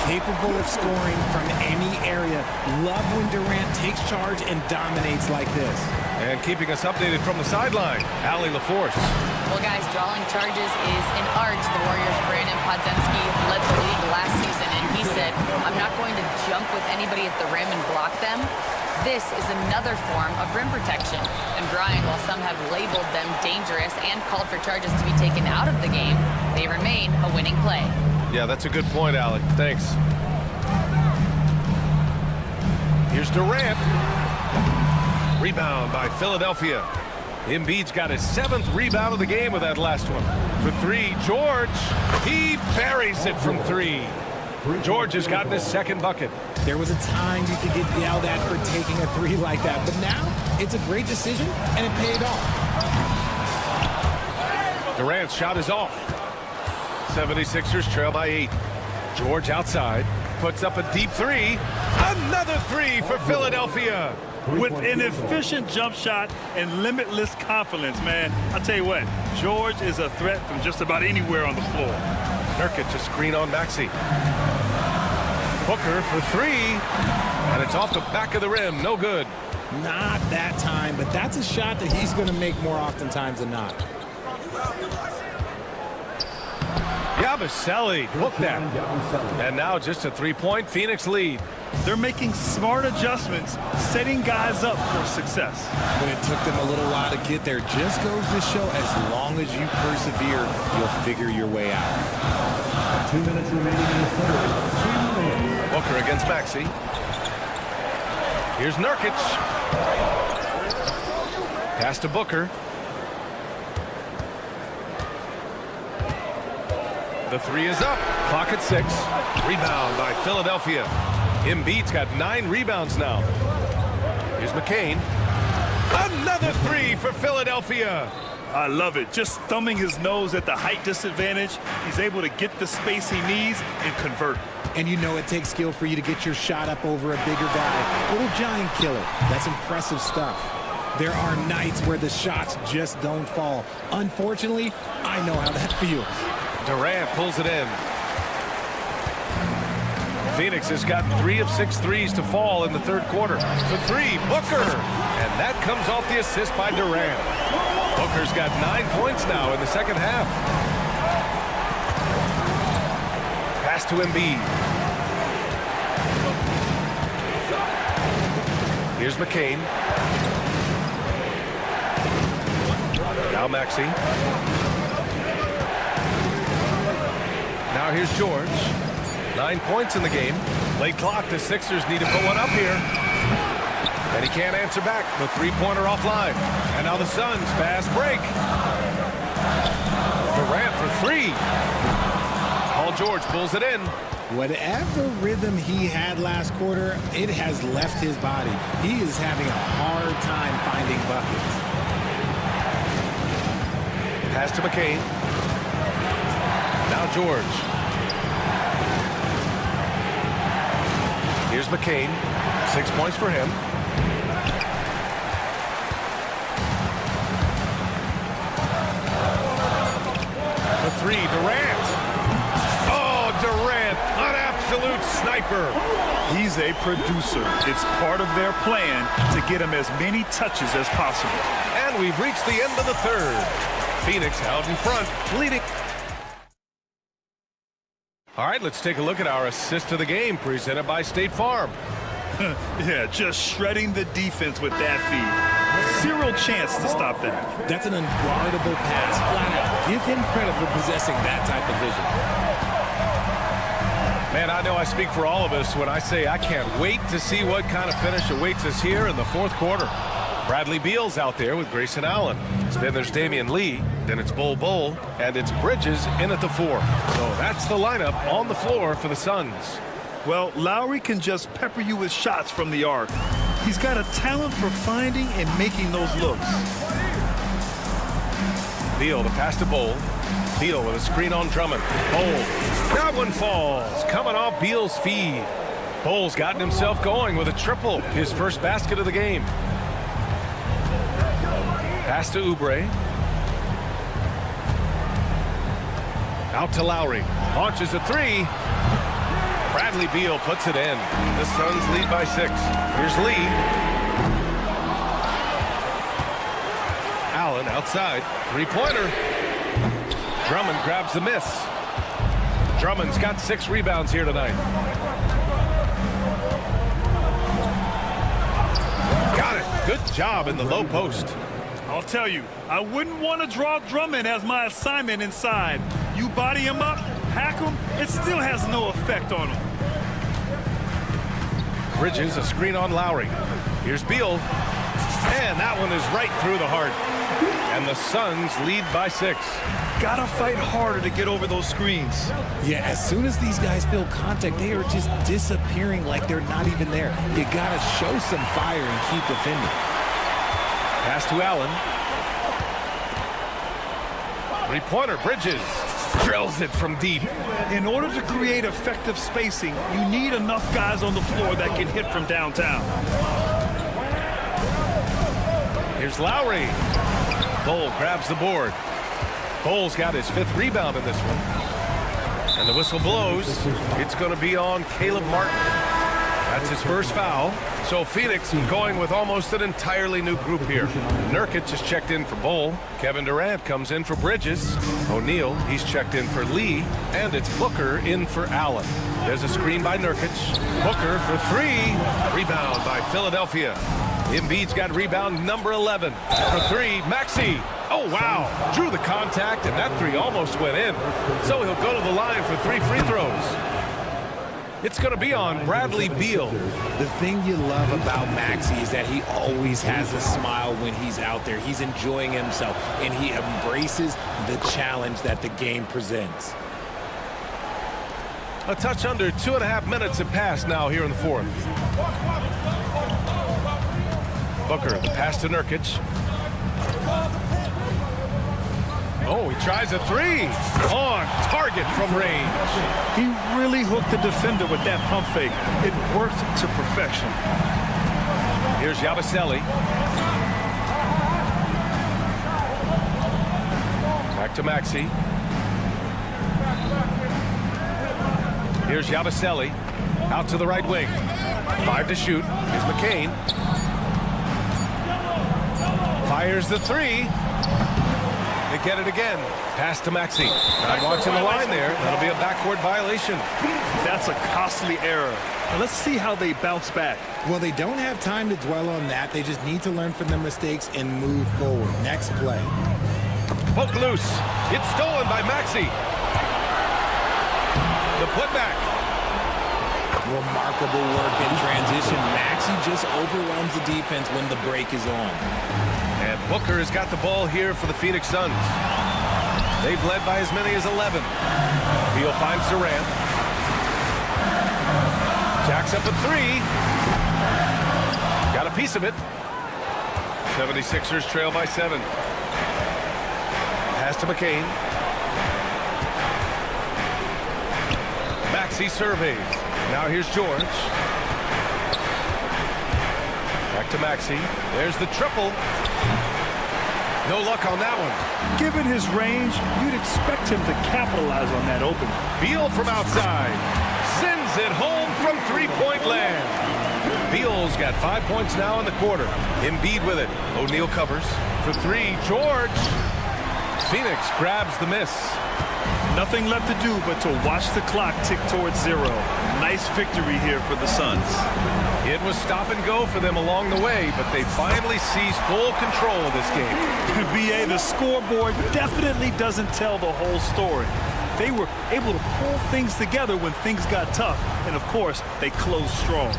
Capable of scoring from any area. Love when Durant takes charge and dominates like this. And keeping us updated from the sideline, Allie LaForce. Well, guys, drawing charges is an art. The Warriors' Brandon Podziemski led the league last season, and he said, I'm not going to jump with anybody at the rim and block them. This is another form of rim protection. And Brian, while some have labeled them dangerous and called for charges to be taken out of the game, they remain a winning play. Yeah, that's a good point, Allie. Thanks. Here's Durant. Rebound by Philadelphia. Embiid's got his 7th rebound of the game with that last one. For 3, George. He buries it from 3. George has gotten his 2nd bucket. There was a time you could get yelled at for taking a 3 like that, but now it's a great decision, and it paid off. Durant's shot is off. 76ers trail by 8. George outside, puts up a deep three. Another three for Philadelphia. With an efficient jump shot and limitless confidence, man. I'll tell you what, George is a threat from just about anywhere on the floor. Nurkic a screen on Maxey. Booker for three, and it's off the back of the rim. No good. Not that time, but that's a shot that he's going to make more oftentimes than not. Yabusele, look that. And now just a three-point Phoenix lead. They're making smart adjustments, setting guys up for success. When it took them a little while to get there, just goes to show as long as you persevere, you'll figure your way out. 2 minutes remaining in the third. Booker against Maxey. Here's Nurkic. Pass to Booker. The three is up. Clock at 6. Rebound by Philadelphia. Embiid's got 9 rebounds now. Here's McCain. Another three for Philadelphia. I love it. Just thumbing his nose at the height disadvantage. He's able to get the space he needs and convert. And you know it takes skill for you to get your shot up over a bigger guy. Little giant killer. That's impressive stuff. There are nights where the shots just don't fall. Unfortunately, I know how that feels. Durant pulls it in. Phoenix has got 3 of 6 threes to fall in the third quarter. For 3, Booker. And that comes off the assist by Durant. Booker's got 9 points now in the second half. Pass to Embiid. Here's McCain. Now Maxey. Now here's George. 9 points in the game. Late clock. The Sixers need to put one up here. And he can't answer back. The three-pointer offline. And now the Suns. Fast break. Durant for 3. Paul George pulls it in. Whatever rhythm he had last quarter, it has left his body. He is having a hard time finding buckets. Pass to McCain. Now George. Here's McCain. 6 points for him. The 3, Durant. Oh, Durant, an absolute sniper. He's a producer. It's part of their plan to get him as many touches as possible. And we've reached the end of the third. Phoenix out in front, leading. All right, let's take a look at our assist of the game presented by State Farm. Yeah, just shredding the defense with that feed. Zero chance to stop that. That's an unguardable pass, flat out. Give him credit for possessing that type of vision. Man, I know I speak for all of us when I say I can't wait to see what kind of finish awaits us here in the fourth quarter. Bradley Beal's out there with Grayson Allen. Then there's Damian Lee. Then it's Bol, and it's Bridges in at the 4. So that's the lineup on the floor for the Suns. Well, Lowry can just pepper you with shots from the arc. He's got a talent for finding and making those looks. Beal to pass to Bol. Beal with a screen on Drummond. Bol. That one falls. Coming off Beal's feed. Bol's gotten himself going with a triple. His first basket of the game. Pass to Oubre. Out to Lowry. Launches a 3. Bradley Beal puts it in. The Suns lead by 6. Here's Lee. Allen outside. Three-pointer. Drummond grabs the miss. Drummond's got 6 rebounds here tonight. Got it. Good job in the low post. I'll tell you, I wouldn't want to draw Drummond as my assignment inside. You body him up, hack him, it still has no effect on him. Bridges, a screen on Lowry. Here's Beal. And that one is right through the heart. And the Suns lead by 6. Gotta fight harder to get over those screens. Yeah, as soon as these guys feel contact, they are just disappearing like they're not even there. You gotta show some fire and keep defending. Pass to Allen. Three-pointer, Bridges. Drills it from deep. In order to create effective spacing, you need enough guys on the floor that can hit from downtown. Here's Lowry. Bol grabs the board. Bol's got his 5th rebound in this one. And the whistle blows. It's going to be on Caleb Martin. That's his first foul. So Phoenix going with almost an entirely new group here. Nurkic has checked in for Bol. Kevin Durant comes in for Bridges. O'Neal, he's checked in for Lee. And it's Booker in for Allen. There's a screen by Nurkic. Booker for 3. Rebound by Philadelphia. Embiid's got rebound number 11. For 3, Maxey. Oh, wow. Drew the contact, and that 3 almost went in. So he'll go to the line for 3 free throws. It's going to be on Bradley Beal. The thing you love about Maxey is that he always has a smile when he's out there. He's enjoying himself, and he embraces the challenge that the game presents. A touch under 2.5 minutes have passed now here in the 4th. Booker, the pass to Nurkic. Oh, he tries a 3. On target from range. He really hooked the defender with that pump fake. It worked to perfection. Here's Yabusele. Back to Maxey. Here's Yabusele. Out to the right wing. 5 to shoot. Here's McCain. Fires the 3. They get it again. Pass to Maxey. Not watching the line there. That'll be a backcourt violation. That's a costly error. Now let's see how they bounce back. Well, they don't have time to dwell on that. They just need to learn from their mistakes and move forward. Next play. Poke loose. It's stolen by Maxey. The putback. Remarkable work in transition. Maxey just overwhelms the defense when the break is on. And Booker has got the ball here for the Phoenix Suns. They've led by as many as 11. Beal finds Durant. Jacks up a 3. Got a piece of it. 76ers trail by 7. Pass to McCain. Maxey surveys. Now here's George. Back to Maxey. There's the triple. No luck on that one. Given his range, you'd expect him to capitalize on that opening. Beal from outside. Sends it home from 3-point land. Beal's got 5 points now in the quarter. Embiid with it. O'Neal covers. For 3, George. Phoenix grabs the miss. Nothing left to do but to watch the clock tick towards 0. Nice victory here for the Suns. It was stop and go for them along the way, but they finally seized full control of this game. BA, the scoreboard definitely doesn't tell the whole story. They were able to pull things together when things got tough, and of course, they closed strong.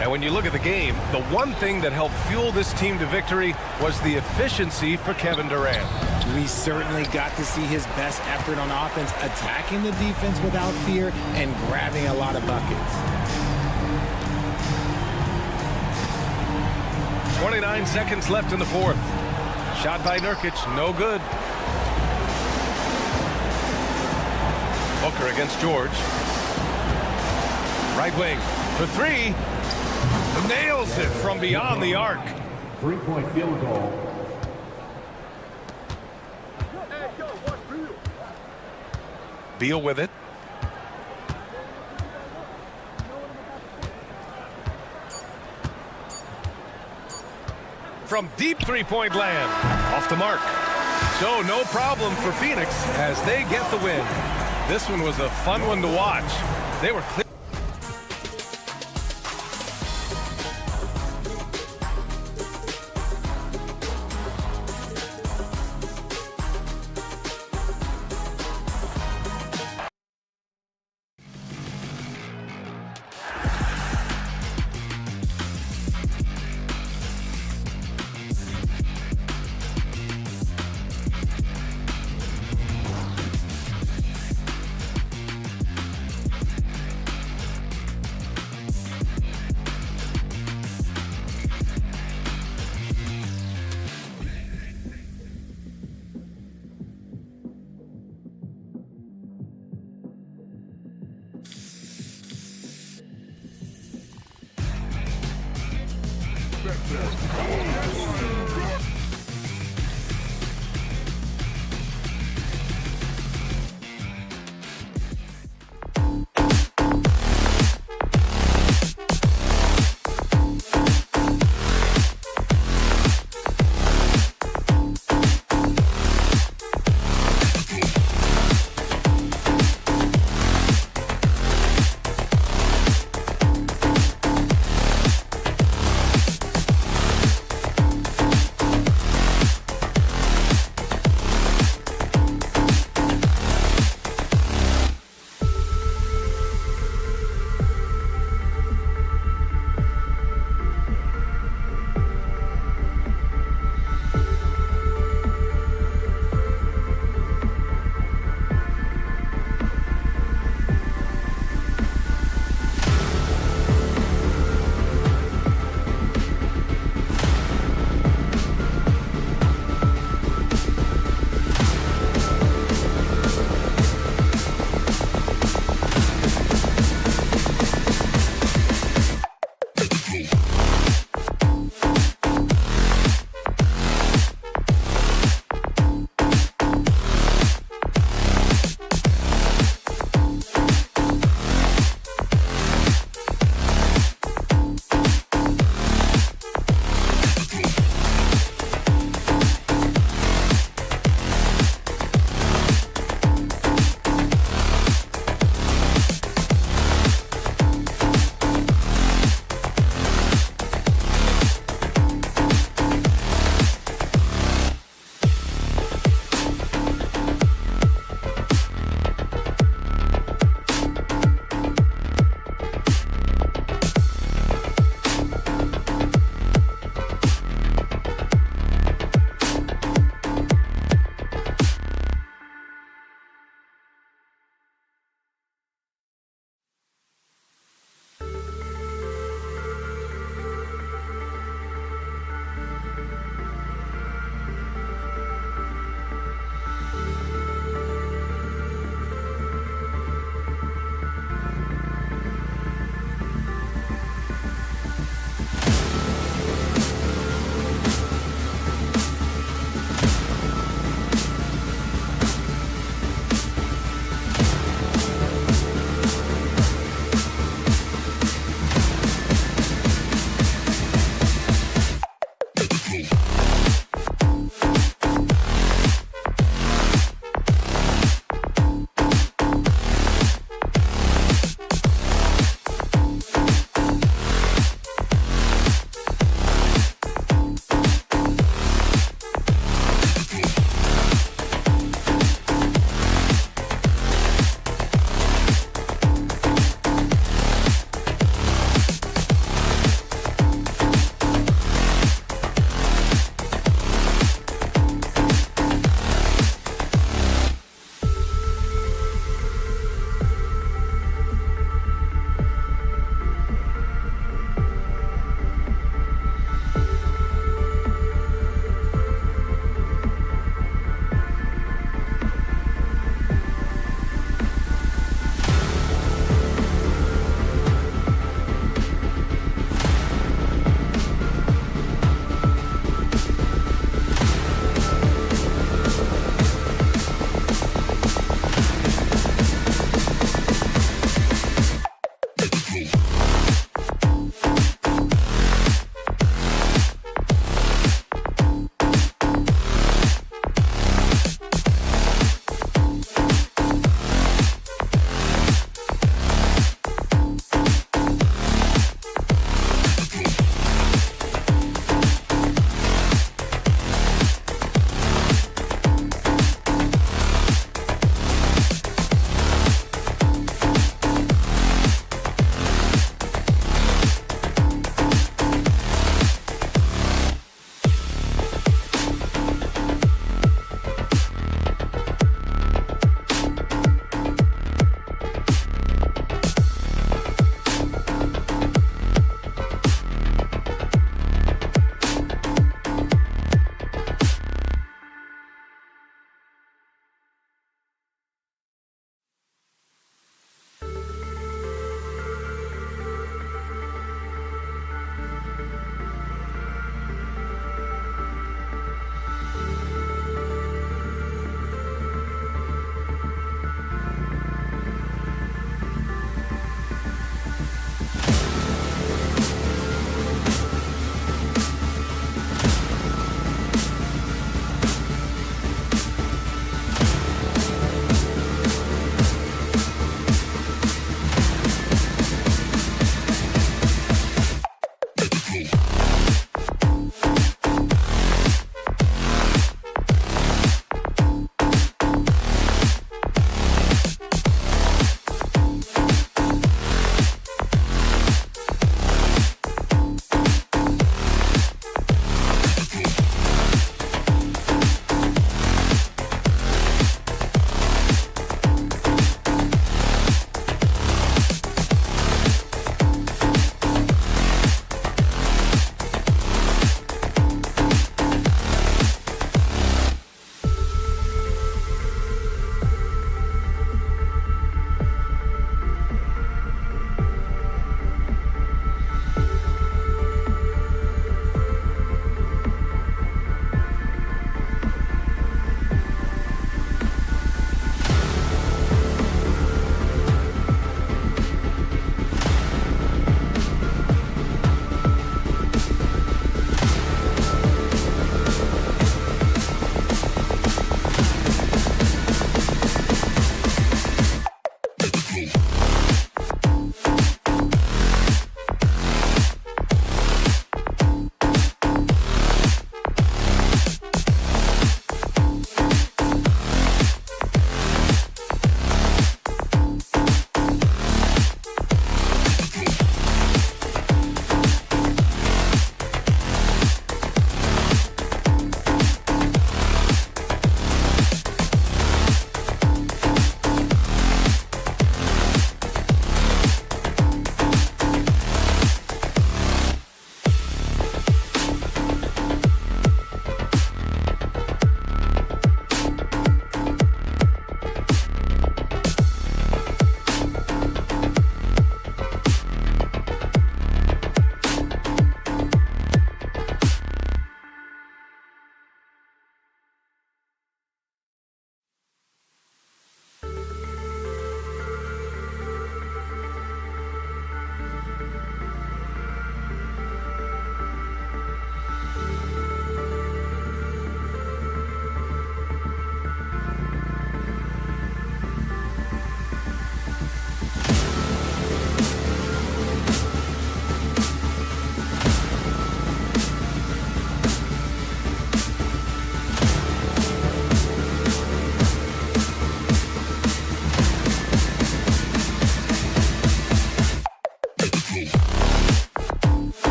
And when you look at the game, the one thing that helped fuel this team to victory was the efficiency for Kevin Durant. We certainly got to see his best effort on offense, attacking the defense without fear and grabbing a lot of buckets. 29 seconds left in the 4th. Shot by Nurkic, no good. Booker against George. Right wing for 3. Nails it from beyond the arc. 3-point field goal. Beal with it. From deep 3-point land. Off the mark. So no problem for Phoenix as they get the win. This one was a fun one to watch. They were clear.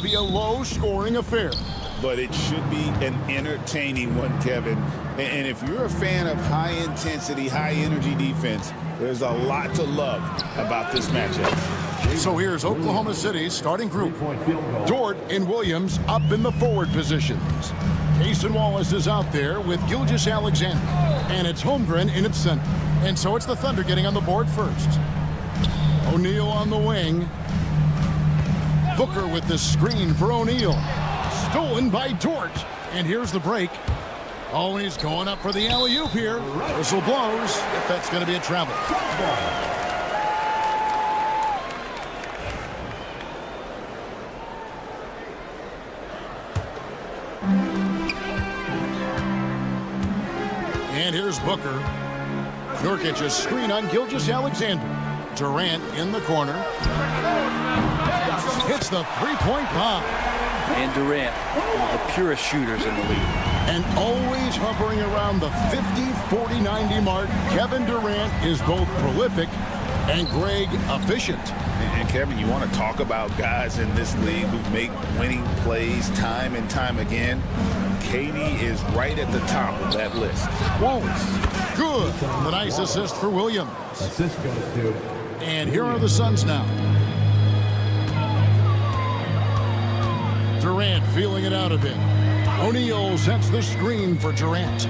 to be a low-scoring affair. But it should be an entertaining one, Kevin. And if you're a fan of high-intensity, high-energy defense, there's a lot to love about this matchup. So here's Oklahoma City's starting group. Dort and Williams up in the forward positions. Cason Wallace is out there with Gilgeous-Alexander. And it's Holmgren in its center. And so it's the Thunder getting on the board first. O'Neal on the wing. Booker with the screen for O'Neal. Stolen by Dort. And here's the break. Oh, he's going up for the alley-oop here. Whistle blows. If that's going to be a travel. And here's Booker. Nurkic a screen on Gilgeous-Alexander. Durant in the corner. Hits the three-point bomb. And Durant, one of the purest shooters in the league. And always hovering around the 50, 40, 90 mark, Kevin Durant is both prolific and, Greg, efficient. And Kevin, you want to talk about guys in this league who make winning plays time and time again? KD is right at the top of that list. Wallace, good. The nice assist for Williams. And here are the Suns now. Durant feeling it out a bit. O'Neal sets the screen for Durant.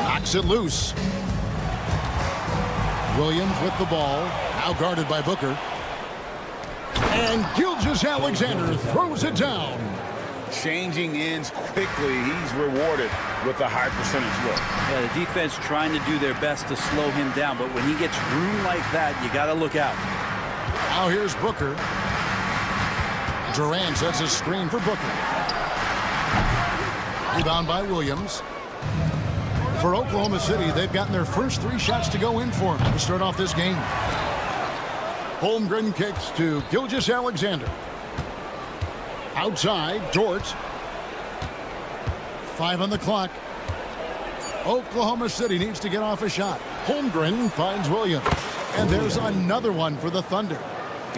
Knocks it loose. Williams with the ball. Now guarded by Booker. And Gilgeous-Alexander throws it down. Changing ends quickly. He's rewarded with a high percentage look. Yeah, the defense trying to do their best to slow him down, but when he gets room like that, you got to look out. Now here's Booker. Durant sets a screen for Booker. Rebound by Williams. For Oklahoma City, they've gotten their first 3 shots to go in for them to start off this game. Holmgren kicks to Gilgeous-Alexander. Outside, Dort. 5 on the clock. Oklahoma City needs to get off a shot. Holmgren finds Williams. And there's another one for the Thunder.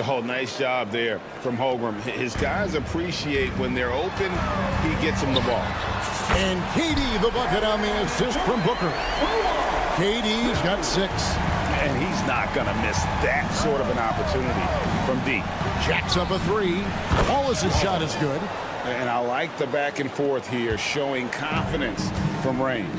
Oh, nice job there from Holmgren. His guys appreciate when they're open, he gets them the ball. And KD the bucket on the assist from Booker. KD's got 6. And he's not going to miss that sort of an opportunity from deep. Jacks up a 3. Wallace's shot is good. And I like the back and forth here, showing confidence from range.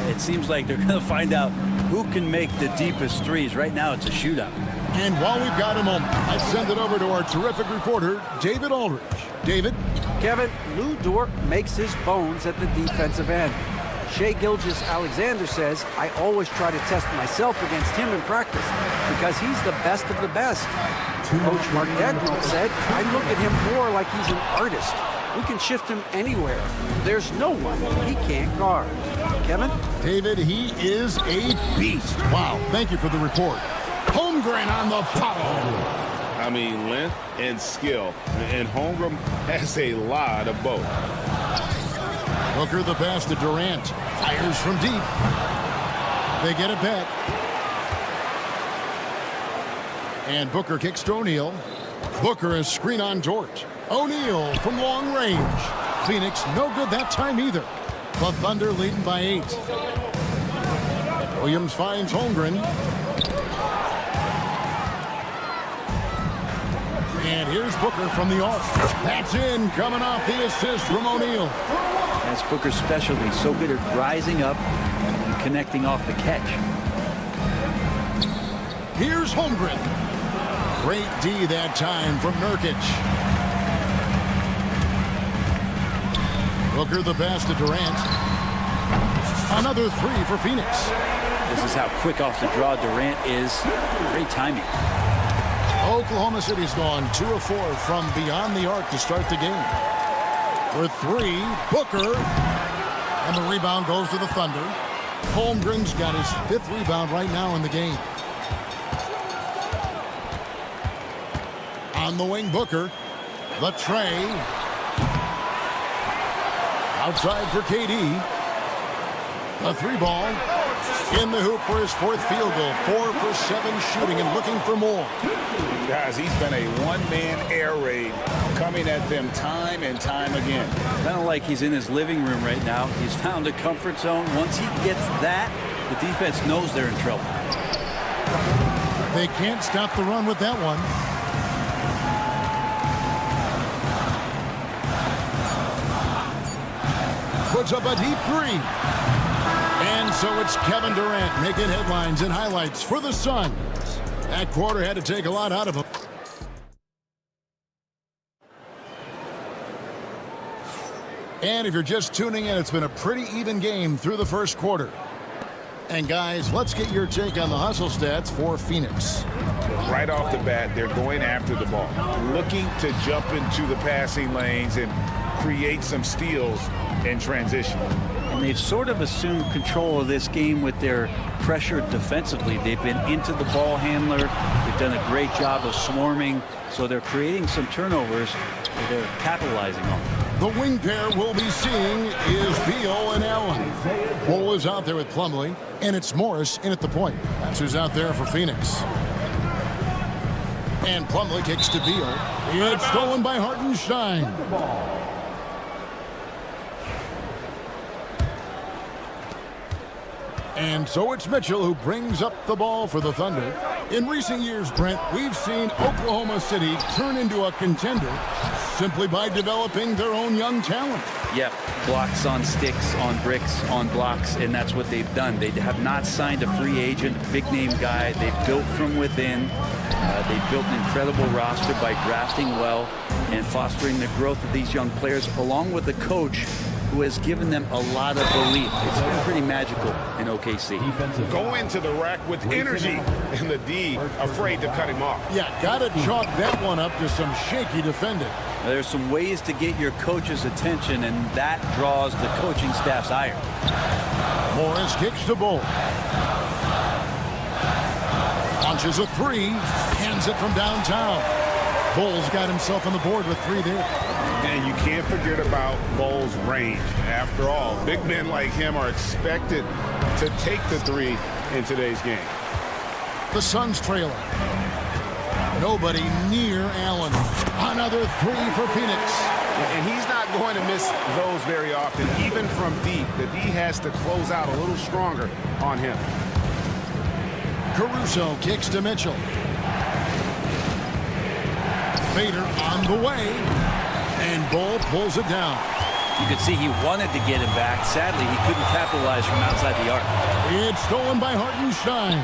It seems like they're going to find out who can make the deepest threes. Right now, it's a shootout. And while we've got a moment, I send it over to our terrific reporter, David Aldridge. David? Kevin, Lou Dort makes his bones at the defensive end. Shai Gilgeous-Alexander says, I always try to test myself against him in practice because he's the best of the best. Coach Mark Dagnall said, I look at him more like he's an artist. We can shift him anywhere. There's no one he can't guard. Kevin? David, he is a beast. Wow, thank you for the report. Holmgren on the foul. I mean, length and skill. And Holmgren has a lot of both. Booker the pass to Durant. Fires from deep. They get it back. And Booker kicks to O'Neal. Booker a screen on Dort. O'Neal from long range. Phoenix no good that time either. The Thunder leading by 8. Williams finds Holmgren. And here's Booker from the off. That's in, coming off the assist from O'Neal. That's Booker's specialty. So good at rising up and connecting off the catch. Here's Holmgren. Great D that time from Nurkic. Booker the pass to Durant. Another 3 for Phoenix. This is how quick off the draw Durant is. Great timing. Oklahoma City's gone 2 of 4 from beyond the arc to start the game. For 3, Booker. And the rebound goes to the Thunder. Holmgren's got his 5th rebound right now in the game. On the wing, Booker. The tray. Outside for KD. The 3 ball. In the hoop for his fourth field goal. 4 for 7 shooting and looking for more. Guys, he's been a one-man air raid coming at them time and time again. Kind of like he's in his living room right now. He's found a comfort zone. Once he gets that, the defense knows they're in trouble. They can't stop the run with that one. Puts up a deep three. And so it's Kevin Durant making headlines and highlights for the Suns. That quarter had to take a lot out of him. And if you're just tuning in, it's been a pretty even game through the first quarter. And guys, let's get your take on the hustle stats for Phoenix. Right off the bat, they're going after the ball, looking to jump into the passing lanes and create some steals in transition. And they've sort of assumed control of this game with their pressure defensively. They've been into the ball handler. They've done a great job of swarming. So they're creating some turnovers that they're capitalizing on. The wing pair we'll be seeing is Beal and Allen. Bol is out there with Plumlee, and it's Morris in at the point. That's who's out there for Phoenix. And Plumlee kicks to Beal. It's stolen by Hartenstein. And so it's Mitchell who brings up the ball for the Thunder. In recent years, Brent, we've seen Oklahoma City turn into a contender simply by developing their own young talent. Yep, blocks on sticks, on bricks, on blocks, and that's what they've done. They have not signed a free agent, big-name guy. They've built from within. They've built an incredible roster by drafting well and fostering the growth of these young players, along with a coach who has given them a lot of belief. It's been pretty magical in OKC. Go into the rack with energy, and the D afraid to cut him off. Yeah, got to chalk that one up to some shaky defending. There's some ways to get your coach's attention, and that draws the coaching staff's ire. Morris kicks to Bol. Launches a three, hands it from downtown. Bol's got himself on the board with 3 there. And you can't forget about Bol's range. After all, big men like him are expected to take the 3 in today's game. The Suns trailing. Nobody near Allen. Another 3 for Phoenix. And he's not going to miss those very often, even from deep. The D has to close out a little stronger on him. Caruso kicks to Mitchell. Fader on the way. And Bol pulls it down. You could see he wanted to get him back. Sadly, he couldn't capitalize from outside the arc. It's stolen by Hartenstein.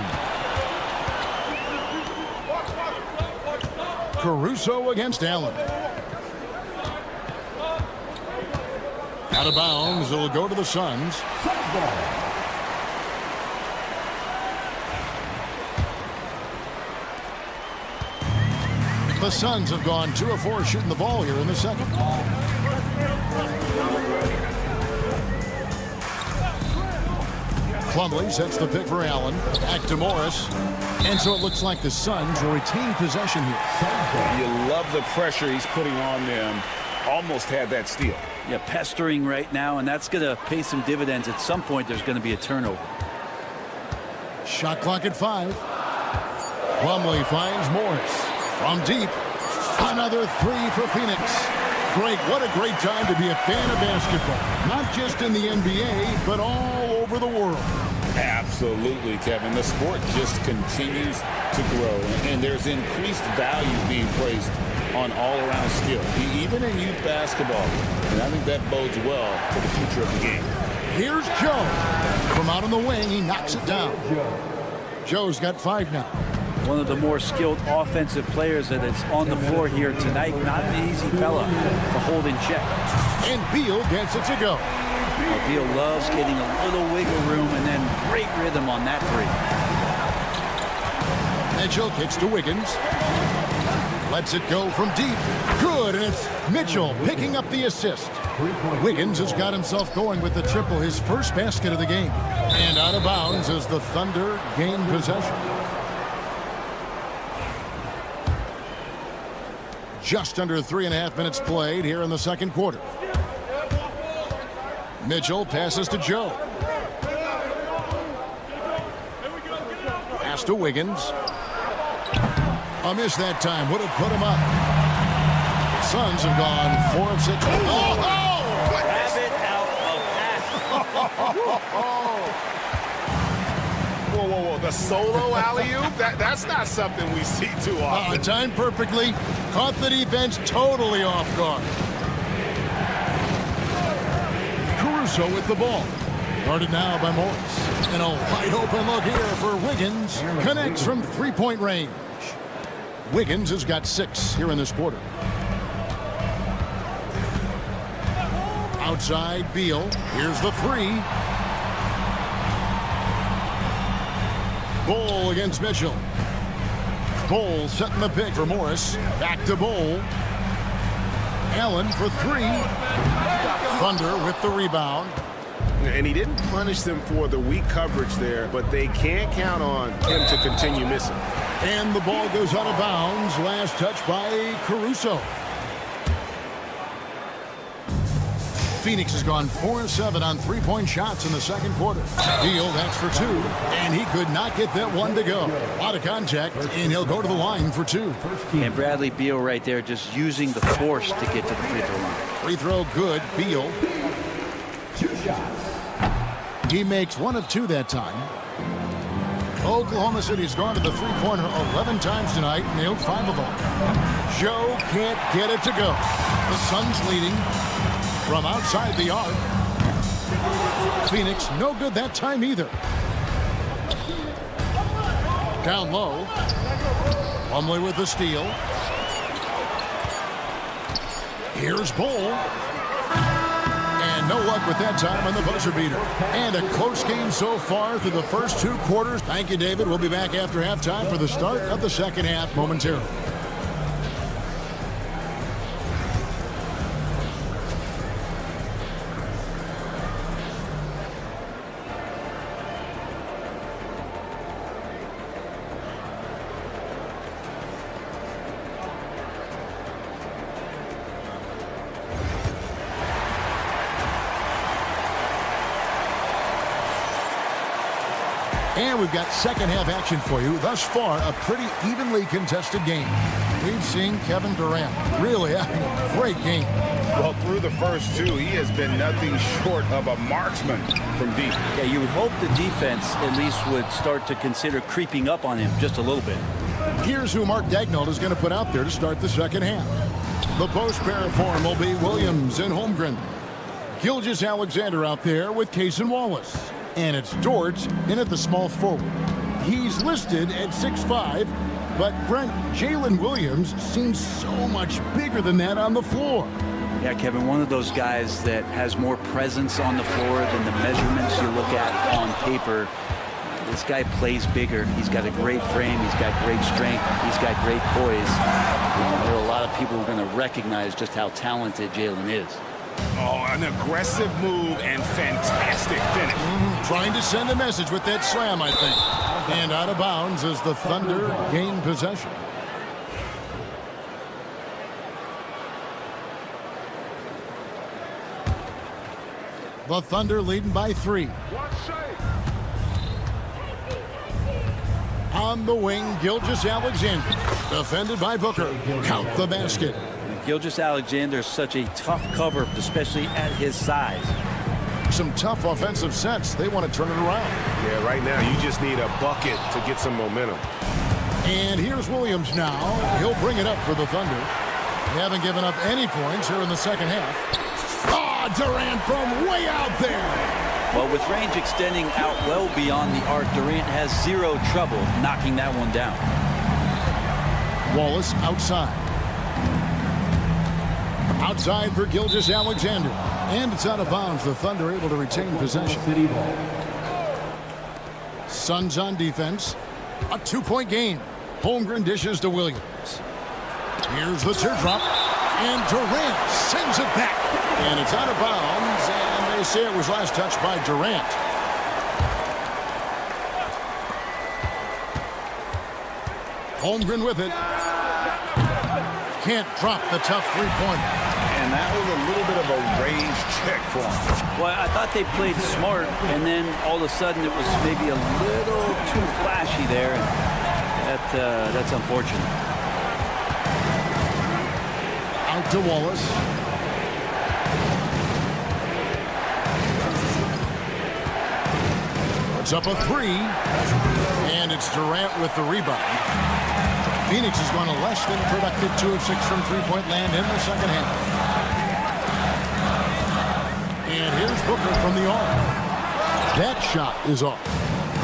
Caruso against Allen. Out of bounds, it'll go to the Suns. The Suns have gone 2 of 4 shooting the ball here in the second. Plumlee sets the pick for Allen. Back to Morris. And so it looks like the Suns will retain possession here. You love the pressure he's putting on them. Almost had that steal. Yeah, pestering right now, and that's going to pay some dividends. At some point, there's going to be a turnover. Shot clock at 5. Plumlee finds Morris. From deep, another 3 for Phoenix. Greg, what a great time to be a fan of basketball. Not just in the NBA, but all over the world. Absolutely, Kevin. The sport just continues to grow, and there's increased value being placed on all-around skill, even in youth basketball. And I think that bodes well for the future of the game. Here's Joe. From out on the wing, he knocks it down. Joe's got 5 now. One of the more skilled offensive players that is on the floor here tonight. Not an easy fella to hold in check. And Beal gets it to go. Beal loves getting a little wiggle room and then great rhythm on that 3. Mitchell kicks to Wiggins. Lets it go from deep. Good, and it's Mitchell picking up the assist. Wiggins has got himself going with the triple, his first basket of the game. And out of bounds as the Thunder gain possession. Just under 3.5 minutes played here in the second quarter. Mitchell passes to Joe. Pass to Wiggins. A miss that time. Would have put him up. Suns have gone 4 of 6. Whoa. The solo alley-oop? That's not something we see too often. Timed perfectly. Caught the defense totally off guard. Caruso with the ball. Guarded now by Morris. And a wide open look here for Wiggins. Connects from three-point range. Wiggins has got 6 here in this quarter. Outside, Beal. Here's the 3. Ball against Mitchell. Ball setting the pick for Morris. Back to Ball. Allen for 3. Thunder with the rebound. And he didn't punish them for the weak coverage there, but they can't count on him to continue missing. And the ball goes out of bounds. Last touch by Caruso. Phoenix has gone 4 of 7 on three-point shots in the second quarter. Beal, that's for 2. And he could not get that one to go. A lot of contact, and he'll go to the line for 2. And Bradley Beal right there just using the force to get to the free throw line. Free throw good. Beal. 2 shots. He makes 1 of 2 that time. Oklahoma City's gone to the three-pointer 11 times tonight, nailed 5 of them. Joe can't get it to go. The Suns leading from outside the arc. Phoenix no good that time either. Down low. Plumlee with the steal. Here's Bull. And no luck with that time on the buzzer beater. And a close game so far through the first 2 quarters. Thank you, David. We'll be back after halftime for the start of the second half momentarily. And we've got second half action for you. Thus far, a pretty evenly contested game. We've seen Kevin Durant really having a great game. Well, through the first 2, he has been nothing short of a marksman from deep. Yeah, you would hope the defense at least would start to consider creeping up on him just a little bit. Here's who Mark Daigneault is going to put out there to start the second half. The post pair form will be Williams and Holmgren. Gilgeous-Alexander out there with Case and Wallace. And it's Dort in at the small forward. He's listed at 6'5", but Brent, Jalen Williams seems so much bigger than that on the floor. Yeah, Kevin, one of those guys that has more presence on the floor than the measurements you look at on paper. This guy plays bigger. He's got a great frame. He's got great strength. He's got great poise. There are a lot of people who are going to recognize just how talented Jalen is. Oh, an aggressive move and fantastic finish. Trying to send a message with that slam, I think. And out of bounds as the Thunder gain possession. The Thunder leading by 3. On the wing, Gilgeous-Alexander. Defended by Booker. Count the basket. Gilgeous-Alexander is such a tough cover, especially at his size. Some tough offensive sets. They want to turn it around. Yeah, right now you just need a bucket to get some momentum. And here's Williams now. He'll bring it up for the Thunder. They haven't given up any points here in the second half. Durant from way out there. Well, with range extending out well beyond the arc, Durant has 0 trouble knocking that one down. Wallace outside. Outside for Gilgeous-Alexander. And it's out of bounds. The Thunder able to retain possession. Suns on defense. A 2-point game. Holmgren dishes to Williams. Here's the teardrop. And Durant sends it back. And it's out of bounds. And they say it was last touched by Durant. Holmgren with it. Can't drop the tough 3-pointer. And that was a little bit of a rage check for him. Well, I thought they played smart, and then all of a sudden it was maybe a little too flashy there. And that's unfortunate. Out to Wallace. Puts up a three, and it's Durant with the rebound. Phoenix has gone a less than productive 2 of 6 from three-point land in the second half. And here's Booker from the arc. That shot is off.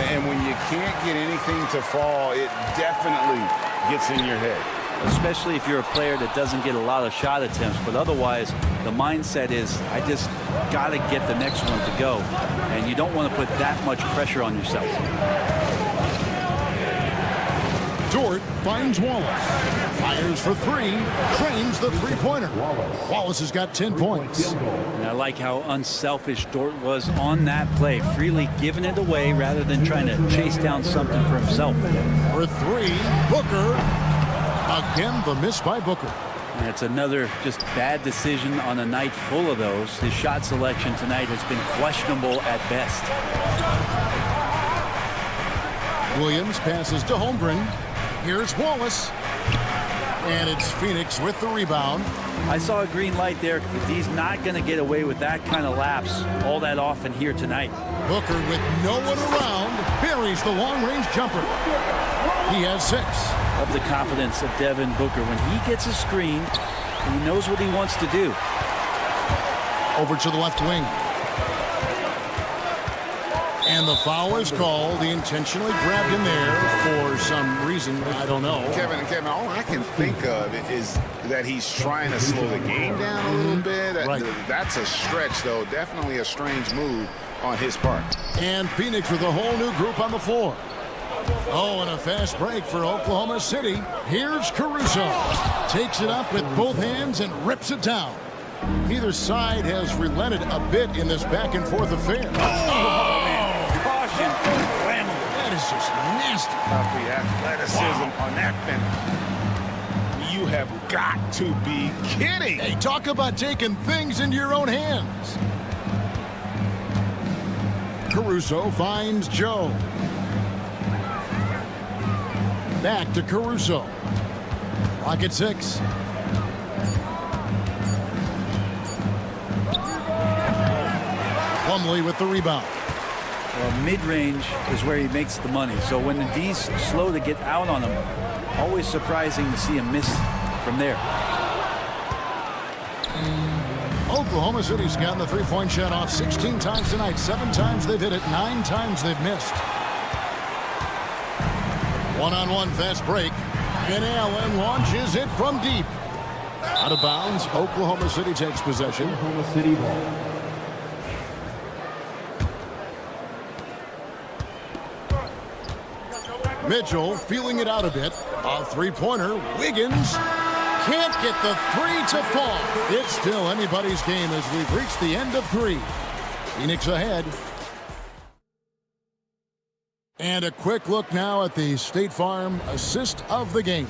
And when you can't get anything to fall, it definitely gets in your head. Especially if you're a player that doesn't get a lot of shot attempts. But otherwise, the mindset is, I just got to get the next one to go. And you don't want to put that much pressure on yourself. Dort finds Wallace. Fires for three. Trains the three-pointer. Wallace has got 10 points. And I like how unselfish Dort was on that play. Freely giving it away rather than trying to chase down something for himself. For three, Booker. Again, the miss by Booker. And it's another just bad decision on a night full of those. His shot selection tonight has been questionable at best. Williams passes to Holmgren. Here's Wallace. And it's Phoenix with the rebound. I saw a green light there. He's not going to get away with that kind of lapse all that often here tonight. Booker, with no one around, buries the long-range jumper. He has 6. Of the confidence of Devin Booker. When he gets a screen, he knows what he wants to do. Over to the left wing. And the foul is called. He intentionally grabbed him there for some reason. I don't know. Kevin, all I can think of is that he's trying to slow the game down a little bit. Right. That's a stretch, though. Definitely a strange move on his part. And Phoenix with a whole new group on the floor. Oh, and a fast break for Oklahoma City. Here's Caruso. Takes it up with both hands and rips it down. Neither side has relented a bit in this back-and-forth affair. Caution. That is just nasty. About the athleticism on that finish. You have got to be kidding. Hey, talk about taking things into your own hands. Caruso finds Joe. Back to Caruso. Clock at 6. Plumlee with the rebound. Well, mid-range is where he makes the money. So when the D's slow to get out on him, always surprising to see him miss from there. Oklahoma City's gotten the three-point shot off 16 times tonight. 7 times they've hit it, 9 times they've missed. One-on-one fast break. And Allen launches it from deep. Out of bounds, Oklahoma City takes possession. Oklahoma City ball. Mitchell feeling it out a bit. A three-pointer. Wiggins can't get the 3 to fall. It's still anybody's game as we've reached the end of 3. Phoenix ahead. And a quick look now at the State Farm assist of the game.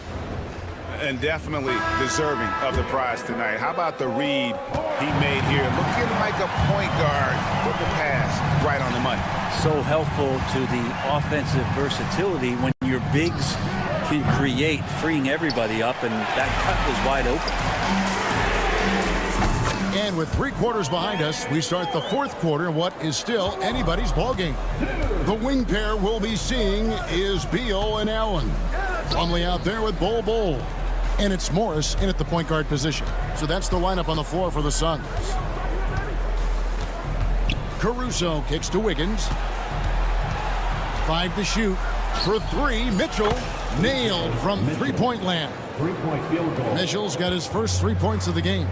And definitely deserving of the prize tonight. How about the read he made here? Looking like a point guard with the pass right on the money. So helpful to the offensive versatility when your bigs can create, freeing everybody up, and that cut was wide open. And with 3 quarters behind us, we start the 4th quarter in what is still anybody's ball game. The wing pair we'll be seeing is Beal and Allen. Plumlee out there with Bol. And it's Morris in at the point guard position. So that's the lineup on the floor for the Suns. Caruso kicks to Wiggins. 5 to shoot. For 3, Mitchell nailed from three-point land. 3-point field goal. Mitchell's got his first 3 points of the game.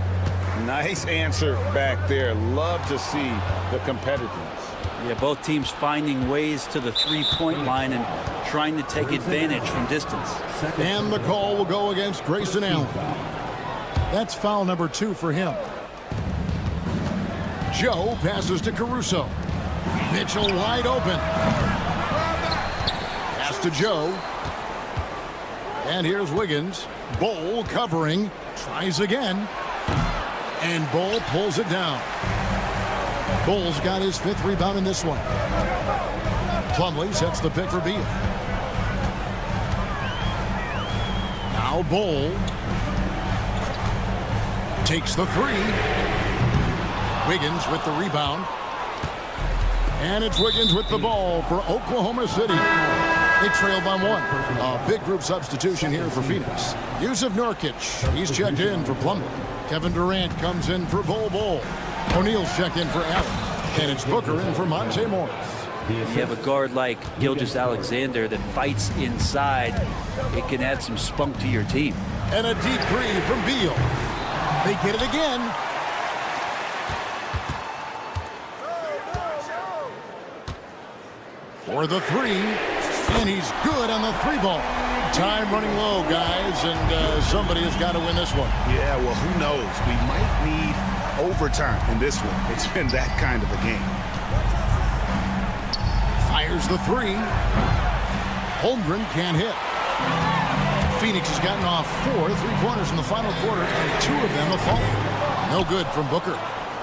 Nice answer back there. Love to see the competitiveness. Yeah, both teams finding ways to the three-point line and trying to take advantage from distance. And the call will go against Grayson Allen. That's foul number 2 for him. Joe passes to Caruso. Mitchell wide open. Pass to Joe. And here's Wiggins. Bol covering. Tries again. And Bull pulls it down. Bull's got his 5th rebound in this one. Plumlee sets the pick for Beal. Now Bull takes the 3. Wiggins with the rebound. And it's Wiggins with the ball for Oklahoma City. They trail by 1. A big group substitution here for Phoenix. Yusuf Nurkic, he's checked in for Plumlee. Kevin Durant comes in for Bull. O'Neal's checked in for Allen. And it's Booker in for Monte Morris. You have a guard like Gilgeous-Alexander that fights inside. It can add some spunk to your team. And a deep 3 from Beal. They get it again. For the 3. And he's good on the 3-ball. Time running low, guys, and somebody has got to win this one. Yeah, well, who knows? We might need overtime in this one. It's been that kind of a game. Fires the 3. Holmgren can't hit. Phoenix has gotten off 4 3-pointers in the final quarter, and 2 of them have fallen. No good from Booker.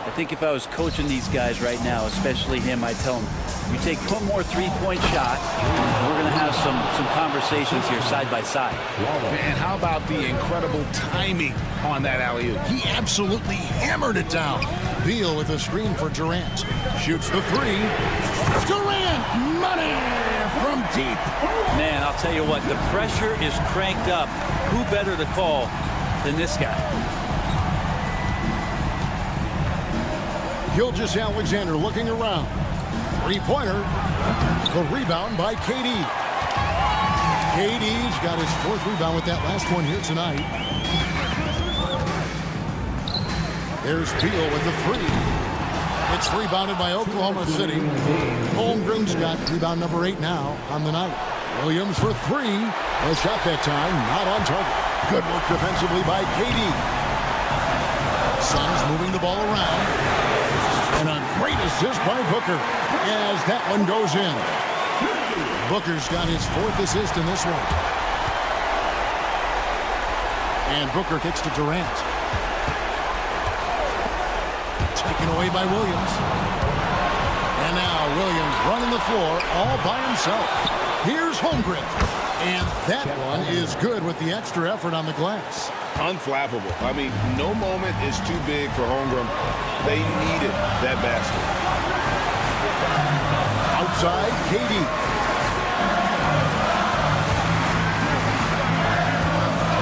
I think if I was coaching these guys right now, especially him, I'd tell him, you take one more 3-point shot, and we're going to have some conversations here side by side. Man, how about the incredible timing on that alley-oop? He absolutely hammered it down. Beal with a screen for Durant. Shoots the 3. Durant, money from deep. Man, I'll tell you what, the pressure is cranked up. Who better to call than this guy? Gilgeous-Alexander looking around. 3-pointer. The rebound by KD. KD's got his 4th rebound with that last one here tonight. There's Beal with the 3. It's rebounded by Oklahoma City. Holmgren's got rebound number 8 now on the night. Williams for 3. A shot that time, not on target. Good work defensively by KD. Suns moving the ball around. And a great assist by Booker as that one goes in. Booker's got his 4th assist in this one. And Booker kicks to Durant. Taken away by Williams. And now Williams running the floor all by himself. Here's Holmgren. And that one is good with the extra effort on the glass. Unflappable. I mean, no moment is too big for Holmgren. They needed that basket. Outside, KD.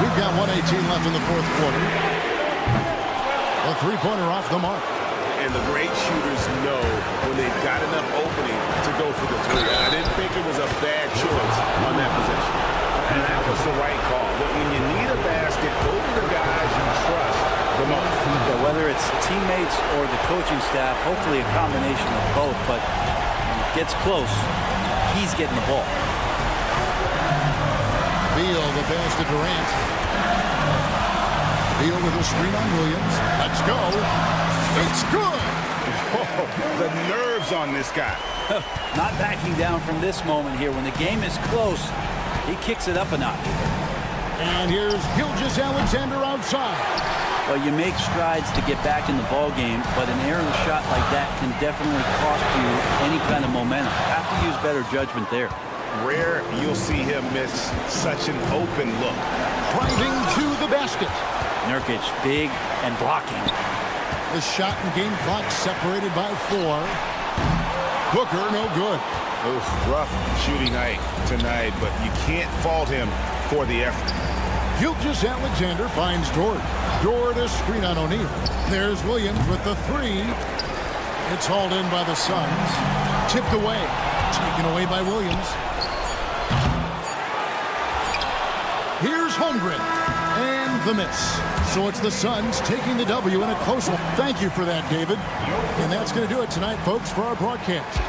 We've got 1:18 left in the 4th quarter. A 3-pointer off the mark. And the great shooters know when they've got enough opening to go for the 3. I didn't think it was a bad choice on that possession. And that was the right call. But when you need a basket, go to the guys you trust the most. Yeah, whether it's teammates or the coaching staff, hopefully a combination of both. But when it gets close, he's getting the ball. Beal, the pass to Durant. Beal with a screen on Williams. Let's go. It's good. Oh, the nerves on this guy. Not backing down from this moment here. When the game is close, he kicks it up a notch. And here's Gilgeous-Alexander outside. Well, you make strides to get back in the ball game, but an errant shot like that can definitely cost you any kind of momentum. Have to use better judgment there. Rare you'll see him miss such an open look. Driving to the basket. Nurkic big and blocking. The shot and game clock separated by 4. Booker no good. Oof, rough shooting night tonight, but you can't fault him for the effort. Gilgeous-Alexander finds Dort. Dort a screen on O'Neal. There's Williams with the 3. It's hauled in by the Suns. Tipped away. Taken away by Williams. Here's Holmgren. And the miss. So it's the Suns taking the W in a close one. Thank you for that, David. And that's going to do it tonight, folks, for our broadcast.